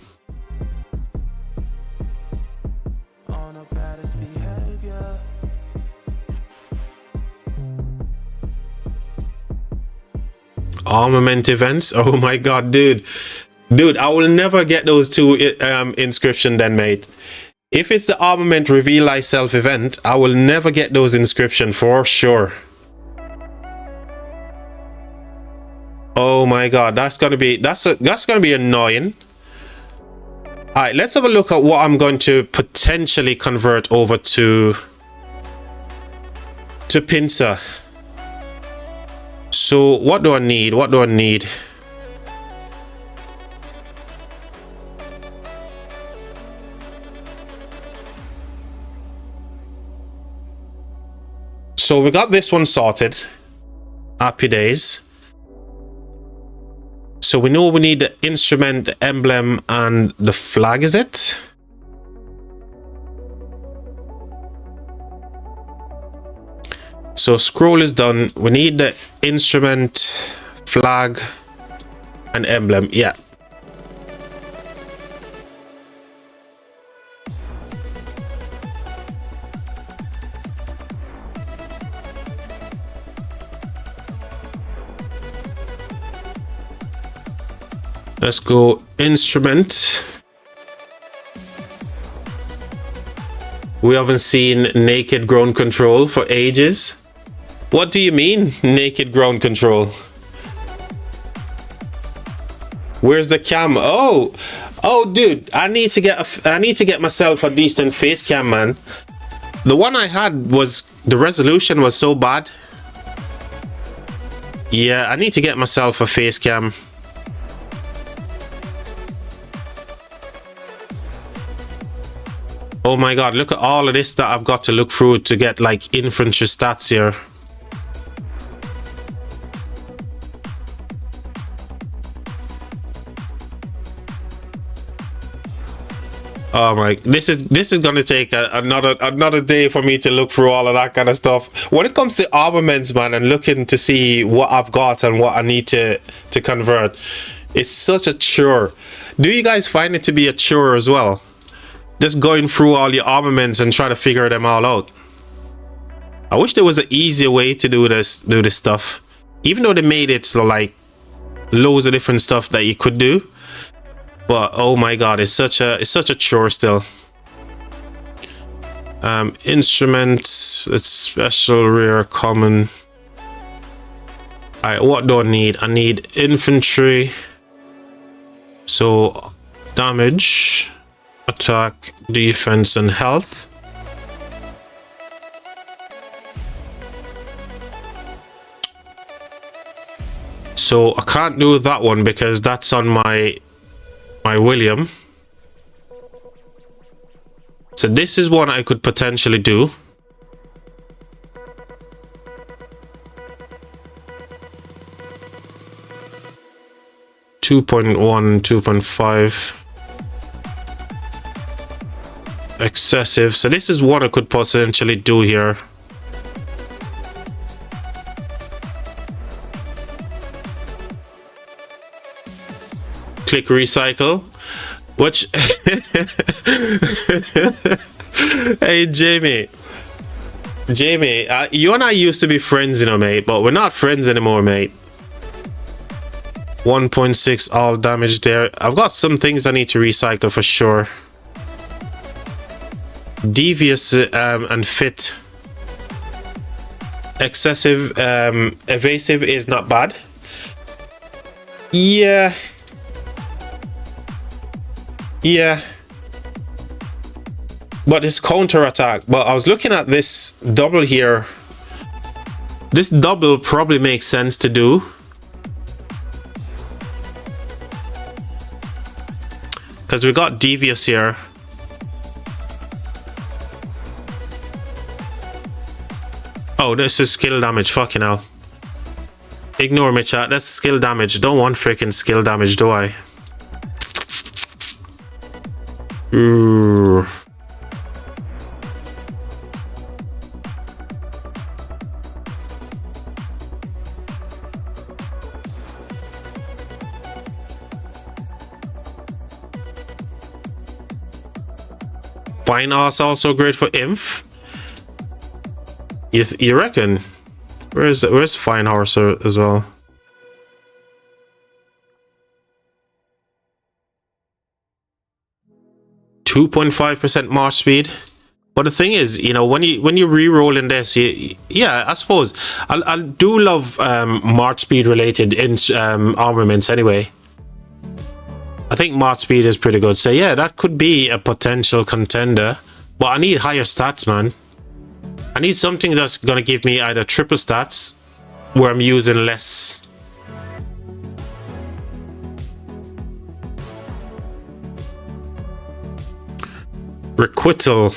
Armament events? Oh my god, dude, I will never get those two inscription then, mate. If it's the armament reveal thyself event, I will never get those inscription for sure. Oh my god, that's gonna be annoying. All right, let's have a look at what I'm going to potentially convert over to pincer. So what do I need? So we got this one sorted. Happy days. So we know we need the instrument, the emblem, and the flag, is it? So scroll is done. We need the instrument, flag, and emblem. Yeah. Let's go instrument. We haven't seen naked ground control for ages. What do you mean naked ground control? Where's the cam? Oh dude, I need to get myself a decent face cam, man. The one I had was, the resolution was so bad. Yeah, I need to get myself a face cam. Oh my god, look at all of this that I've got to look through to get like infantry stats here. Oh my, this is gonna take another day for me to look through all of that kind of stuff. When it comes to armaments, man, and looking to see what I've got and what I need to convert, it's such a chore. Do you guys find it to be a chore as well? Just going through all your armaments and try to figure them all out. I wish there was an easier way to do this stuff. Even though they made it so like loads of different stuff that you could do. But oh my god, it's such a chore still. Instruments, it's special, rare, common. Alright, what do I need? I need infantry. So damage, attack, defense, and health. So I can't do that one because that's on my William. So this is one I could potentially do. 2.1, 2.5. Excessive. So this is what I could potentially do here. Click recycle, which hey Jamie, you and I used to be friends, you know, mate, but we're not friends anymore, mate. 1.6 all damage there. I've got some things I need to recycle for sure. Devious and fit. Excessive evasive is not bad. Yeah, but it's counter attack. But I was looking at this double here. This double probably makes sense to do. Because we got devious here. Oh, this is skill damage. Fucking hell. Ignore me, chat. That's skill damage. Don't want freaking skill damage, do I? Ooh. Fine Art's also great for Inf. You reckon? Where's Fine Horse as well? .5% march speed. But the thing is, you know, when you re-roll in this, yeah, I suppose I do love march speed related in armaments anyway. I think march speed is pretty good. So yeah, that could be a potential contender. But I need higher stats, man. I need something that's gonna give me either triple stats, where I'm using less. Requital.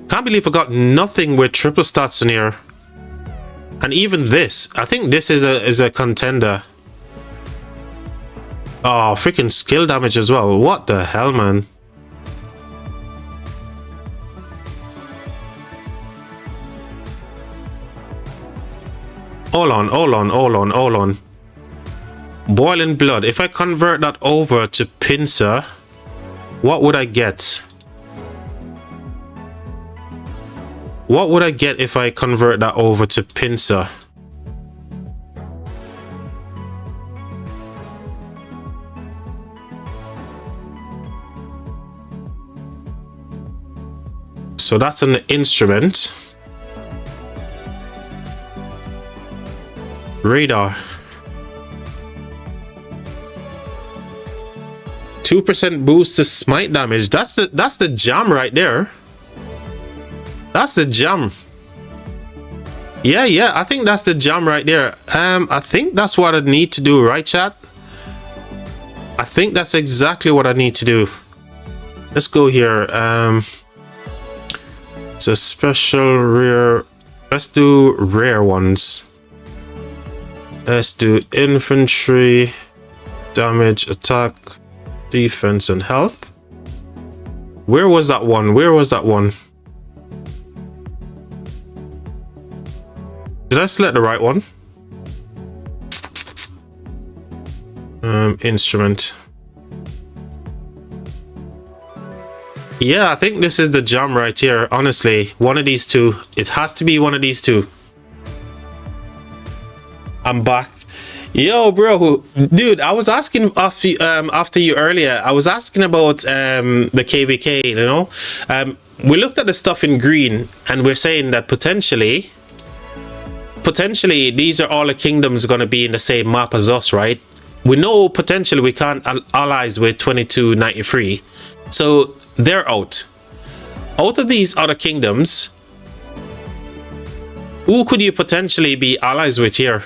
Can't believe I got nothing with triple stats in here. And even this, I think this is a contender. Oh, freaking skill damage as well. What the hell, man? Hold on. Boiling blood. If I convert that over to pincer, what would I get? What would I get if I convert that over to pincer? So that's an instrument. Radar. 2% boost to smite damage. That's the jam right there. That's the jam. Yeah, I think that's the jam right there. I think that's what I need to do, right, chat? I think that's exactly what I need to do. Let's go here. It's a special rare. Let's do rare ones. Let's do infantry, damage, attack, defense, and health. Where was that one? Did I select the right one? Instrument. Yeah, I think this is the jam right here. Honestly, one of these two. It has to be one of these two. I'm back. Yo, bro, dude, I was asking after you earlier. I was asking about the KVK. You know, we looked at the stuff in green, and we're saying that potentially these are all the kingdoms going to be in the same map as us, right? We know potentially we can't allies with 2293, so they're out. Out of these other kingdoms, who could you potentially be allies with here?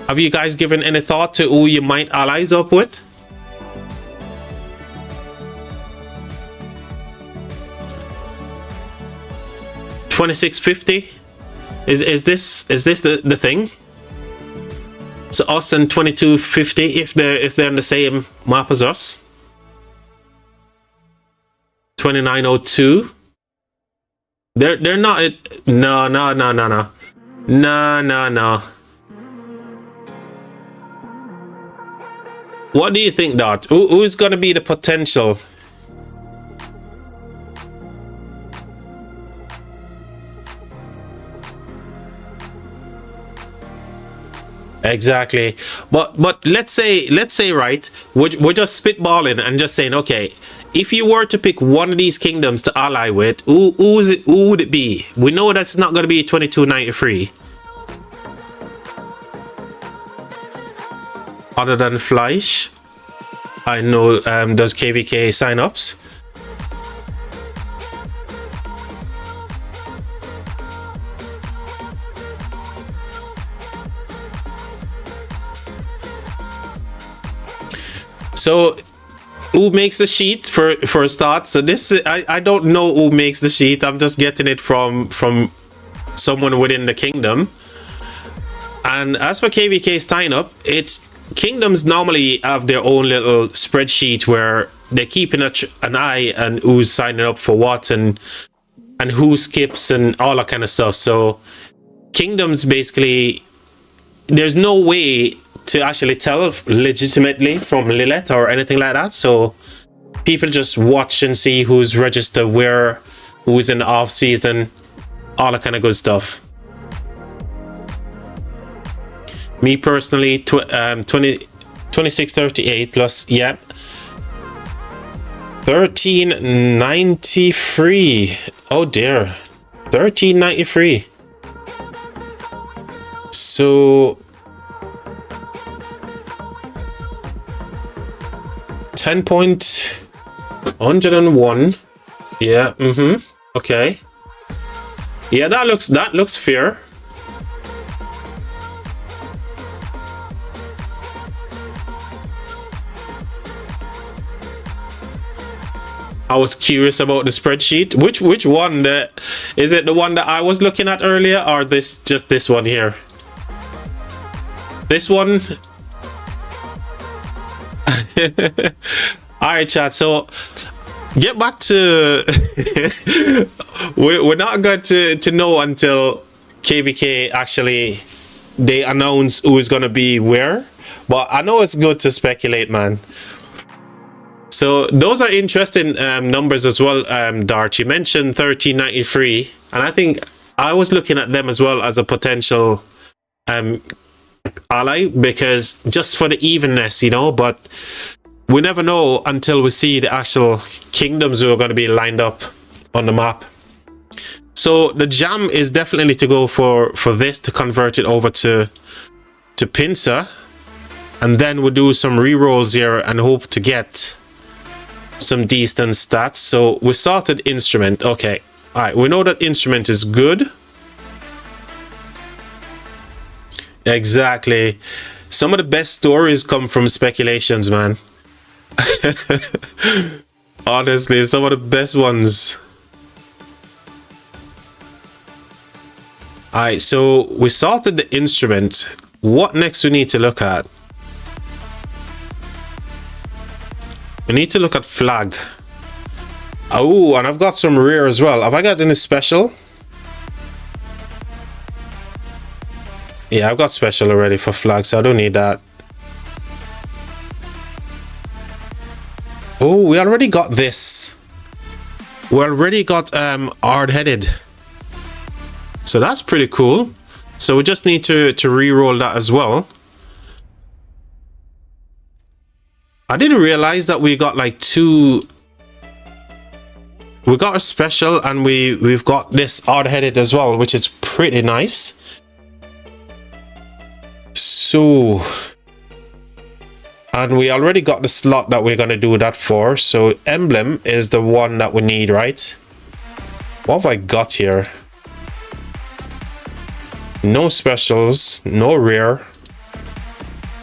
Have you guys given any thought to who you might allies up with? $26.50. Is this the thing? So us and 2250 if they're in the same map as us. 2902. They're not it. No. What do you think, Dart? Who's gonna be the potential? Exactly, but let's say right, we're just spitballing and just saying, okay, if you were to pick one of these kingdoms to ally with, who would it be? We know that's not going to be 2293. Other than Fleisch, I know does KVK sign-ups. So who makes the sheet for a start? So this, I don't know who makes the sheet. I'm just getting it from someone within the kingdom. And as for KVK sign up, it's kingdoms normally have their own little spreadsheet where they're keeping an eye on who's signing up for what and who skips and all that kind of stuff. So kingdoms basically, there's no way to actually tell legitimately from Lilith or anything like that. So people just watch and see who's registered where, who's in the off season, all that kind of good stuff. Me personally, 2638 plus, yeah, 1393. Oh dear, 1393. So 10.101. Yeah, okay. Yeah, that looks fair. I was curious about the spreadsheet. Which one? Is it the one that I was looking at earlier, or just this one here? This one. All right, chat. So get back to we're not going to know until KVK actually they announce who is going to be where, but I know it's good to speculate, man. So those are interesting numbers as well. Dart, you mentioned 1393, and I think I was looking at them as well as a potential ally, because just for the evenness, you know, but we never know until we see the actual kingdoms who are going to be lined up on the map. So the jam is definitely to go for this, to convert it over to pincer, and then we'll do some re-rolls here and hope to get some decent stats. So we started instrument. Okay, all right, we know that instrument is good. Exactly. Some of the best stories come from speculations, man. Honestly, some of the best ones. All right, so we sorted the instrument. What next we need to look at? We need to look at flag. Oh, and I've got some rear as well. Have I got any special? Yeah, I've got special already for flag, so I don't need that. Oh, we already got this. We already got hard-headed. So that's pretty cool. So we just need to re-roll that as well. I didn't realize that we got like two. We got a special and we've got this hard-headed as well, which is pretty nice. So, and we already got the slot that we're going to do that for. So emblem is the one that we need, right? What have I got here? No specials, no rare,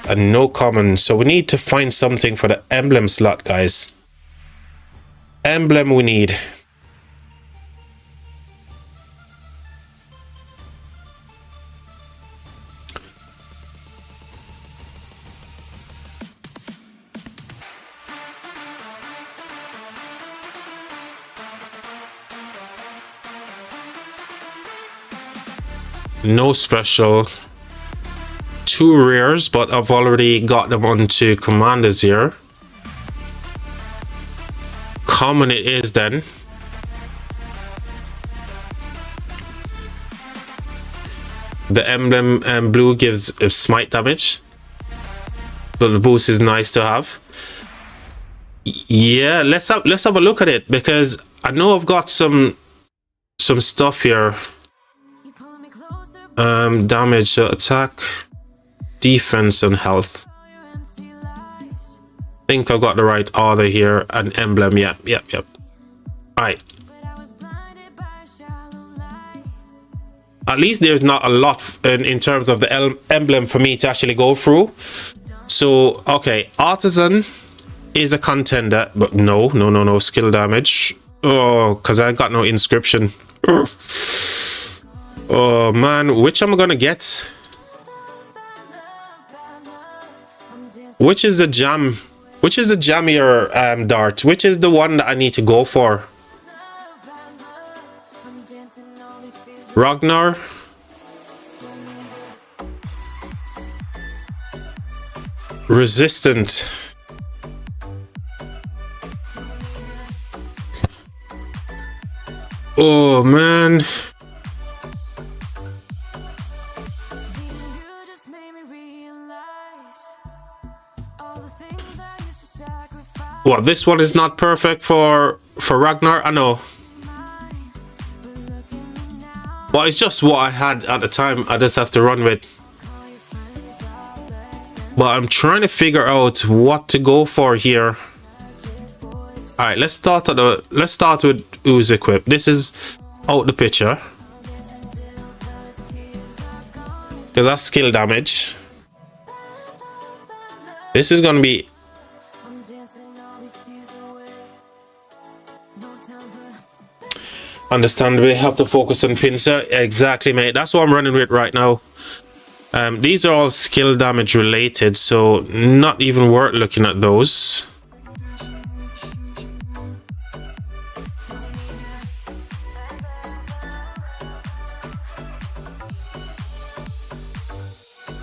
and no common. So we need to find something for the emblem slot, guys. Emblem we need. No special. 2 rares, but I've already got them onto commanders here. Common it is then. The emblem blue gives smite damage, so the boost is nice to have. Yeah, let's have a look at it, because I know I've got some stuff here. Damage, attack, defense, and health. I think I've got the right order here. An emblem, yep. All right. At least there's not a lot in terms of the emblem for me to actually go through. So, okay, artisan is a contender, but no skill damage. Oh, because I got no inscription. Oh man, which am I gonna get? Which is the jam? Which is the jammier dart? Which is the one that I need to go for? Ragnar? Resistant. Oh man. Well, this one is not perfect for Ragnar, I know. Well, it's just what I had at the time. I just have to run with. But I'm trying to figure out what to go for here. All right, let's start with Ooze equip. This is out the picture, because that's skill damage. This is gonna be understandably have to focus on pincer. Exactly, mate. That's what I'm running with right now. These are all skill damage related, so not even worth looking at those.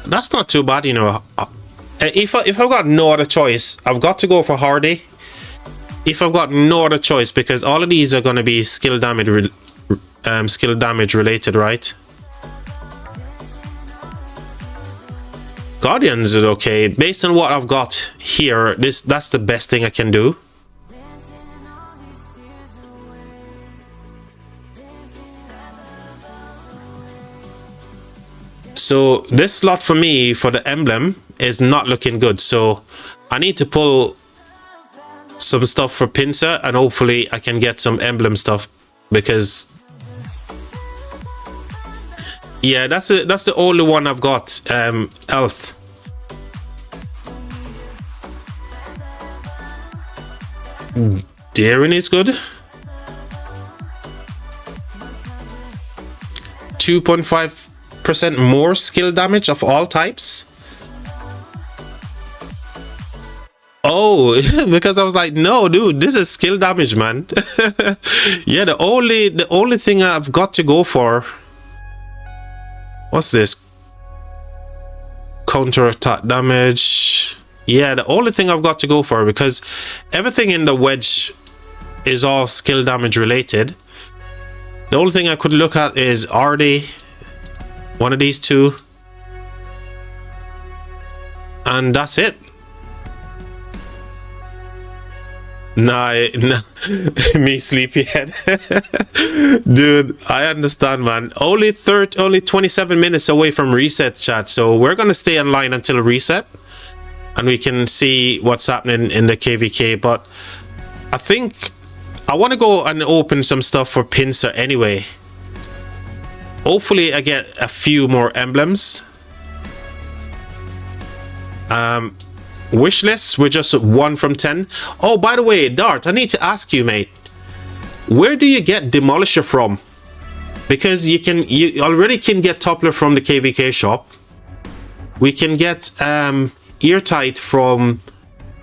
That's not too bad, you know. If I've got no other choice, I've got to go for Hardy. If I've got no other choice, because all of these are going to be skill damage related, right? Guardians is okay. Based on what I've got here, that's the best thing I can do. So this slot for me for the emblem is not looking good. So I need to pull some stuff for pincer, and hopefully I can get some emblem stuff, because yeah, that's the only one I've got. Elf. Daring is good. 2.5% more skill damage of all types. Oh, because I was like, no, dude, this is skill damage, man. Yeah, the only thing I've got to go for. What's this? Counter attack damage. Yeah, the only thing I've got to go for, because everything in the wedge is all skill damage related. The only thing I could look at is Ardy, one of these two, and that's it. Nah, me sleepyhead. Dude, I understand, man. Only 27 minutes away from reset, chat. So we're gonna stay online until reset, and we can see what's happening in the KVK. But I think I want to go and open some stuff for pincer anyway. Hopefully I get a few more emblems. Wish lists, we're just 1 from 10. Oh, by the way, Dart, I need to ask you, mate, where do you get Demolisher from? Because you already can get Toppler from the KVK shop. We can get Eartight from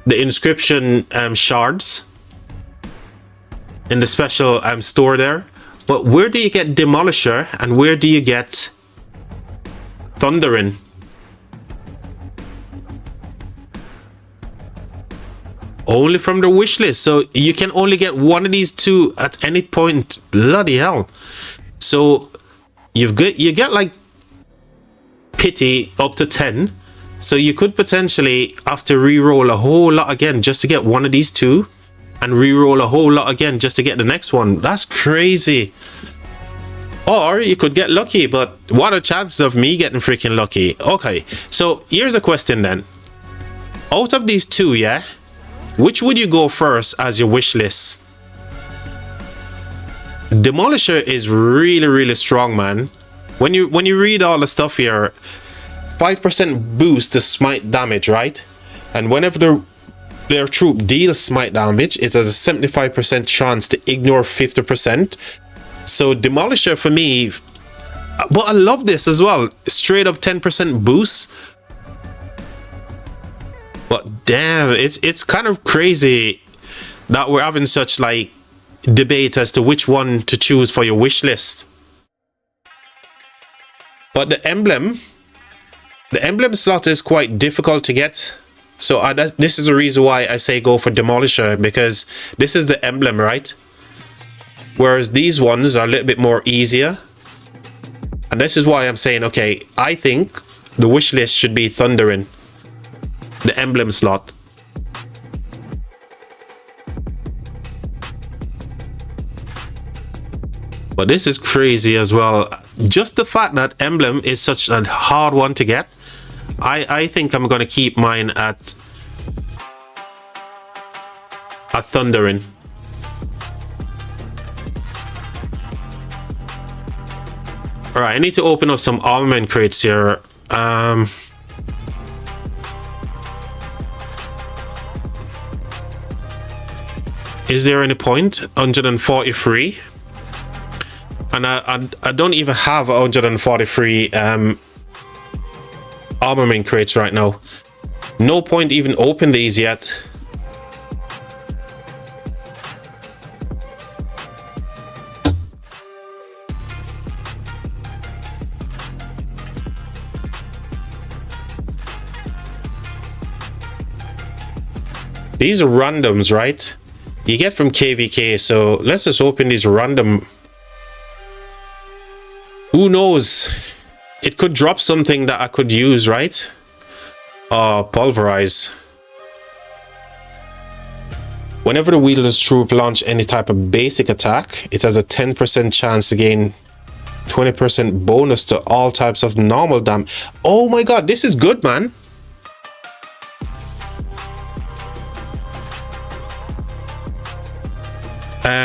the inscription shards in the special store there. But where do you get Demolisher, and where do you get thundering. Only from the wish list, so you can only get one of these two at any point. Bloody hell. So you get like pity up to 10, so you could potentially have to re-roll a whole lot again just to get one of these two, and re-roll a whole lot again just to get the next one. That's crazy. Or you could get lucky, but what are the chances of me getting freaking lucky? Okay, so here's a question then. Out of these two, yeah, which would you go first as your wish list? Demolisher is really strong, man. When you read all the stuff here, 5% boost to smite damage, right? And whenever their troop deals smite damage, it has a 75% chance to ignore 50%. So Demolisher for me, but I love this as well. Straight up 10% boost. But damn, it's kind of crazy that we're having such like debate as to which one to choose for your wish list. But the emblem slot is quite difficult to get. So this is the reason why I say go for Demolisher, because this is the emblem, right? Whereas these ones are a little bit more easier. And this is why I'm saying, okay, I think the wish list should be Thundering, the emblem slot. But this is crazy as well. Just the fact that emblem is such a hard one to get, I think I'm going to keep mine at Thundering. Alright, I need to open up some armament crates here. Is there any point? 143. And I don't even have 143 armament crates right now. No point even open these yet. These are randoms, right? You get from KVK, so let's just open these random. Who knows? It could drop something that I could use, right? Pulverize. Whenever the wieldless troop launch any type of basic attack, it has a 10% chance to gain 20% bonus to all types of normal damage. Oh my god, this is good, man.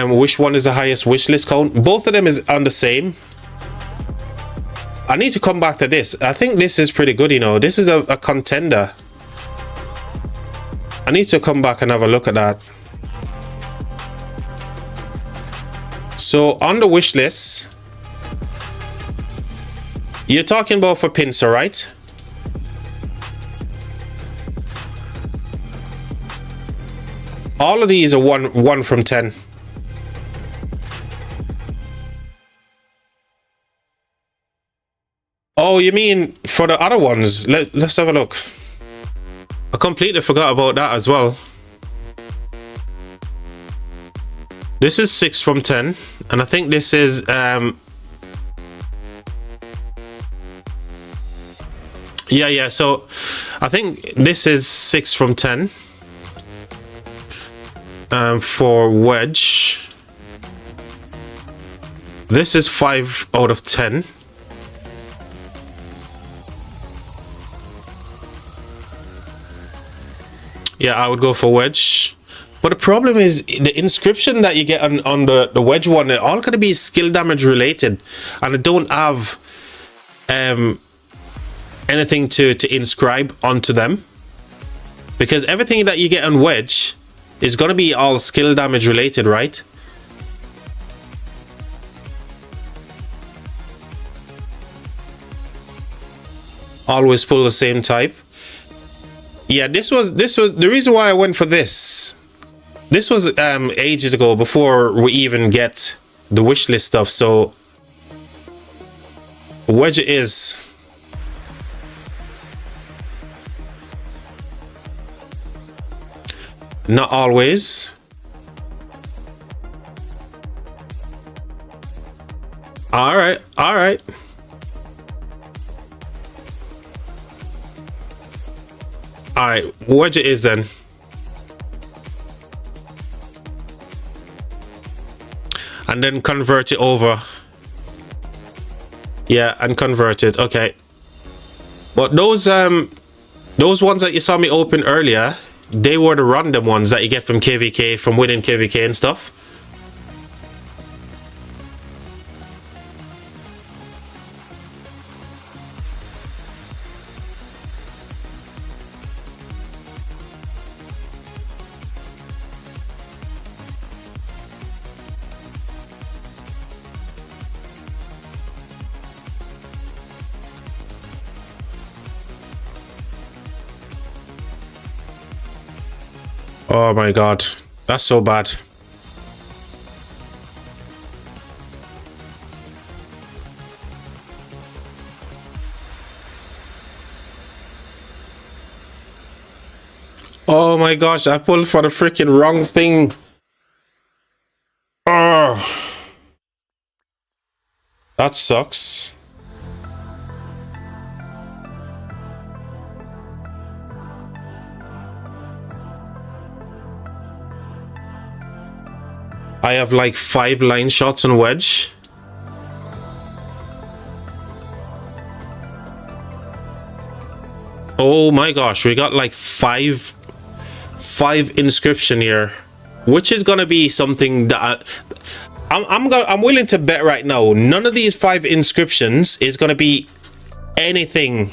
Which one is the highest wish list count? Both of them is on the same. I need to come back to this. I think this is pretty good, you know. This is a contender. I need to come back and have a look at that. So on the wish list, you're talking about for pincer, right? All of these are one from 10. Oh, you mean for the other ones? Let's have a look. I completely forgot about that as well. This is 6 from 10, and I think this is yeah, so I think this is 6 from 10 for wedge. This is 5 out of 10. Yeah, I would go for wedge. But the problem is the inscription that you get on the wedge one, they're all going to be skill damage related. And I don't have anything to inscribe onto them. Because everything that you get on wedge is going to be all skill damage related, right? Always pull the same type. Yeah, this was the reason why I went for this. This was ages ago, before we even get the wish list stuff. So wedge it is. Not always. All right. All right. All right. Wedge it is then. And then convert it over. Yeah, and convert it. Okay. But those ones that you saw me open earlier, they were the random ones that you get from KVK, from within KVK and stuff. Oh my god, that's so bad. Oh my gosh, I pulled for the freaking wrong thing. Oh, that sucks. I have like 5 line shots on wedge. Oh my gosh, we got like five inscription here, which is gonna be something that I'm willing to bet right now. None of these 5 inscriptions is gonna be anything.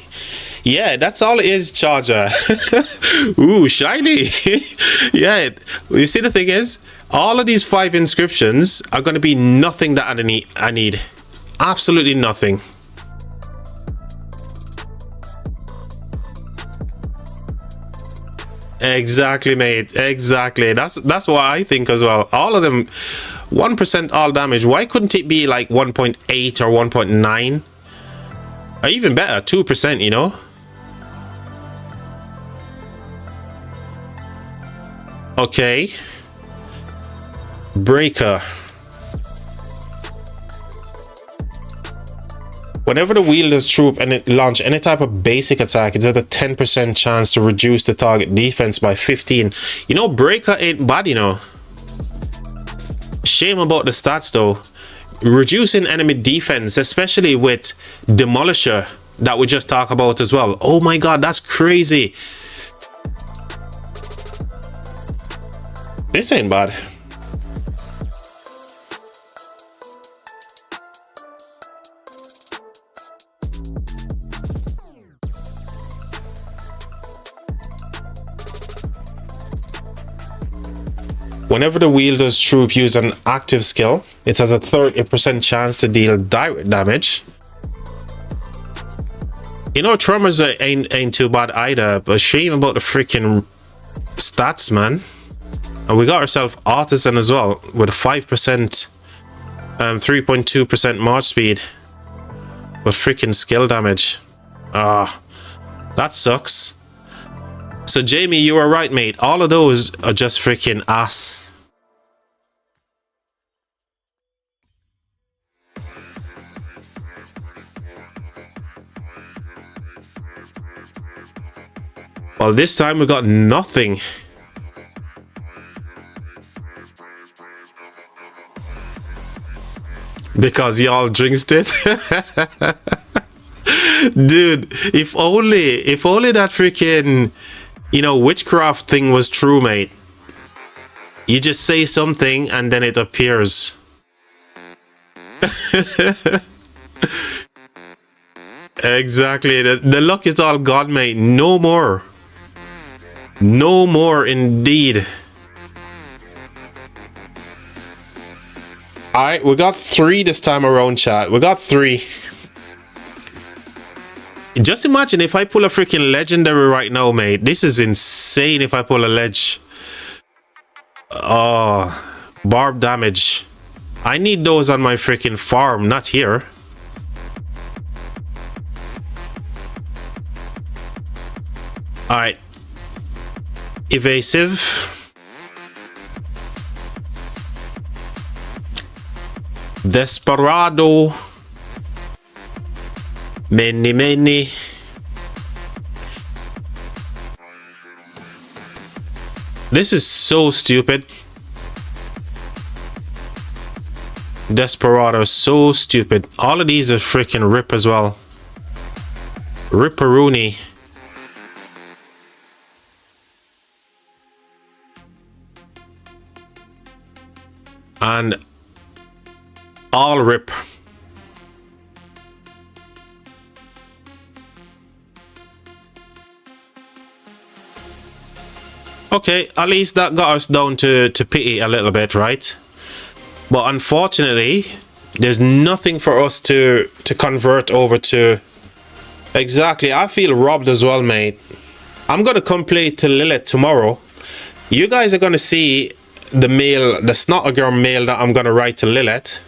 Yeah, that's all it is, Charger. Ooh, shiny. Yeah, you see, the thing is, all of these 5 inscriptions are going to be nothing that I need. Absolutely nothing. Exactly, mate. Exactly. That's what I think as well. All of them, 1% all damage. Why couldn't it be like 1.8 or 1.9? Or even better, 2%, you know? Okay. Breaker. Whenever the wielder's troop and it launch any type of basic attack, it's at a 10% chance to reduce the target defense by 15. You know, Breaker ain't bad, you know. Shame about the stats though. Reducing enemy defense, especially with Demolisher that we just talked about as well. Oh my god, that's crazy. This ain't bad. Whenever the wielder's troop use an active skill, it has a 30% chance to deal direct damage. You know, Tremors ain't too bad either, but shame about the freaking stats, man. And we got ourselves Artisan as well, with a 5%, 3.2% march speed, with freaking skill damage. Ah, that sucks. So Jamie, you were right, mate. All of those are just freaking ass. Well, this time we got nothing. Because y'all jinxed it. Dude, if only that freaking, you know, witchcraft thing was true, mate. You just say something and then it appears. Exactly. The luck is all gone, mate. No more. No more indeed. Alright, we got 3 this time around, chat. We got 3. Just imagine if I pull a freaking legendary right now, mate. This is insane if I pull a ledge. Oh, barb damage. I need those on my freaking farm, not here. Alright. Evasive. Desperado. Many. This is so stupid. Desperado is so stupid. All of these are freaking rip as well. Ripperoonie. And all rip. Okay, at least that got us down to pity a little bit, right? But unfortunately, there's nothing for us to convert over to. Exactly, I feel robbed as well, mate. I'm gonna come play to Lilith tomorrow. You guys are gonna see the mail, the snot girl mail that I'm gonna write to Lilith.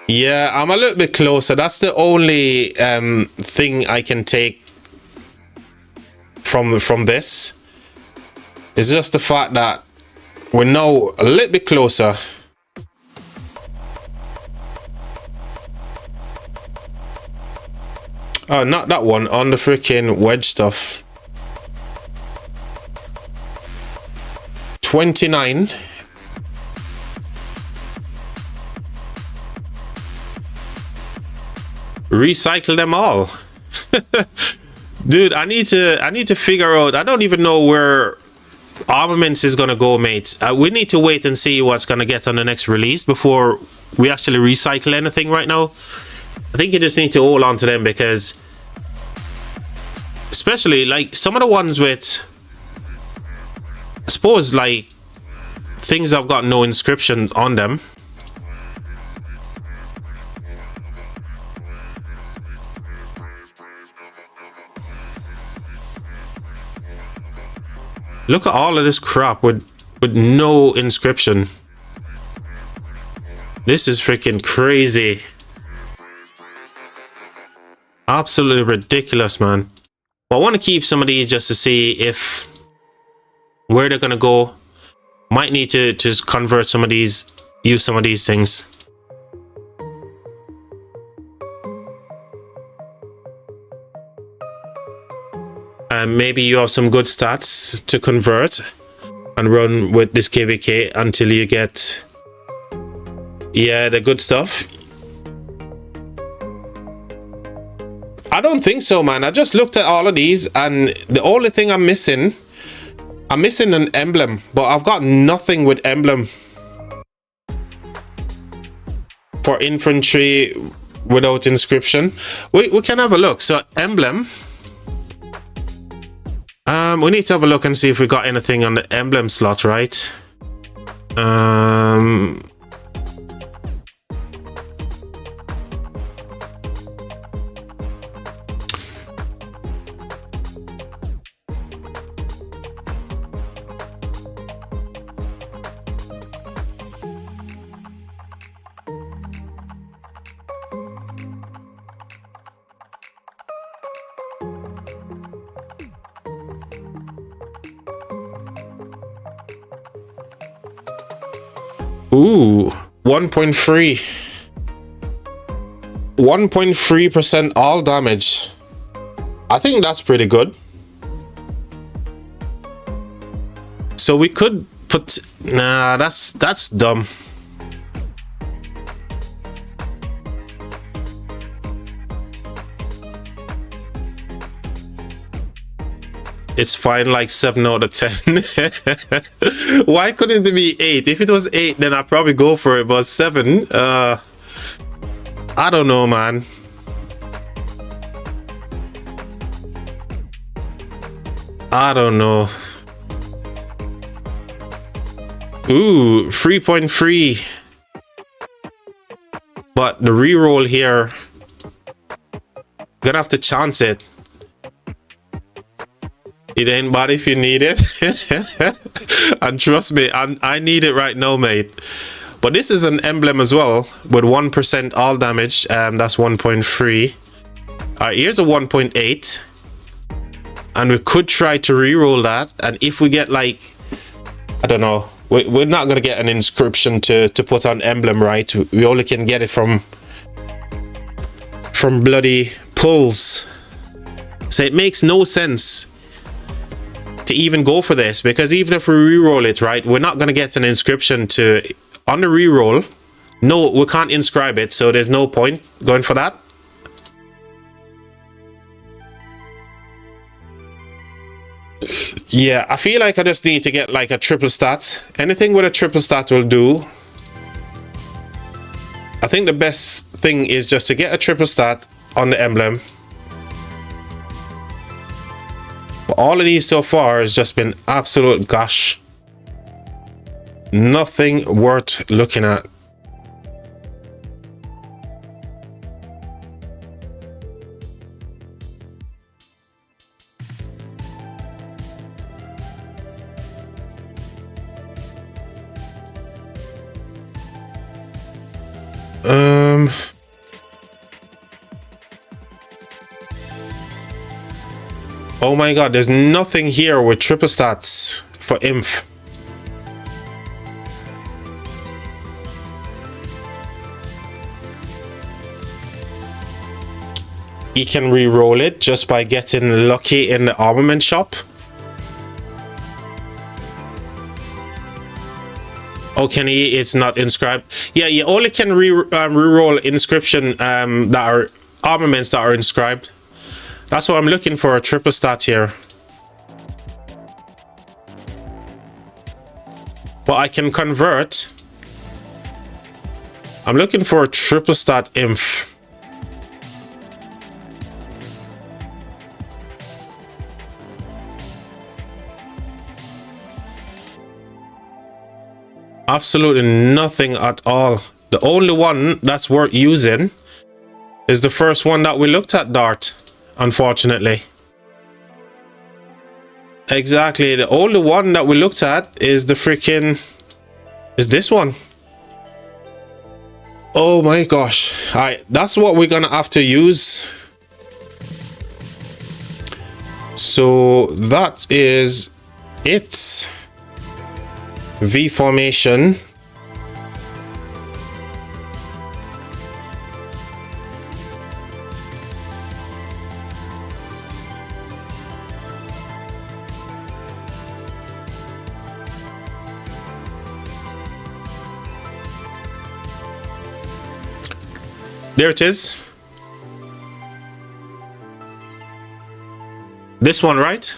Yeah, I'm a little bit closer. That's the only thing I can take from this. It's just the fact that we're now a little bit closer. Oh, not that one, on the freaking wedge stuff. 29. Recycle them all. Dude, I need to figure out. I don't even know where armaments is gonna go, mates. We need to wait and see what's gonna get on the next release before we actually recycle anything right now. I think you just need to hold on to them, because especially like some of the ones with, I suppose, like things that have got no inscription on them. Look at all of this crap with no inscription. This is freaking crazy. Absolutely ridiculous, man. But I want to keep some of these just to see if where they're gonna go. Might need to convert some of these, use some of these things. And maybe you have some good stats to convert and run with this KVK until you get, yeah, the good stuff. I don't think so, man. I just looked at all of these, and the only thing I'm missing an emblem, but I've got nothing with emblem for infantry without inscription. We can have a look. So emblem. We need to have a look and see if we got anything on the emblem slot, right? Ooh, 1.3. 1.3% all damage. I think that's pretty good. So we could put, nah, that's dumb. It's fine, like 7 out of 10. Why couldn't it be 8? If it was 8, then I'd probably go for it. But 7, I don't know, man. I don't know. Ooh, 3.3. But the reroll here, gonna have to chance it. It ain't bad if you need it. And trust me, I need it right now, mate. But this is an emblem as well with 1% all damage. That's 1.3. Alright, here's a 1.8. And we could try to reroll that. And if we get like, I don't know, we're not going to get an inscription to put on emblem, right? We only can get it from bloody pulls. So it makes no sense to even go for this, because even if we re-roll it, right, we're not going to get an inscription to on the re-roll. No, we can't inscribe it, so there's no point going for that. Yeah, I feel like I just need to get like a triple stat. Anything with a triple stat will do. I think the best thing is just to get a triple stat on the emblem. But all of these so far has just been absolute gosh. Nothing worth looking at. Oh my god, there's nothing here with triple stats for Inf. He can re-roll it just by getting lucky in the armament shop. Oh, can he? It's not inscribed. Yeah, you only can re-roll inscription that are armaments that are inscribed. That's what I'm looking for, a triple stat here. But I can convert. I'm looking for a triple stat Inf. Absolutely nothing at all. The only one that's worth using is the first one that we looked at, Dart. Unfortunately. Exactly. The only one that we looked at is the freaking... is this one. Oh my gosh. Alright, that's what we're gonna have to use. So that is it. V formation. There it is. This one, right?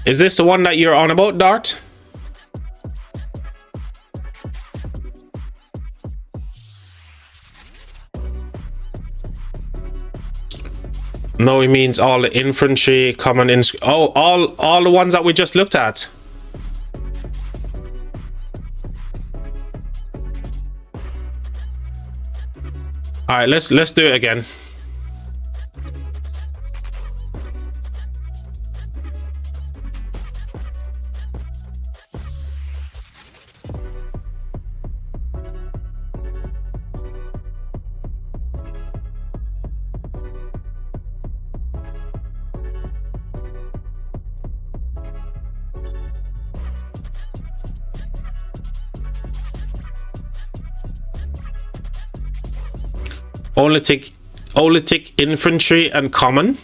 Is this the one that you're on about, Dart? No, it means all the infantry, common oh, all the ones that we just looked at. All right, let's do it again. Only tick infantry and common.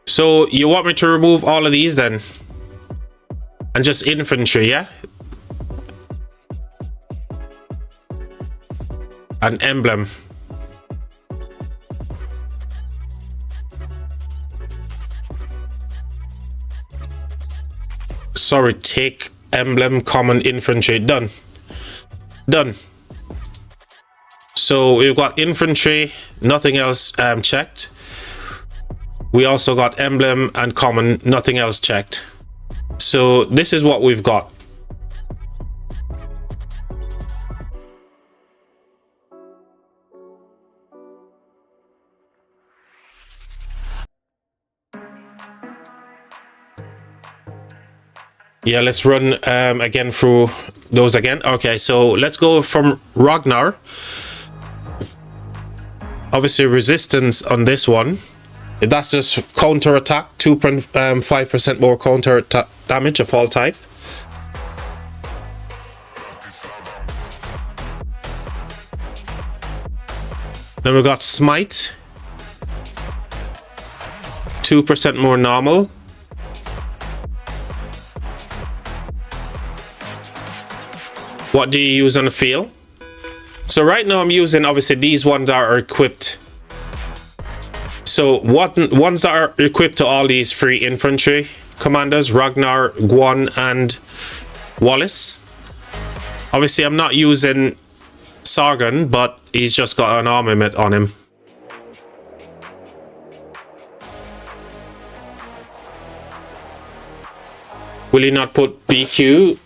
So you want me to remove all of these then? And just infantry, yeah? An emblem. Sorry, take emblem, common, infantry. Done. Done. So we've got infantry, nothing else checked. We also got emblem and common, nothing else checked. So this is what we've got. Yeah, let's run again through those again. Okay, so let's go from Ragnar. Obviously resistance on this one. That's just counter attack, 2.5% more counter attack damage of all type. Then we got smite, 2% more normal. What do you use on the field? So right now I'm using, obviously these ones that are equipped. So ones that are equipped to all these 3 infantry commanders, Ragnar, Guan and Wallace. Obviously I'm not using Sargon, but he's just got an armament on him. Will you not put BQ?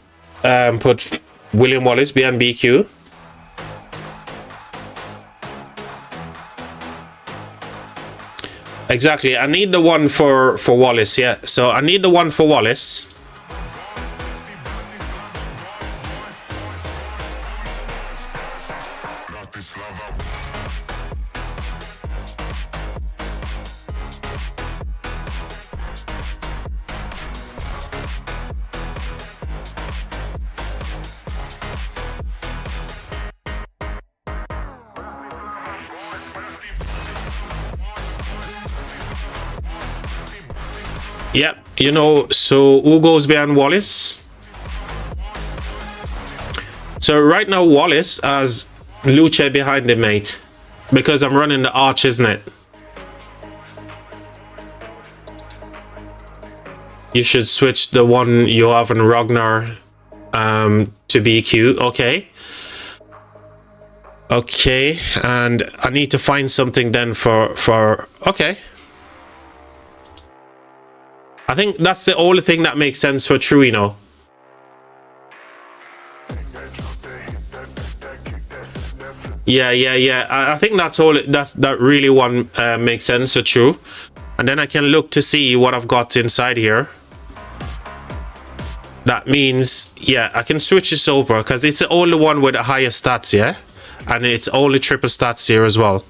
Put William Wallace behind BQ. Exactly. I need the one for Wallace. Yeah. So I need the one for Wallace. Yep, you know, so who goes behind Wallace? So right now Wallace has Luce behind him, mate. Because I'm running the arch, isn't it? You should switch the one you have in Ragnar to BQ. Okay. Okay, and I need to find something then for okay. I think that's the only thing that makes sense for True, you know. Yeah. I think that's all. That really one makes sense for True. And then I can look to see what I've got inside here. That means, yeah, I can switch this over because it's the only one with the highest stats, yeah? And it's only triple stats here as well.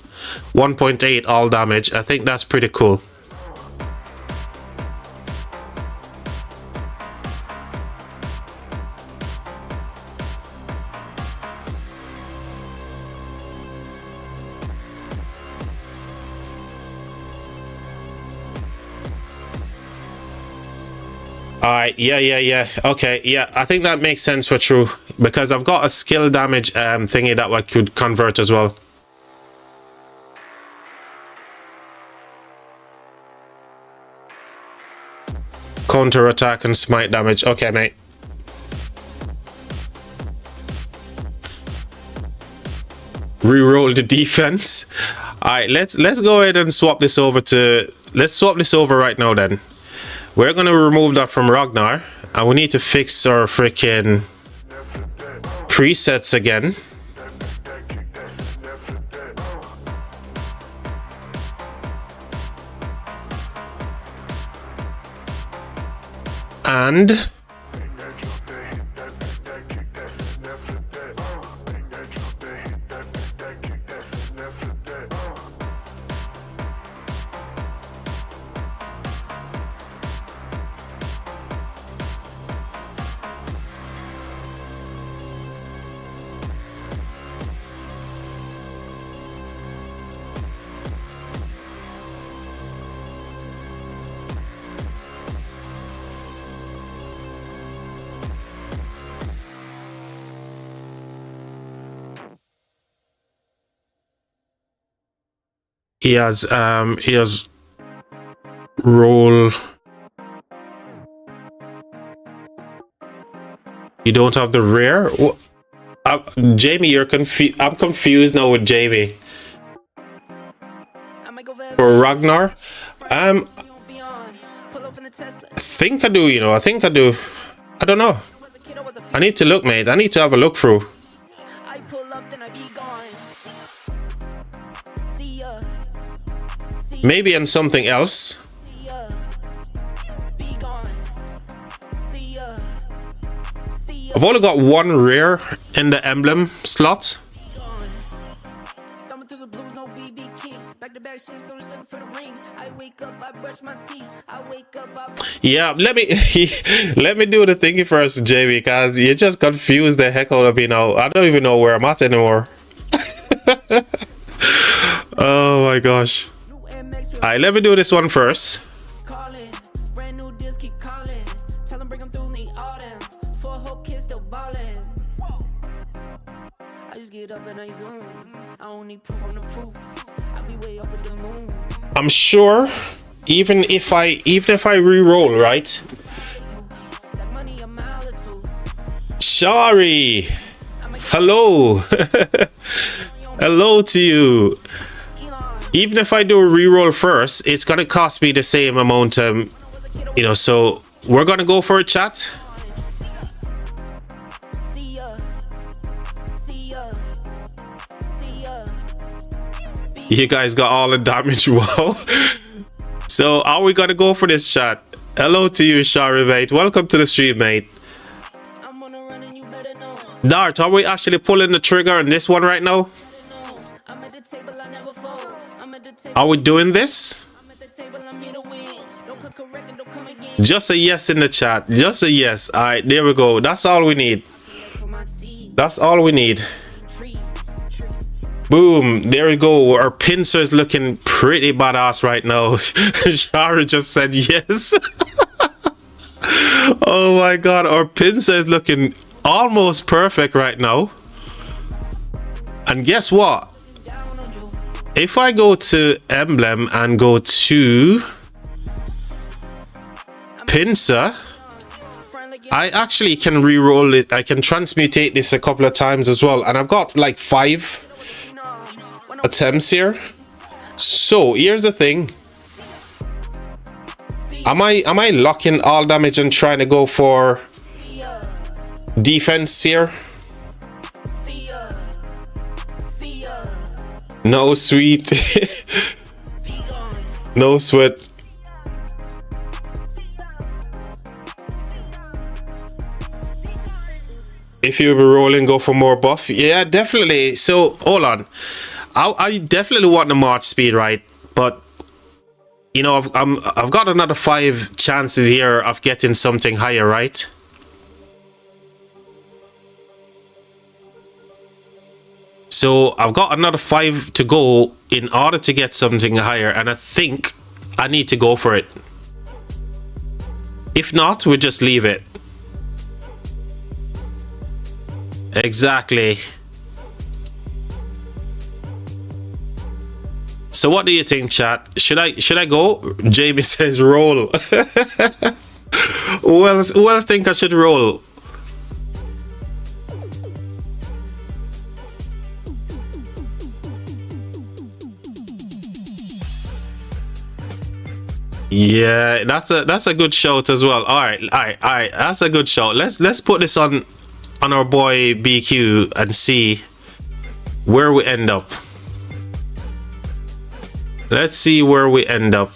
1.8 all damage. I think that's pretty cool. Alright, yeah. Okay, yeah, I think that makes sense for True. Because I've got a skill damage thingy that I could convert as well. Counter attack and smite damage. Okay, mate. Reroll the defense. Alright, let's go ahead and swap this over to... Let's swap this over right now then. We're going to remove that from Ragnar. And we need to fix our freaking presets again. And... he has roll. You don't have the rear. Jamie, you're confused. I'm confused now with Jamie. For Ragnar, I think I do. You know, I think I do. I don't know. I need to look, mate. I need to have a look through. Maybe on something else. I've only got one rare in the emblem slot. Yeah, let me let me do the thingy first, Jamie, because you just confused the heck out of me now. I don't even know where I'm at anymore. Oh my gosh. Alright, let me do this one first. I'm sure even if I re-roll, right? Shari, hello. Hello to you. Even if I do a re-roll first, it's gonna cost me the same amount, you know, so we're gonna go for a chat. You guys got all the damage. Wow. So are we gonna go for this chat? Hello to you, Shari, mate. Welcome to the stream, mate. Dart, are we actually pulling the trigger on this one right now? Are we doing this? Just a yes in the chat. Just a yes. All right, there we go. That's all we need. That's all we need. Boom, there we go. Our pincer is looking pretty badass right now. Shara just said yes. Oh my god, our pincer is looking almost perfect right now. And guess what? If I go to emblem and go to pincer, I actually can re-roll it. I can transmutate this a couple of times as well. And I've got like 5 attempts here. So here's the thing. Am I locking all damage and trying to go for defense here? No sweet. No sweat. If you were rolling, go for more buff. Yeah, definitely. So hold on. I definitely want the march speed, right? But you know, I've got another 5 chances here of getting something higher, right? So I've got another 5 to go in order to get something higher, and I think I need to go for it. If not, we just leave it. Exactly. So what do you think, chat? Should I go? Jamie says roll. Who else think I should roll? Yeah, that's a good shout as well. All right. That's a good shout. Let's put this on our boy BQ and see where we end up. Let's see where we end up.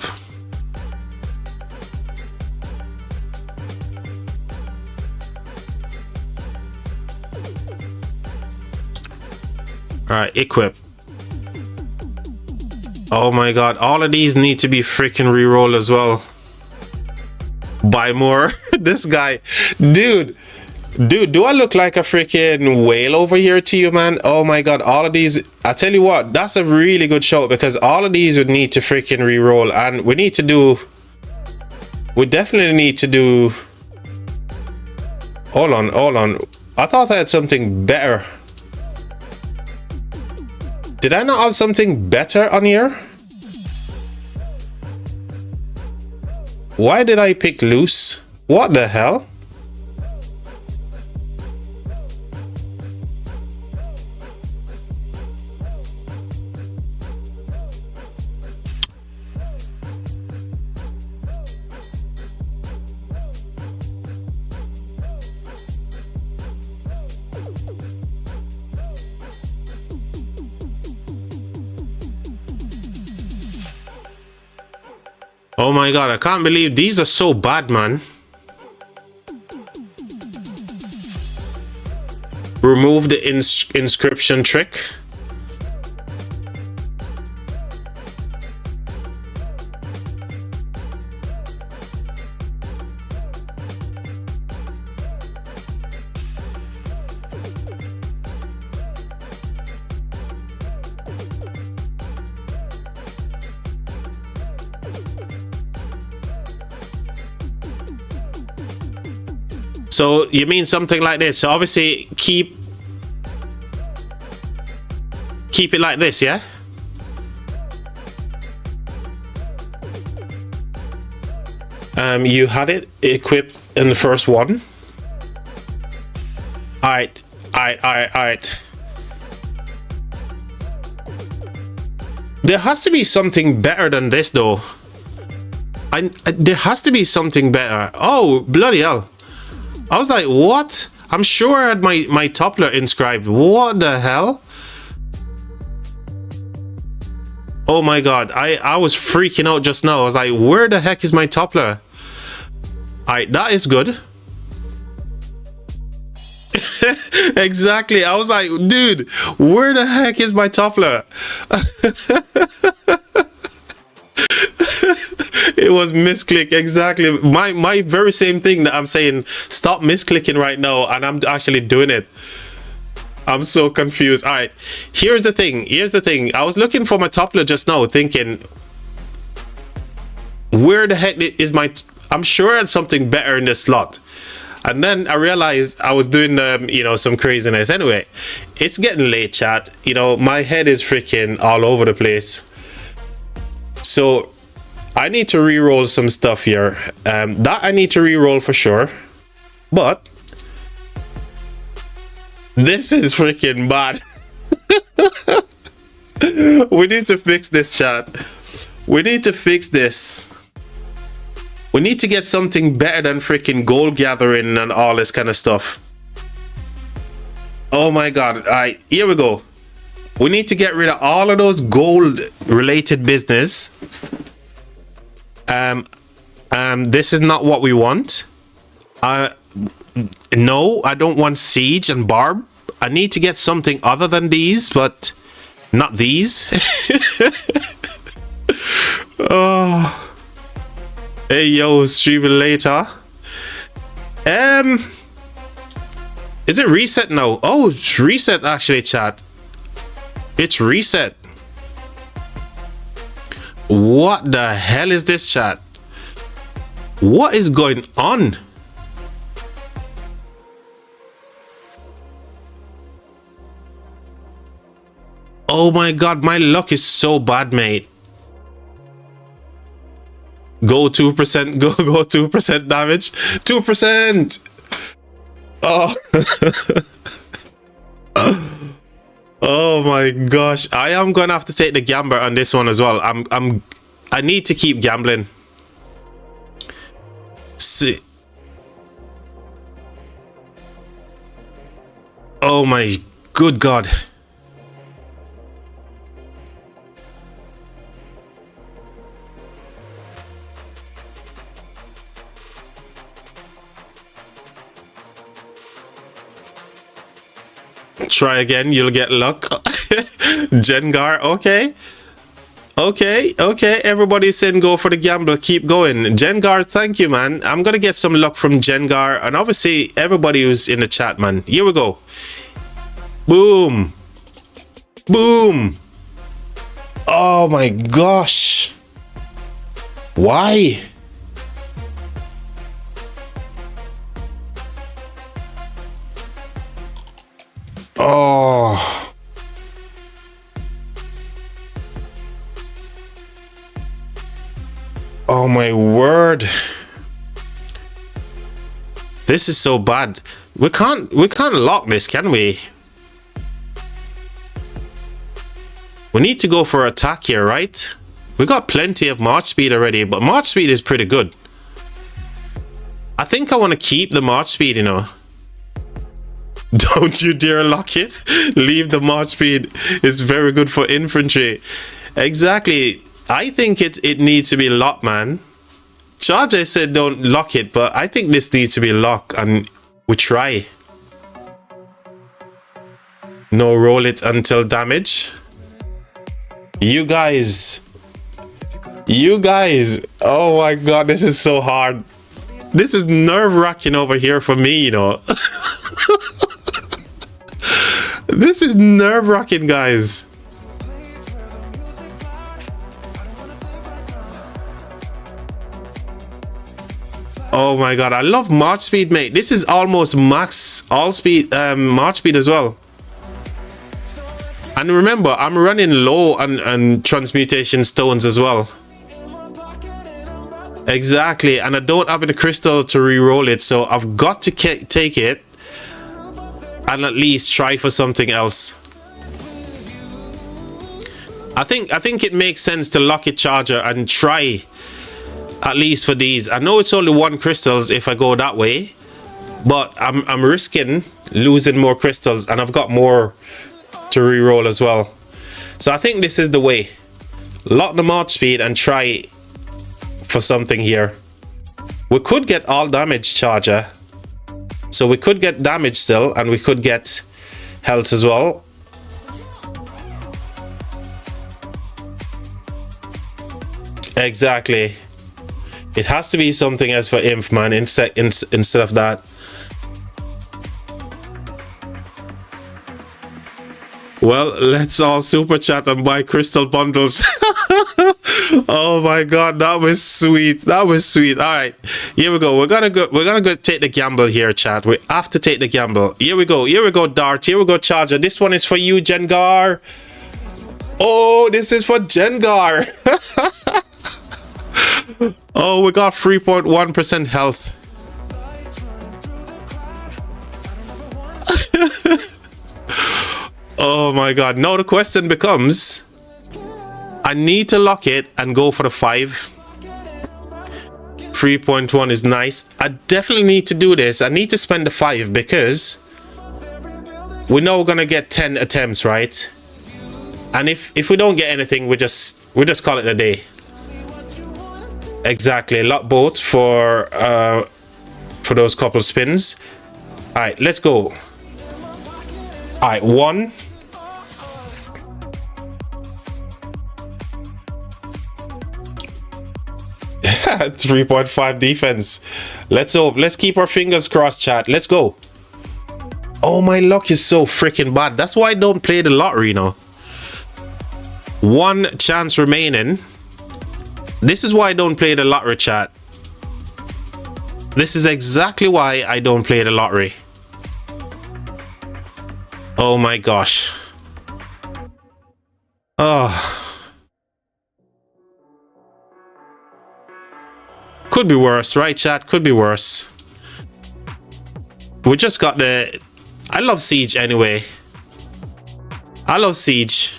All right, equip. Oh my god, all of these need to be freaking re-roll as well. Buy more. This guy, dude, do I look like a freaking whale over here to you, man? Oh my god, all of these, I tell you what, that's a really good show, because all of these would need to freaking re-roll, and we definitely need to do. Hold on, I thought I had something better. Did I not have something better on here? Why did I pick loose? What the hell? Oh my god, I can't believe these are so bad, man. Remove the inscription trick. So you mean something like this? So obviously keep it like this, yeah? You had it equipped in the first one. Alright. There has to be something better than this though. There has to be something better. Oh, bloody hell. I was like, what? I'm sure I had my toppler inscribed. What the hell? Oh my god, I was freaking out just now. I was like, where the heck is my toppler? Alright, that is good. Exactly. I was like, dude, where the heck is my toppler? It was misclick, exactly. My very same thing that I'm saying, stop misclicking right now, and I'm actually doing it. I'm so confused. All right, here's the thing. I was looking for my toppler just now, thinking, where the heck is my... I'm sure I had something better in this slot. And then I realized I was doing, you know, some craziness. Anyway, it's getting late, chat. You know, my head is freaking all over the place. So I need to re-roll some stuff here. That I need to re-roll for sure. But this is freaking bad. We need to fix this, chat. We need to fix this. We need to get something better than freaking gold gathering and all this kind of stuff. Oh my god. Alright, here we go. We need to get rid of all of those gold related business. This is not what we want. No, I don't want siege and barb. I need to get something other than these, but not these. Oh. Hey yo, streaming later. Is it reset now? Oh, it's reset actually, chat. It's reset. What the hell is this, chat? What is going on? Oh my god, my luck is so bad, mate. Go 2%, go 2% damage. 2%. Oh. Oh my gosh. I am gonna have to take the gamble on this one as well. I need to keep gambling. See. Oh my good god. Try again, you'll get luck. Jengar, okay. Okay, everybody's saying go for the gamble, keep going. Jengar, thank you, man. I'm gonna get some luck from Jengar, and obviously everybody who's in the chat, man. Here we go. Boom. Boom. Oh my gosh. Why? Oh. Oh my word. This is so bad. We can't lock this, can we? We need to go for attack here, right? We got plenty of march speed already, but march speed is pretty good. I think I want to keep the march speed, you know. Don't you dare lock it. Leave the march speed. It's very good for infantry. Exactly. I think it needs to be locked, man. Charger said don't lock it, but I think this needs to be locked, and we try. No, roll it until damage. You guys, oh my god, this is so hard. This is nerve-wracking over here for me, you know. This is nerve-wracking, guys. Oh my god, I love March speed, mate. This is almost max all speed, March speed as well. And remember, I'm running low on transmutation stones as well. Exactly, and I don't have the crystal to re-roll it, so I've got to take it and at least try for something else. I think it makes sense to lock it, Charger, and try at least for these. I know it's only 1 crystals if I go that way, but I'm risking losing more crystals, and I've got more to re-roll as well. So I think this is the way. Lock the March speed and try for something here. We could get all damage, Charger. So we could get damage still, and we could get health as well. Exactly. It has to be something else for Imp, man, instead of that. Well, let's all super chat and buy crystal bundles. Oh my god, that was sweet. That was sweet. All right, here we go. We're gonna go take the gamble here, chat. We have to take the gamble. Here we go. Here we go, Dart. Here we go, Charger. This one is for you, Jengar. Oh, this is for Jengar. Oh, we got 3.1% health. Oh my god. Now the question becomes, I need to lock it and go for the 5. 3.1 is nice. I definitely need to do this. I need to spend the 5 because we know we're gonna get 10 attempts, right? And if we don't get anything, we just call it a day. Exactly. Lock both for those couple spins. All right, let's go. All right, 1. At 3.5 defense. Let's hope. Let's keep our fingers crossed, chat. Let's go. Oh, my luck is so freaking bad. That's why I don't play the lottery now. 1 chance remaining. This is why I don't play the lottery, chat. This is exactly why I don't play the lottery. Oh my gosh. Oh. Could be worse, right, chat? Could be worse. We just got the... I love Siege anyway. I love Siege.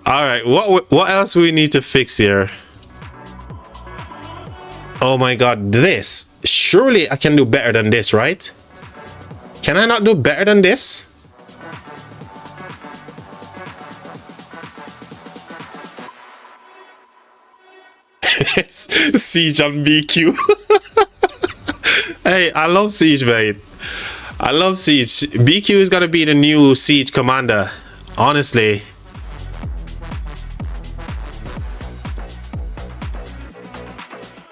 All right, what else we need to fix here? Oh my god, this. Surely I can do better than this, right? Can I not do better than this? Siege on BQ. Hey, I love Siege, mate. I love Siege. BQ is gonna be the new Siege commander. Honestly.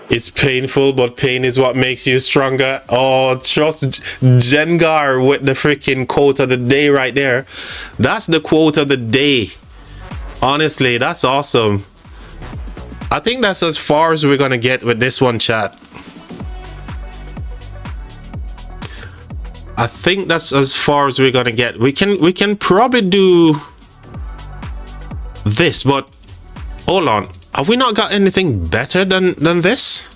It's painful, but pain is what makes you stronger. Oh, trust Jengar with the freaking quote of the day right there. That's the quote of the day. Honestly, that's awesome. I think that's as far as we're gonna get with this one, chat. I think that's as far as we're gonna get. We can probably do this, but hold on. Have we not got anything better than this?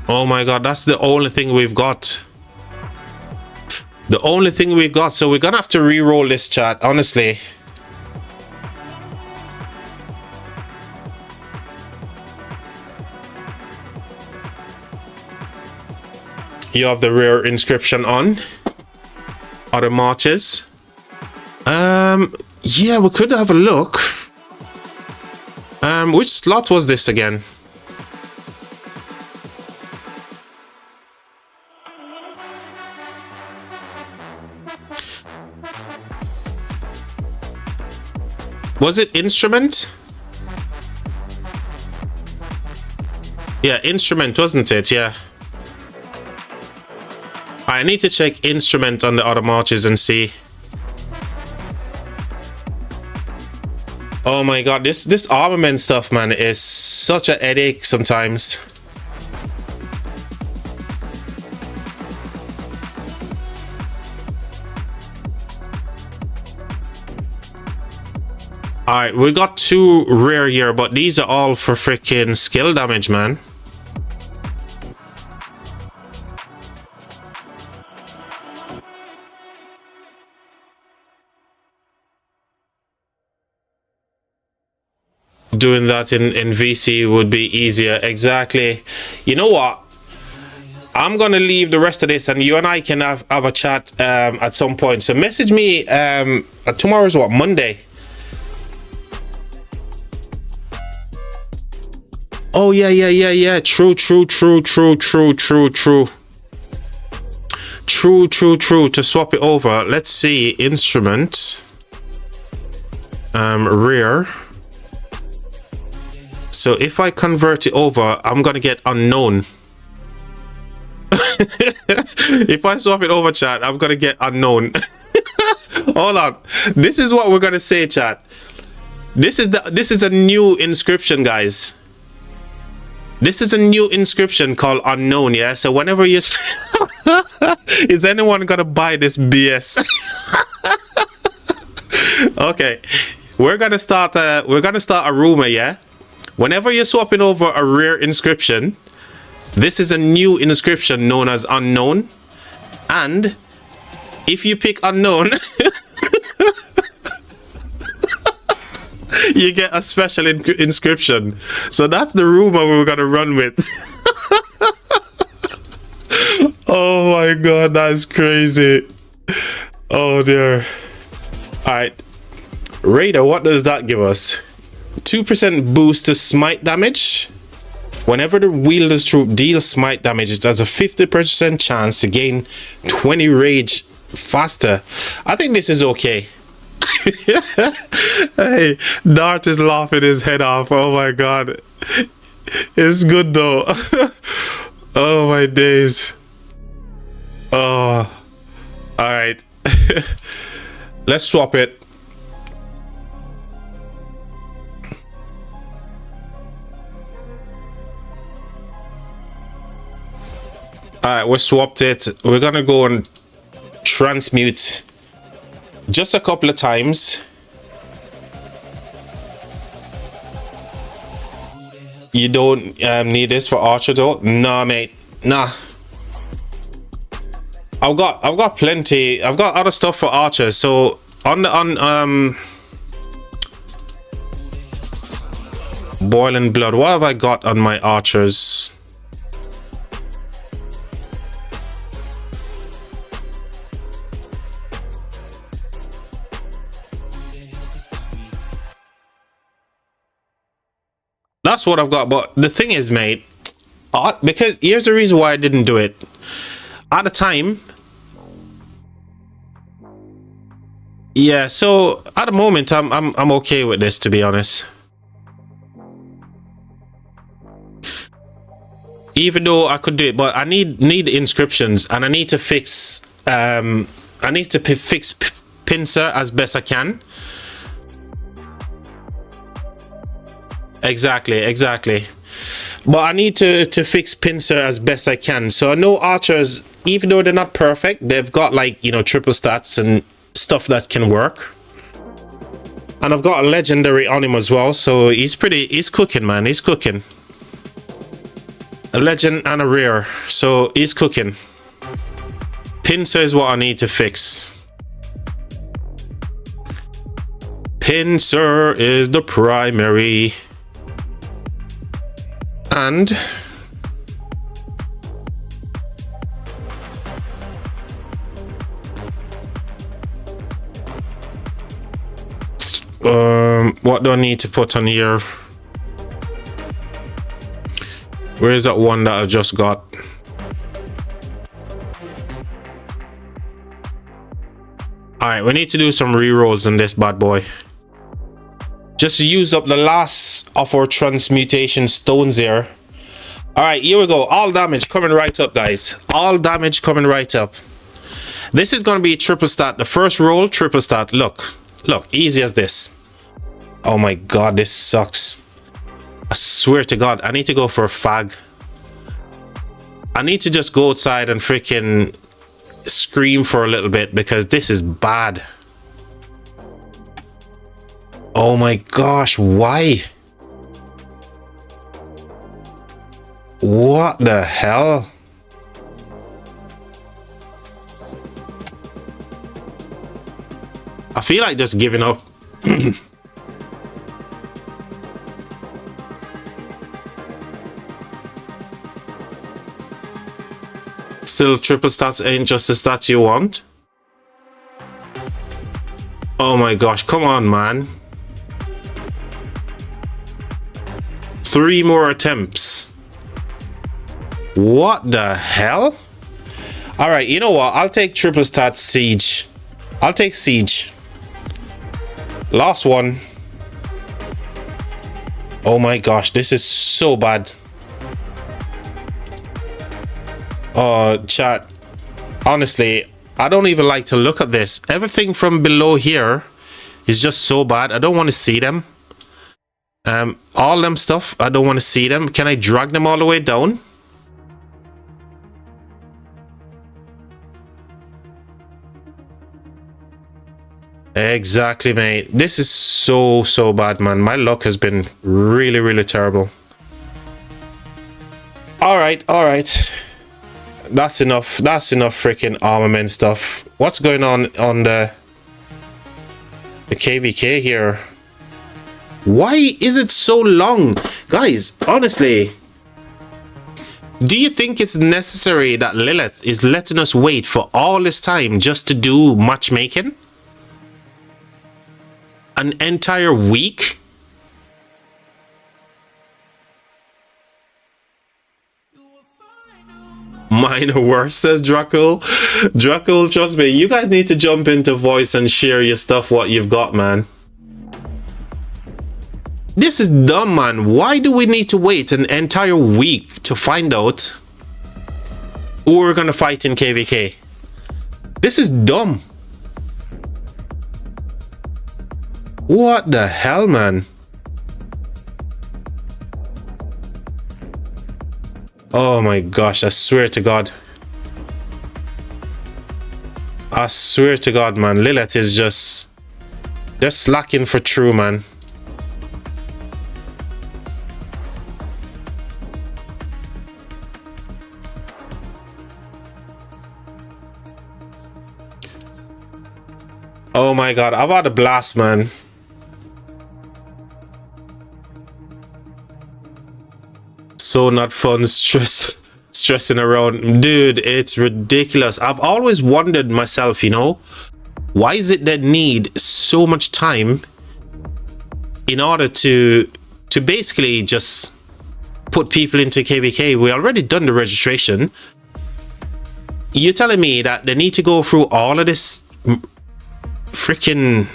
Oh my god, that's the only thing we've got. The only thing we've got. So we're gonna have to re-roll this, chat, honestly. you have the rear inscription on. Other marches. Yeah, we could have a look. Which slot was this again? Was it instrument? Yeah, instrument, wasn't it? Yeah. I need to check instrument on the other marches and see. Oh my god, this armament stuff, man, is such a headache sometimes. Alright, we got 2 rare here, but these are all for freaking skill damage, man. Doing that in VC would be easier. Exactly. You know what? I'm gonna leave the rest of this and you and I can have a chat at some point. So message me tomorrow's what, Monday? Oh yeah. True. To swap it over, let's see, instrument, rear. So if I convert it over, I'm gonna get unknown. If I swap it over, chat, I'm gonna get unknown. Hold on. This is what we're gonna say, chat. This is a new inscription, guys. This is a new inscription called unknown, yeah? So whenever you is anyone gonna buy this BS? Okay. We're gonna start a rumor, yeah? Whenever you're swapping over a rare inscription, this is a new inscription known as unknown. And if you pick unknown, you get a special inscription. So that's the rumor we're gonna run with. Oh my god, that's crazy. Oh dear. Alright. Raider, what does that give us? 2% boost to smite damage. Whenever the wielder's troop deals smite damage, it has a 50% chance to gain 20 rage faster. I think this is okay. Hey, Dart is laughing his head off. Oh my god. It's good though. Oh my days. Oh. Alright. Let's swap it. Alright, we swapped it. We're gonna go and transmute just a couple of times. You don't need this for Archer though? Nah, mate. Nah. I've got plenty. I've got other stuff for Archer. So on Boiling Blood, what have I got on my Archers? That's what I've got. But the thing is, mate, because here's the reason why I didn't do it. At the time, yeah, so at the moment I'm okay with this, to be honest. Even though I could do it, but I need inscriptions, and I need to fix fix pincer as best I can. Exactly. But I need to fix pincer as best I can. So I know archers, even though they're not perfect, they've got, like, you know, triple stats and stuff that can work. And I've got a legendary on him as well, so he's cooking, man. He's cooking. A legend and a rare, so he's cooking. Pincer is what I need to fix. Pincer is the primary. And What do I need to put on here? Where is that one that I just got? All right, we need to do some rerolls on this bad boy. Just use up the last of our transmutation stones here. All right, here we go. All damage coming right up, guys. All damage coming right up. This is going to be triple stat. The first roll, triple stat. Look, easy as this. Oh my God, this sucks. I swear to God, I need to go for a fag. I need to just go outside and freaking scream for a little bit because this is bad. Oh my gosh, why? What the hell? I feel like just giving up. Still, triple stats ain't just the stats you want. Oh my gosh, come on, man. 3 more attempts. What the hell? All right, you know what? I'll take triple stats siege. I'll take siege. Last one. Oh my gosh, this is so bad. Oh, chat. Honestly, I don't even like to look at this. Everything from below here is just so bad. I don't want to see them. All them stuff, I don't want to see them. Can I drag them all the way down? Exactly, mate. This is so bad, man. My luck has been really terrible. All right. That's enough freaking armament stuff. What's going on the KVK here? Why is it so long? Guys, honestly, do you think it's necessary that Lilith is letting us wait for all this time just to do matchmaking? An entire week? Mine are worse, says Draco. Draco, trust me, you guys need to jump into voice and share your stuff, what you've got, man. This is dumb, man. Why do we need to wait an entire week to find out who we're gonna fight in KVK? This is dumb. What the hell, man? Oh my gosh, I swear to God. I swear to God, man. Lilith is just... they're slacking for true, man. Oh my God, I've had a blast, man. So not fun, stressing around. Dude, it's ridiculous. I've always wondered myself, you know, why is it that need so much time in order to basically just put people into KVK? We already done the registration. You're telling me that they need to go through all of this freaking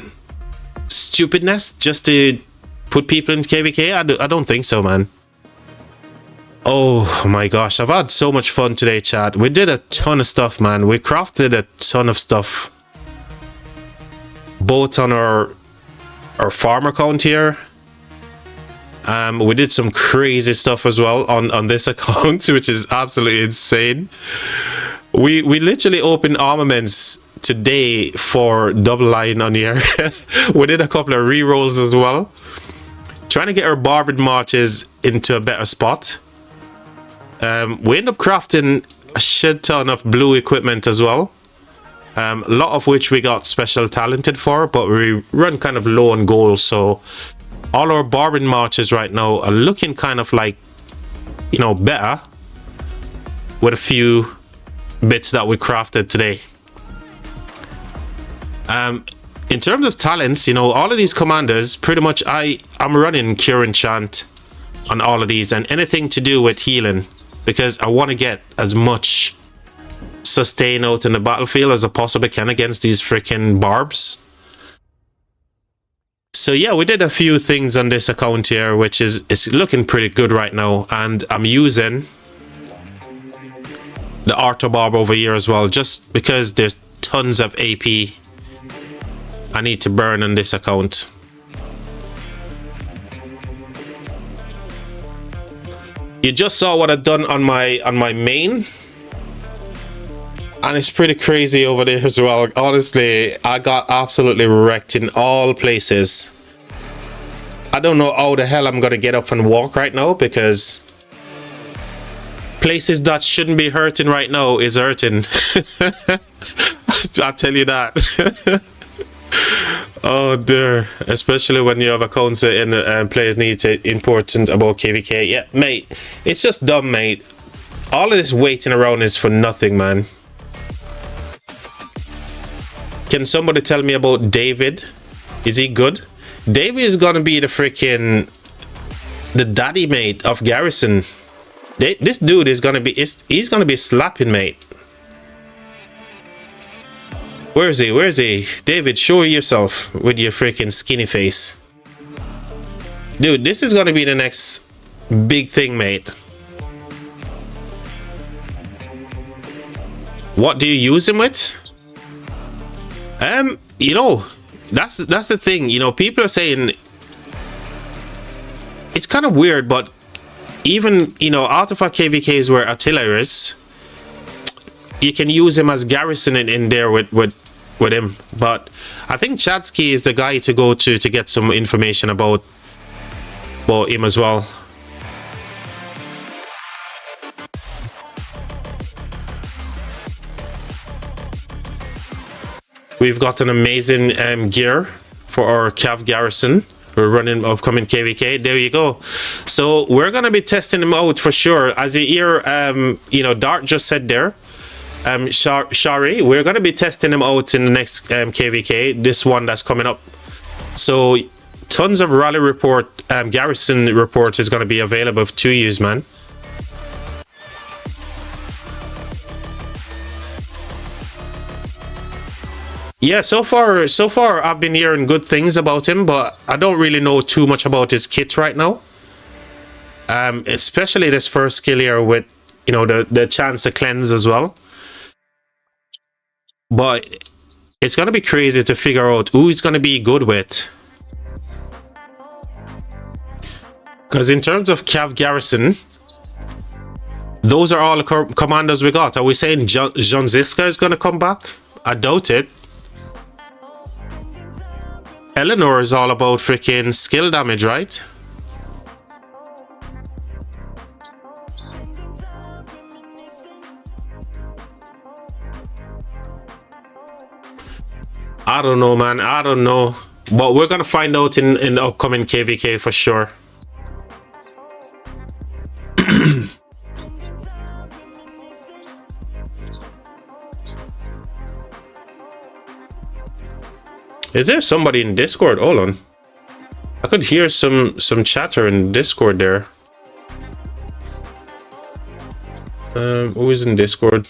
stupidness just to put people into KVK? I don't think so, man. Oh my gosh, I've had so much fun today, chat. We did a ton of stuff, man. We crafted a ton of stuff, both on our farm account here. We did some crazy stuff as well on this account, which is absolutely insane. We literally opened armaments today for double line on here. We did a couple of rerolls as well, trying to get our barbed marches into a better spot. We end up crafting a shit ton of blue equipment as well, a lot of which we got special talented for, but we run kind of low on gold, so all our barbed marches right now are looking kind of like, you know, better with a few bits that we crafted today. in terms of talents, you know, all of these commanders, pretty much I'm running Cure Enchant on all of these, and anything to do with healing, because I want to get as much sustain out in the battlefield as I possibly can against these freaking barbs. So yeah, we did a few things on this account here, which is it's looking pretty good right now, and I'm using the Arthur Barb over here as well, just because there's tons of AP I need to burn on this account. You just saw what I've done on my main, and it's pretty crazy over there as well. Honestly, I got absolutely wrecked in all places. I don't know how the hell I'm gonna get up and walk right now, because places that shouldn't be hurting right now is hurting. I'll tell you that. Oh dear, especially when you have accounts and players need to important about KVK. Yeah, mate, it's just dumb, mate. All of this waiting around is for nothing, man. Can somebody tell me about David? Is he good? David is gonna be the daddy mate of Garrison. This dude is gonna be he's gonna be slapping, mate. Where is he? Where is he? David, show yourself with your freaking skinny face. Dude, this is gonna be the next big thing, mate. What do you use him with? You know, that's the thing. You know, people are saying it's kind of weird, but even, you know, artifact KVKs were artillerists, you can use him as Garrison in there with him. But I think Chatsky is the guy to go to get some information about him as well. We've got an amazing gear for our Cav Garrison. We're running upcoming KVK. There you go. So we're gonna be testing him out for sure. As you hear, you know, Dart just said there, Shari, we're gonna be testing him out in the next KVK, this one that's coming up. So tons of rally report, Garrison report is gonna be available to use, man. Yeah, so far I've been hearing good things about him, but I don't really know too much about his kit right now. Especially this first skill here with, you know, the chance to cleanse as well. But it's gonna be crazy to figure out who he's gonna be good with. Because in terms of Cav Garrison, those are all the commanders we got. Are we saying John Ziska is gonna come back? I doubt it. Eleanor is all about freaking skill damage, right? I don't know, man. I don't know. But we're gonna find out in the upcoming KVK for sure. Is there somebody in Discord? Hold on. I could hear some chatter in Discord there. Who is in Discord?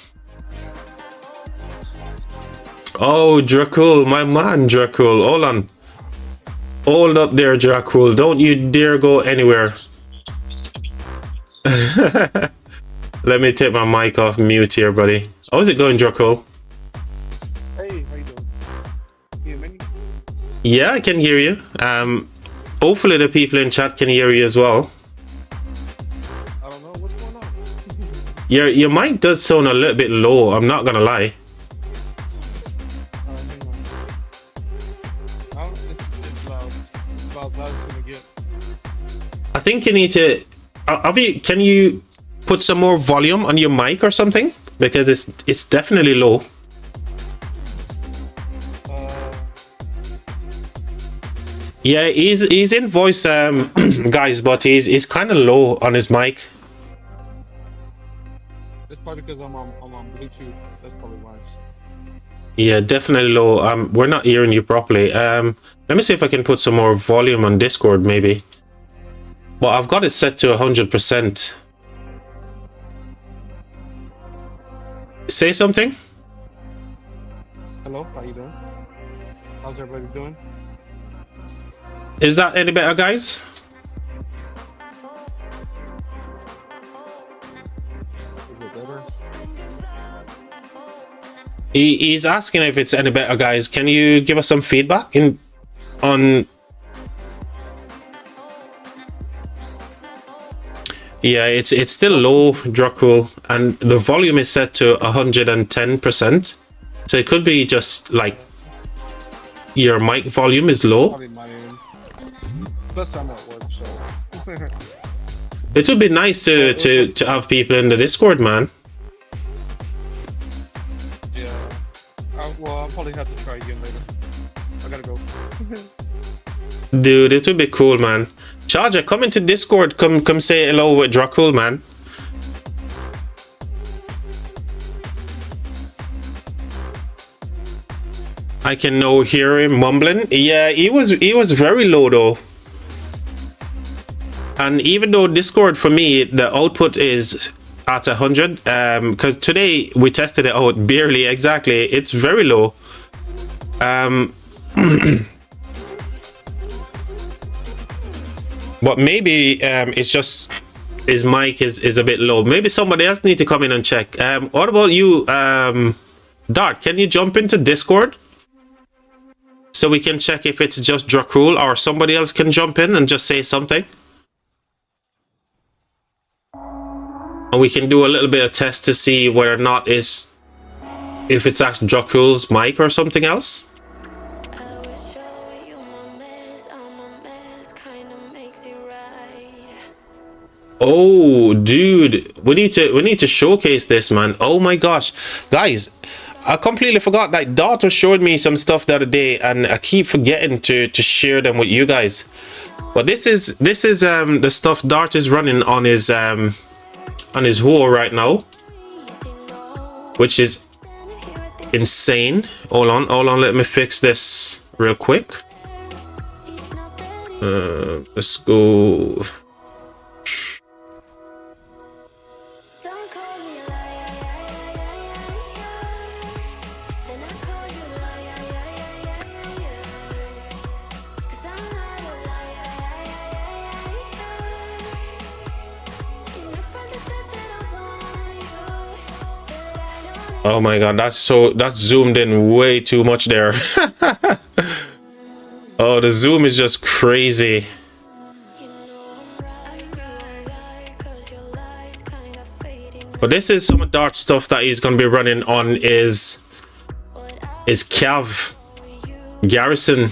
Oh, Dracul, my man, Dracul. Hold on. Hold up there, Dracul. Don't you dare go anywhere. Let me take my mic off mute here, buddy. How's it going, Dracul? Hey, how you doing? Can you hear me? Yeah, I can hear you. Hopefully the people in chat can hear you as well. I don't know what's going on. Your mic does sound a little bit low, I'm not gonna lie. It's loud. It's about as loud as it's gonna get. I think you need to can you put some more volume on your mic or something? Because it's definitely low. Yeah, he's in voice, guys, but he's kind of low on his mic. It's probably because I'm on Bluetooth. That's probably why. Yeah, definitely low. We're not hearing you properly. Let me see if I can put some more volume on Discord, maybe. Well, I've got it set to 100%. Say something. Hello, how you doing? How's everybody doing? Is that any better, guys? Is it better? He's asking if it's any better, guys. Can you give us some feedback on? Yeah, it's still low, Dracul, and the volume is set to 110%. So it could be just like your mic volume is low. Probably my end. Plus I'm at work, so. It would be nice to have people in the Discord, man. Yeah. Well, I'll probably have to try again later. I gotta go. Dude, it would be cool, man. Charger, come into Discord. Come say hello with Dracul, man. I can now hear him mumbling. Yeah, he was very low though. And even though Discord for me the output is at 100, because today we tested it out barely exactly. It's very low. But maybe it's just his mic is a bit low. Maybe somebody else need to come in and check. What about you, Dart? Can you jump into Discord so we can check if it's just Dracul or somebody else can jump in and just say something? And we can do a little bit of test to see whether or not if it's actually Dracul's mic or something else. Oh, dude, we need to showcase this, man. Oh my gosh, guys, I completely forgot that Dart was showing me some stuff the other day, and I keep forgetting to share them with you guys. But this is the stuff Dart is running on his whole right now, which is insane. Hold on, let me fix this real quick. Let's go. Oh my god, that's zoomed in way too much there. Oh, the zoom is just crazy. But this is some of Dart stuff that he's gonna be running on is Cav, Garrison,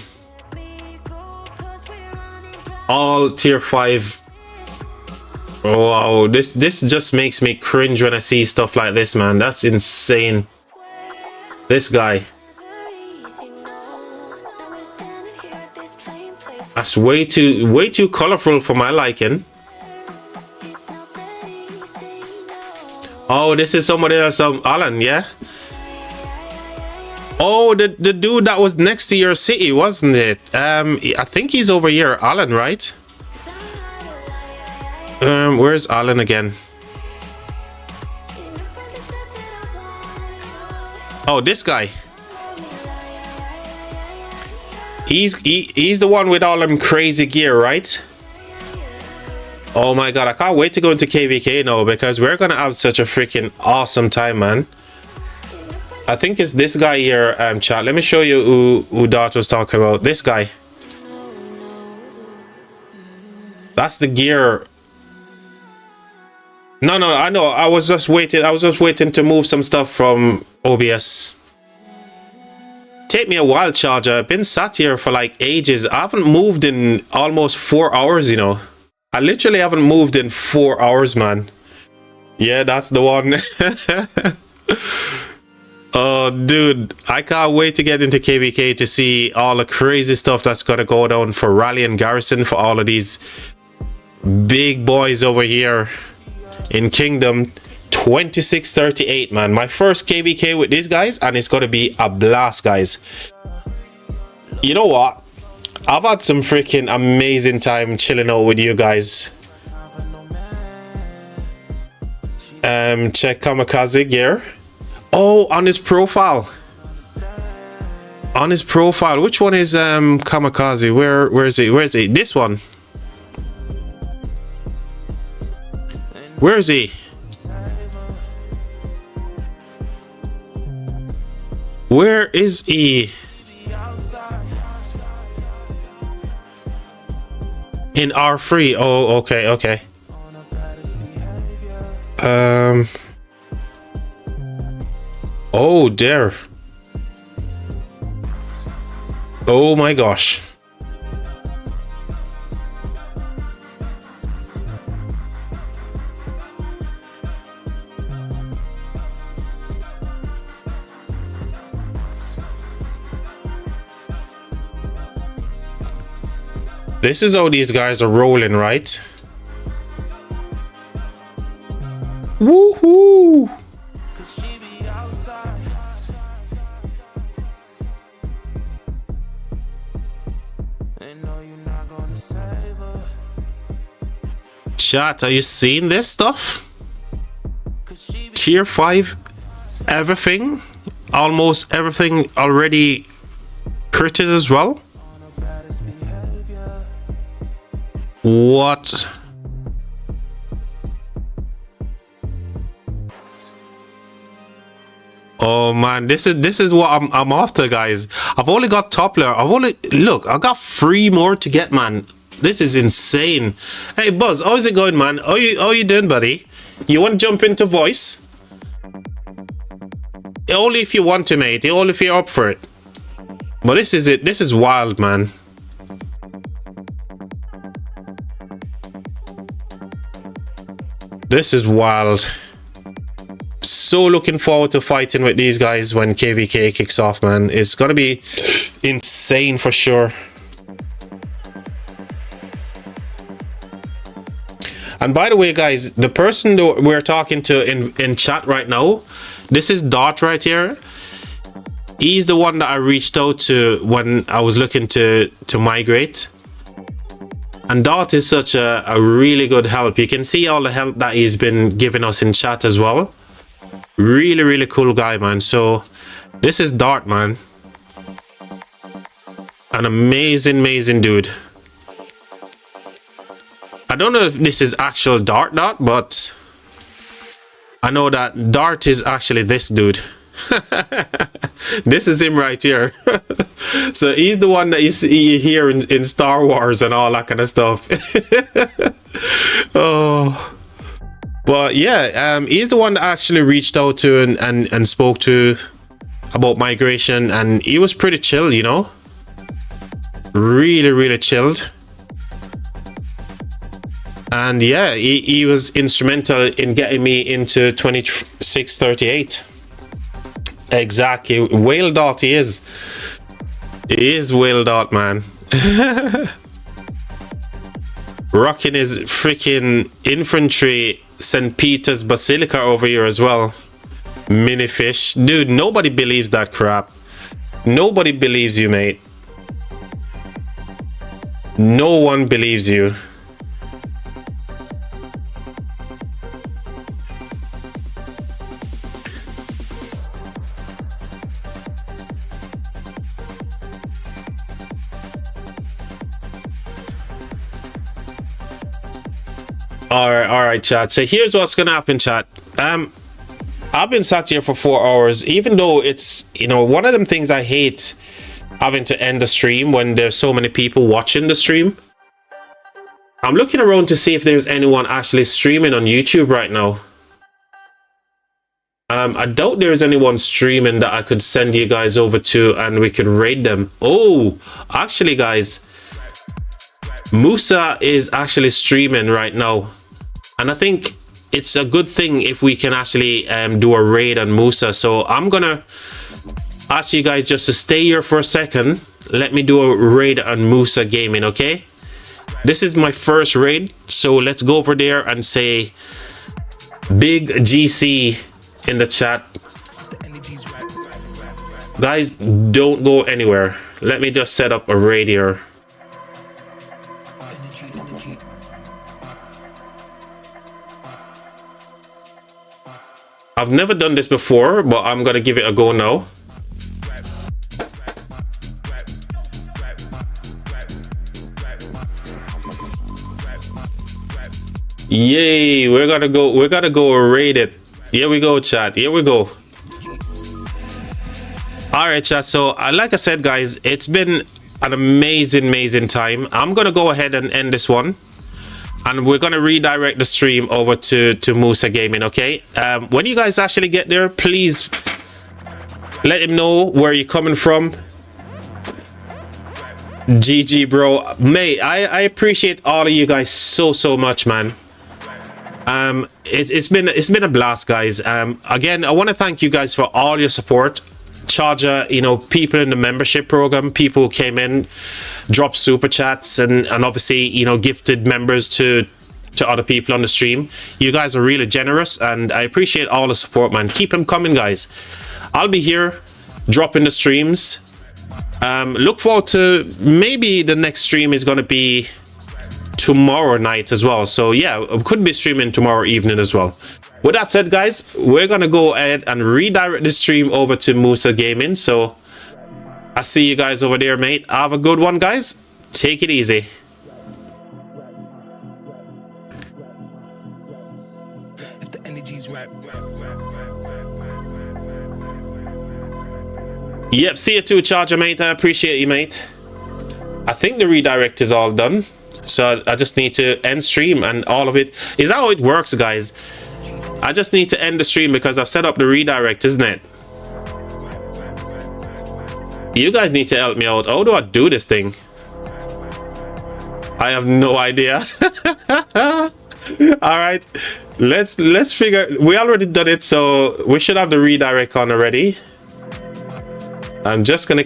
all tier 5. Wow, this just makes me cringe when I see stuff like this, man. That's insane. This guy, that's way too colorful for my liking. Oh, this is somebody else, Alan, yeah. Oh, the dude that was next to your city, wasn't it? I think he's over here, Alan, right? Where's Alan again? Oh, this guy. He's the one with all them crazy gear, right? Oh my god, I can't wait to go into KVK now because we're gonna have such a freaking awesome time, man. I think it's this guy here, chat. Let me show you who Dart was talking about. This guy. That's the gear. No, I know. I was just waiting to move some stuff from OBS. Take me a while, Charger. I've been sat here for like ages. I haven't moved in almost 4 hours, you know. I literally haven't moved in 4 hours, man. Yeah, that's the one. Oh, dude. I can't wait to get into KVK to see all the crazy stuff that's going to go down for Rally and Garrison, for all of these big boys over here in Kingdom 2638, man. My first KVK with these guys, and it's gonna be a blast, guys. You know what? I've had some freaking amazing time chilling out with you guys. Check Kamikaze gear. Oh, on his profile. On his profile. Which one is Kamikaze? Where is he? Where is he? This one. Where is he? Where is he? In R3. Oh, okay, okay. Oh, there. Oh my gosh. This is how these guys are rolling, right? Woohoo! Chat, are you seeing this stuff? Tier 5, everything, almost everything already critted as well. What? Oh man, this is what I'm after, guys. I've only got top layer. I've got 3 more to get, man. This is insane. Hey Buzz, how's it going, man? How you doing, buddy? You want to jump into voice? Only if you want to, mate. Only if you're up for it. But this is it. This is wild, man. This is wild. So looking forward to fighting with these guys when KVK kicks off, man. It's gonna be insane for sure. And by the way, guys, the person that we're talking to in chat right now, this is Dart right here. He's the one that I reached out to when I was looking to migrate. And Dart is such a really good help. You can see all the help that he's been giving us in chat as well. Really cool guy, man. So this is Dart, man. An amazing dude. I don't know if this is actual Dart, but I know that Dart is actually this dude. This is him right here. So he's the one that you see here in Star Wars and all that kind of stuff. Oh, but yeah, he's the one that actually reached out to and spoke to about migration, and he was pretty chill, you know. Really chilled. And yeah, he was instrumental in getting me into 2638. Exactly. Whale Dot, he is. He is Whale Dot, man. Rocking his freaking infantry St. Peter's Basilica over here as well. Minifish. Dude, nobody believes that crap. Nobody believes you, mate. No one believes you. All right, chat. So here's what's gonna happen, chat. I've been sat here for 4 hours, even though it's, you know, one of them things I hate having to end the stream when there's so many people watching the stream. I'm looking around to see if there's anyone actually streaming on YouTube right now. I doubt there's anyone streaming that I could send you guys over to and we could raid them. Oh, actually, guys, Musa is actually streaming right now. And I think it's a good thing if we can actually do a raid on Musa. So I'm gonna ask you guys just to stay here for a second. Let me do a raid on Musa Gaming, okay? This is my first raid, so let's go over there and say Big GC in the chat. Guys, don't go anywhere. Let me just set up a radio. I've never done this before, but I'm gonna give it a go now. Yay, we're gonna go raid it. Here we go, chat. Here we go. All right, chat. So like I said, guys, it's been an amazing time. I'm gonna go ahead and end this one, and we're gonna redirect the stream over to Musa Gaming. Okay, when you guys actually get there, please let him know where you're coming from. GG, bro. Mate, I appreciate all of you guys so much, man. It's been a blast, guys. Again, I want to thank you guys for all your support. Charger, you know, people in the membership program, people who came in, dropped super chats, and obviously, you know, gifted members to other people on the stream. You guys are really generous, and I appreciate all the support, man. Keep them coming, guys. I'll be here dropping the streams. Look forward to, maybe the next stream is going to be tomorrow night as well. So yeah, I could be streaming tomorrow evening as well. With that said, guys, we're gonna go ahead and redirect the stream over to Musa Gaming. So I see you guys over there, mate. Have a good one, guys. Take it easy. If the energy's right. Yep, see you too, Charger, mate. I appreciate you, mate. I think the redirect is all done. So I just need to end stream, and all of it is how it works, guys. I just need to end the stream because I've set up the redirect, isn't it? You guys need to help me out. How do I do this thing? I have no idea. All right, let's figure. We already done it, so we should have the redirect on already. I'm just gonna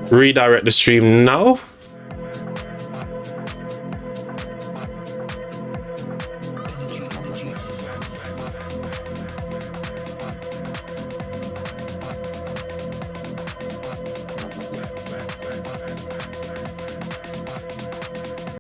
redirect the stream now.